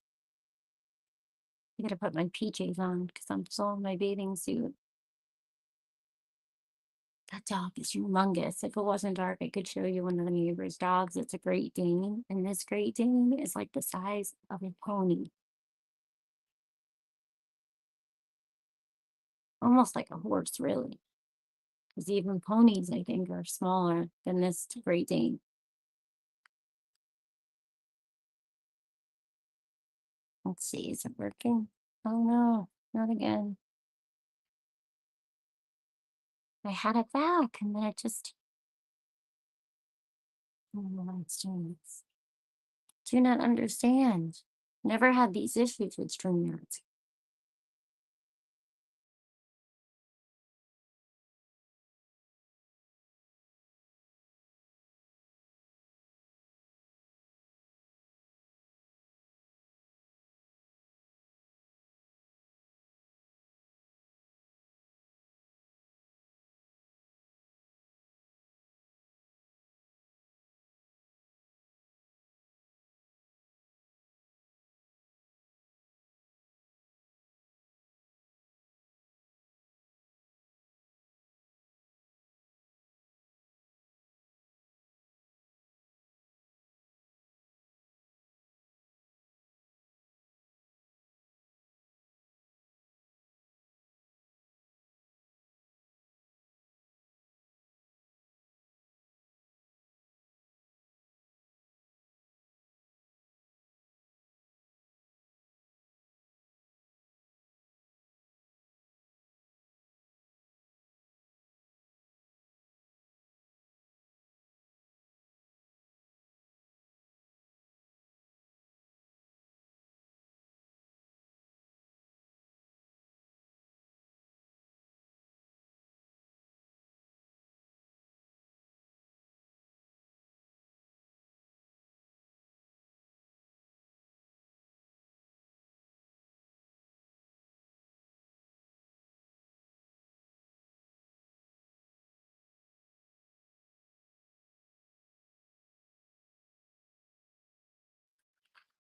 I gotta put my PJs on because I'm still in my bathing suit. That dog is humongous. If it wasn't dark, I could show you one of the neighbor's dogs. It's a Great Dane, and this Great Dane is like the size of a pony. Almost like a horse, really. Because even ponies, I think, are smaller than this Great Dane. Let's see, is it working? Oh no, not again. I had it back and then it just. I don't know why it's doing this. Do not understand. Never had these issues with StreamYards.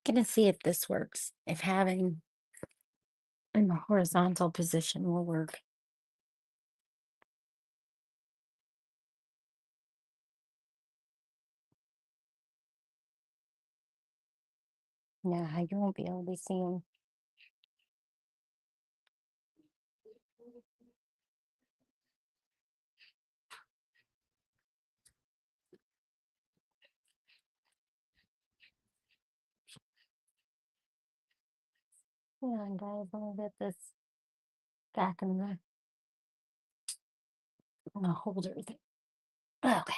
Gonna see if this works. If having in a horizontal position will work. Yeah, you won't be able to see them. Hang on, guys. Let me get this back in the holder thing. Okay.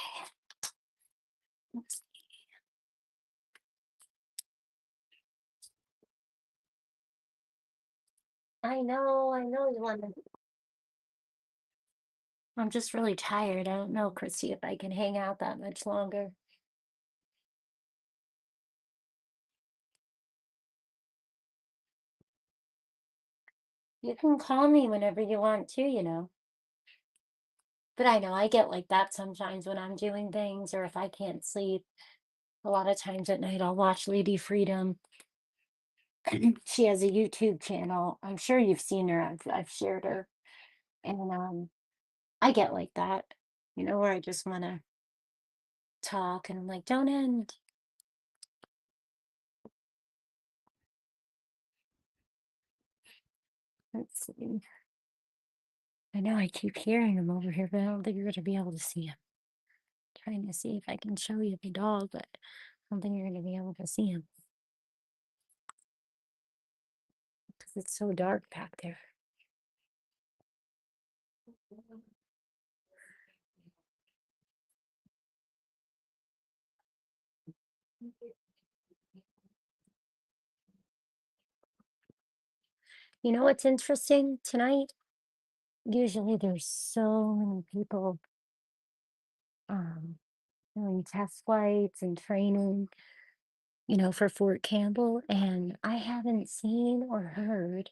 Let's see. I know you want to. I'm just really tired. I don't know, Christy, if I can hang out that much longer. You can call me whenever you want to, you know. But I know I get like that sometimes when I'm doing things or if I can't sleep. A lot of times at night I'll watch Lady Freedom. She has a YouTube channel. I'm sure you've seen her. I've shared her. And I get like that, you know, where I just want to talk and I'm like, don't end. Let's see. I know I keep hearing him over here, but I don't think you're going to be able to see him. Trying to see if I can show you the dog, but I don't think you're going to be able to see him. Because it's so dark back there. You know what's interesting tonight? Usually there's so many people doing test flights and training, you know, for Fort Campbell, and I haven't seen or heard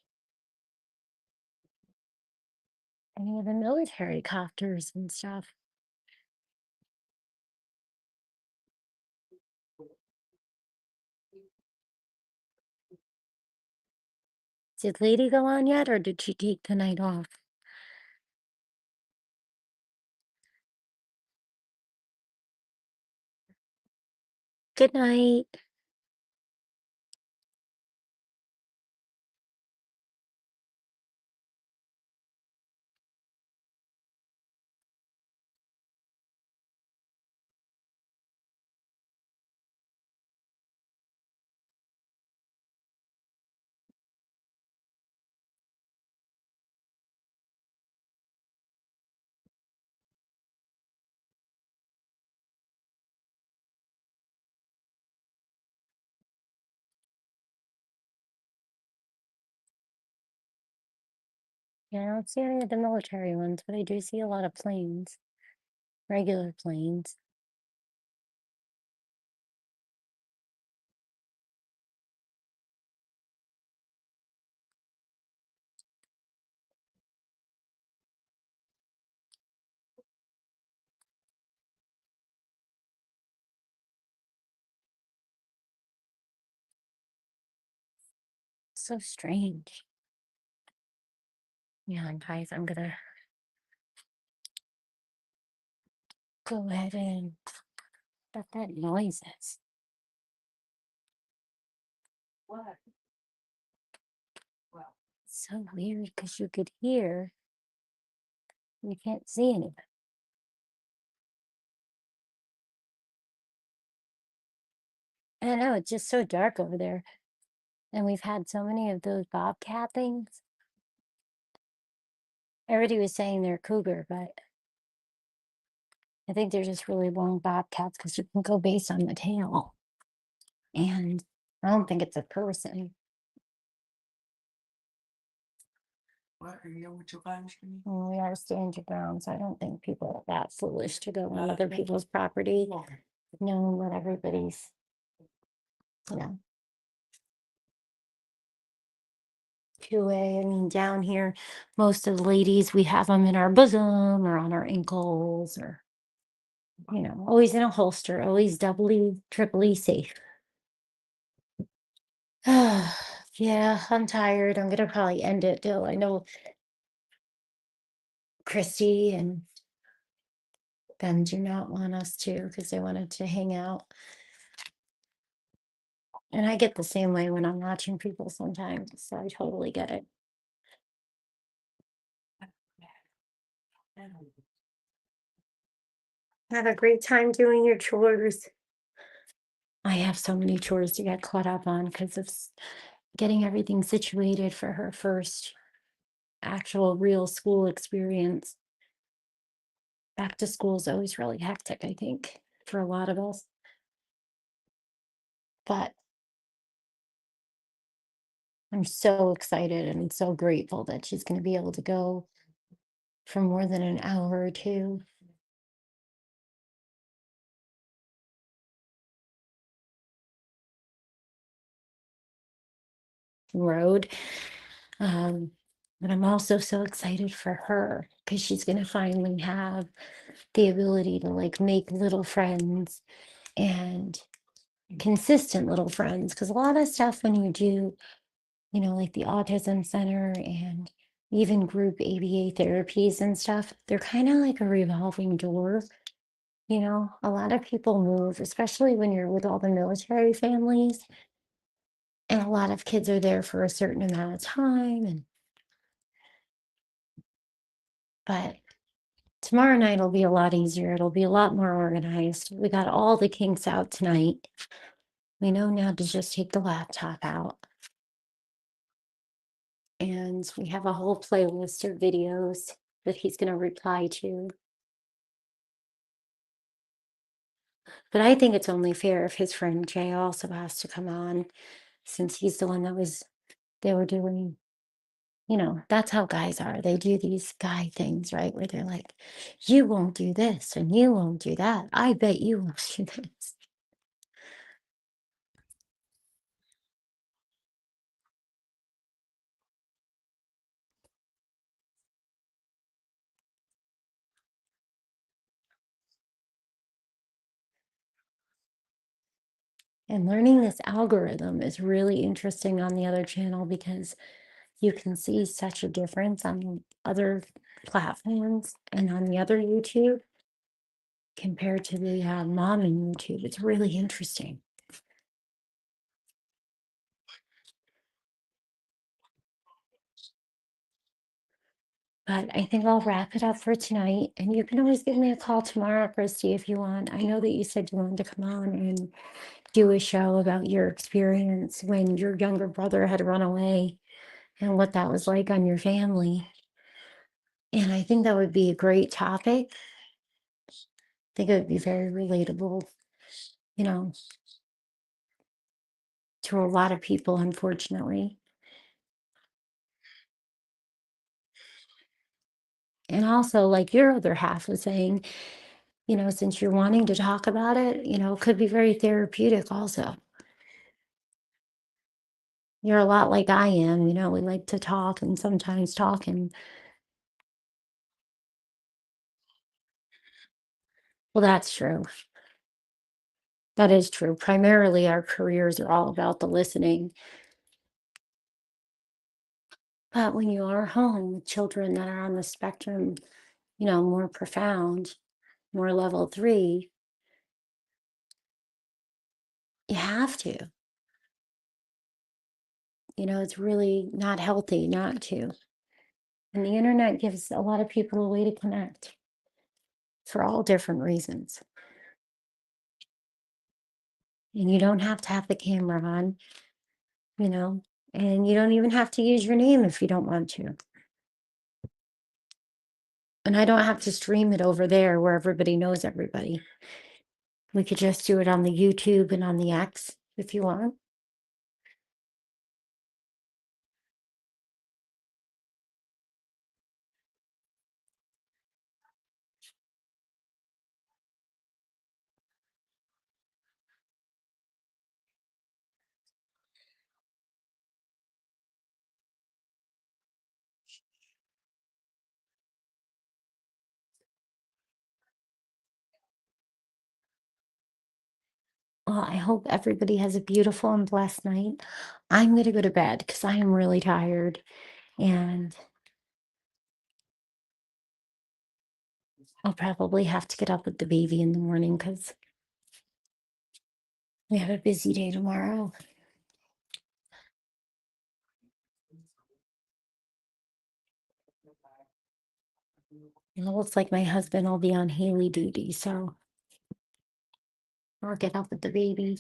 any of the military copters and stuff. Did Lady go on yet, or did she take the night off? Good night. Yeah, I don't see any of the military ones, but I do see a lot of planes, regular planes. So strange. Yeah, and guys, I'm gonna go ahead and let that noise is. What? Well, It's so weird because you could hear, you can't see anything. I don't know, it's just so dark over there. And we've had so many of those bobcat things. Everybody was saying they're cougar, but I think they're just really long bobcats because you can go based on the tail. And I don't think it's a person. What are you with your live stream? Well, we are stand your ground, so I don't think people are that foolish to go on other people's property, knowing what everybody's, you know. 2A, I mean, down here, most of the ladies, we have them in our bosom or on our ankles or, you know, always in a holster, always doubly, triply safe. Yeah, I'm tired. I'm gonna probably end it, Dill. I know Christy and Ben do not want us to because they wanted to hang out. And I get the same way when I'm watching people sometimes, so I totally get it. Have a great time doing your chores. I have so many chores to get caught up on because of getting everything situated for her first actual real school experience. Back to school is always really hectic, I think, for a lot of us. But I'm so excited and so grateful that she's going to be able to go for more than an hour or two. Road. But I'm also so excited for her because she's going to finally have the ability to like make little friends and consistent little friends. Because a lot of stuff when you do, you know, like the autism center and even group ABA therapies and stuff, they're kind of like a revolving door. You know, a lot of people move, especially when you're with all the military families. And a lot of kids are there for a certain amount of time. But tomorrow night will be a lot easier. It'll be a lot more organized. We got all the kinks out tonight. We know now to just take the laptop out. And we have a whole playlist of videos that he's going to reply to. But I think it's only fair if his friend Jay also has to come on, since he's the one they were doing, you know, that's how guys are. They do these guy things, right? Where they're like, you won't do this and you won't do that. I bet you won't do this. And learning this algorithm is really interesting on the other channel because you can see such a difference on other platforms and on the other YouTube compared to the mom in YouTube. It's really interesting. But I think I'll wrap it up for tonight. And you can always give me a call tomorrow, Christy, if you want. I know that you said you wanted to come on and do a show about your experience when your younger brother had run away and what that was like on your family. And I think that would be a great topic. I think it would be very relatable, you know, to a lot of people, unfortunately. And also, like your other half was saying, since you're wanting to talk about it, it could be very therapeutic also. You're a lot like I am, we like to talk and sometimes talk and well, that's true. That is true. Primarily, our careers are all about the listening. But when you are home with children that are on the spectrum, more profound, more level 3, you have to. It's really not healthy not to. And the internet gives a lot of people a way to connect for all different reasons. And you don't have to have the camera on, and you don't even have to use your name if you don't want to. And I don't have to stream it over there where everybody knows everybody. We could just do it on the YouTube and on the X if you want. Well, I hope everybody has a beautiful and blessed night. I'm going to go to bed because I am really tired. And I'll probably have to get up with the baby in the morning because we have a busy day tomorrow. And it looks like my husband will be on Haley duty, so I'll get up with the baby.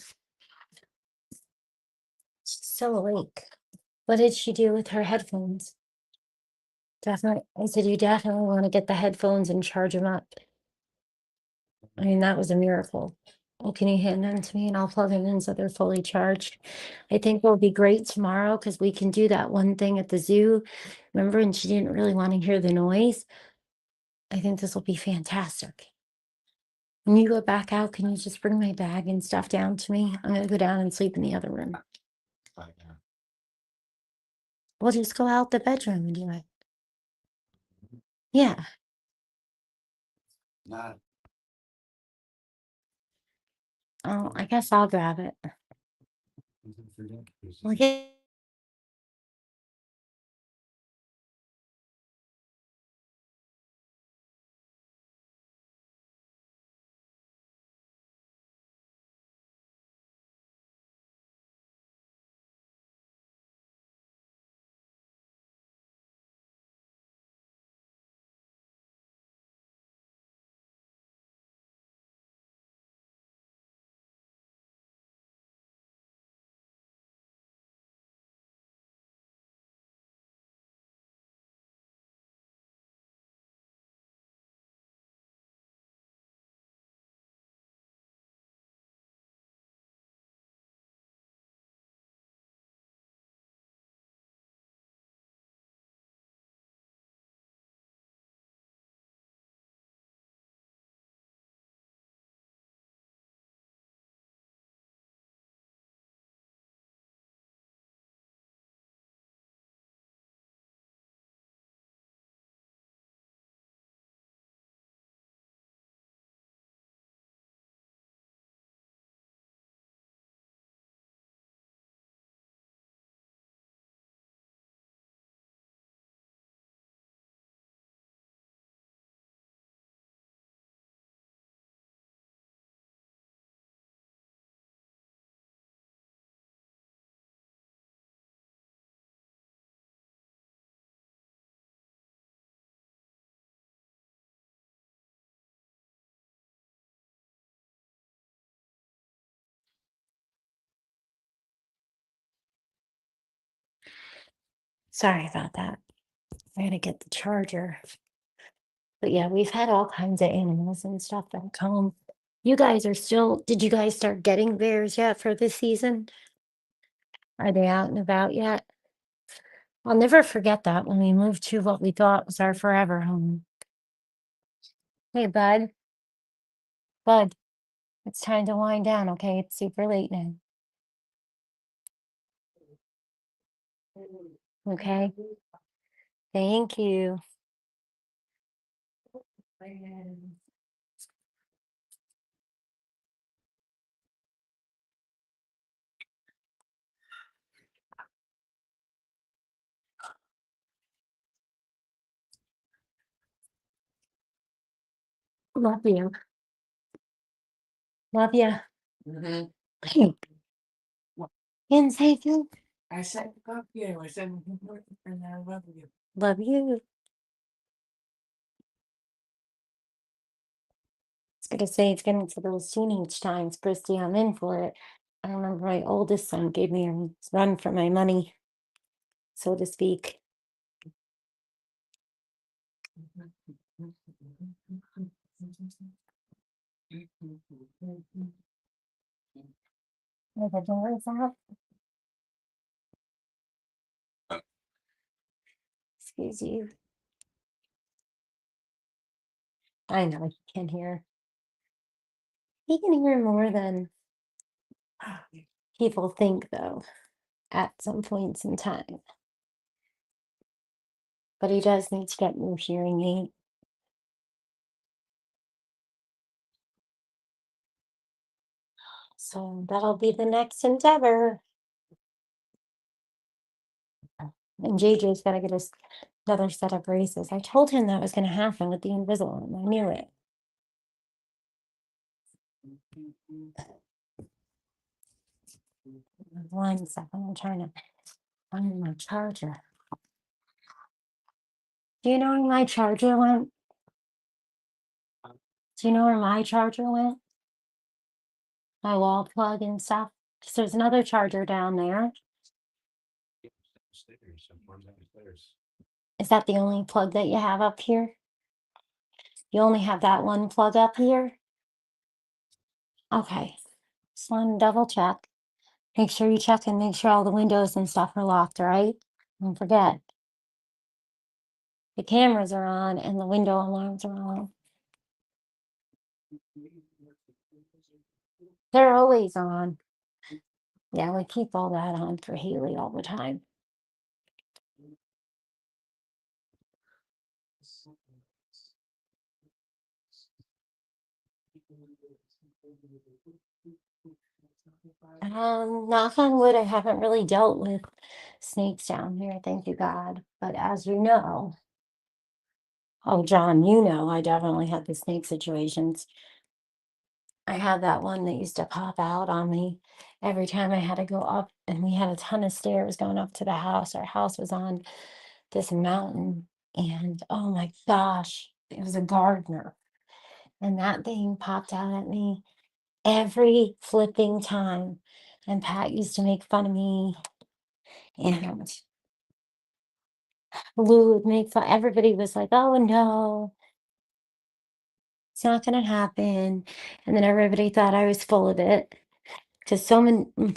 She's still awake. What did she do with her headphones? Definitely. I said, you definitely want to get the headphones and charge them up. I mean, that was a miracle. Well, can you hand them to me and I'll plug them in so they're fully charged? I think it'll be great tomorrow because we can do that one thing at the zoo. Remember, and she didn't really want to hear the noise. I think this will be fantastic. When you go back out, can you just bring my bag and stuff down to me? I'm going to go down and sleep in the other room. We'll just go out the bedroom and do it. Yeah. Not. Oh, I guess I'll grab it. Well, yeah. Sorry about that. I gotta get the charger. But yeah, we've had all kinds of animals and stuff back home. You guys are still, did you guys start getting bears yet for this season? Are they out and about yet? I'll never forget that when we moved to what we thought was our forever home. Hey, bud. Bud, it's time to wind down, okay? It's super late now. Okay. Thank you. Love you. Love you. Hey, you didn't say anything? I said, fuck you. I said, and I love you. Love you. I was gonna say it's getting to those teenage times, Christy. I'm in for it. I remember my oldest son gave me a run for my money, so to speak. Oh, the door is out. Excuse you. I know he can hear. He can hear more than people think, though, at some points in time. But he does need to get new hearing aid. So that'll be the next endeavor. And JJ's got to get us another set of braces. I told him that was going to happen with the Invisalign. I knew it. One second, I'm trying to find my charger. Do you know where my charger went? Do you know where my charger went? My wall plug and stuff? Because there's another charger down there. Is that the only plug that you have up here? You only have that one plug up here? Okay. Just want to double check. Make sure you check and make sure all the windows and stuff are locked, all right? Don't forget. The cameras are on and the window alarms are on. They're always on. Yeah, we keep all that on for Haley all the time. Knock on wood, I haven't really dealt with snakes down here, thank you God. But as you know, oh John, you know I definitely had the snake situations. I had that one that used to pop out on me every time I had to go up, and we had a ton of stairs going up to the house. Our house was on this mountain, and oh my gosh, it was a gardener. And that thing popped out at me every flipping time. And Pat used to make fun of me, and Lou would make fun. Everybody was like, oh no, it's not going to happen. And then everybody thought I was full of it. Because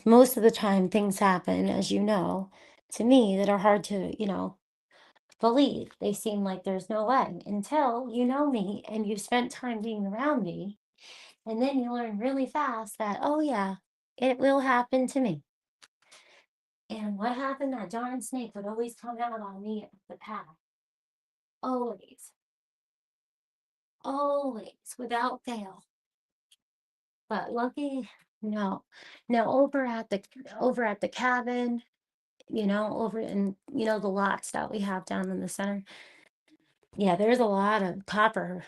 most of the time things happen, as you know, to me that are hard to, believe. They seem like there's no way until you know me and you've spent time being around me. And then you learn really fast that, oh yeah, it will happen to me. And what happened? That darn snake would always come out on me at the path. Always. Always, without fail. But lucky, no. Now over at the cabin, over in, the lots that we have down in the center. Yeah, there's a lot of copper,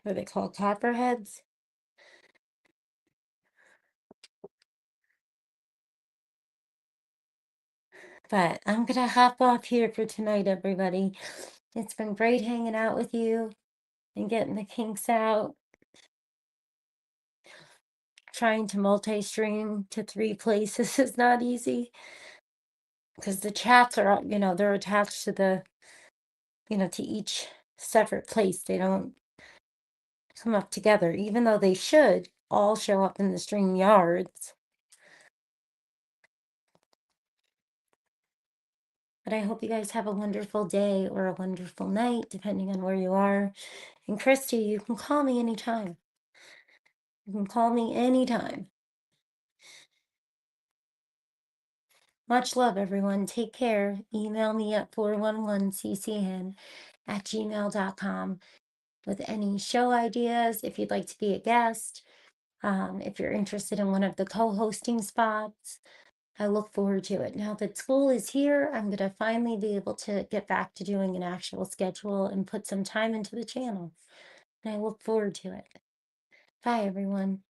what are they called, copperheads? But I'm gonna hop off here for tonight, everybody. It's been great hanging out with you and getting the kinks out. Trying to multi-stream to 3 places is not easy. because the chats are, they're attached to to each separate place. They don't come up together, even though they should all show up in the stream yards. But I hope you guys have a wonderful day or a wonderful night, depending on where you are. And Christy, you can call me anytime. You can call me anytime. Much love, everyone. Take care. Email me at 411ccn@gmail.com with any show ideas, if you'd like to be a guest, if you're interested in one of the co-hosting spots. I look forward to it. Now that school is here, I'm going to finally be able to get back to doing an actual schedule and put some time into the channel. And I look forward to it. Bye, everyone.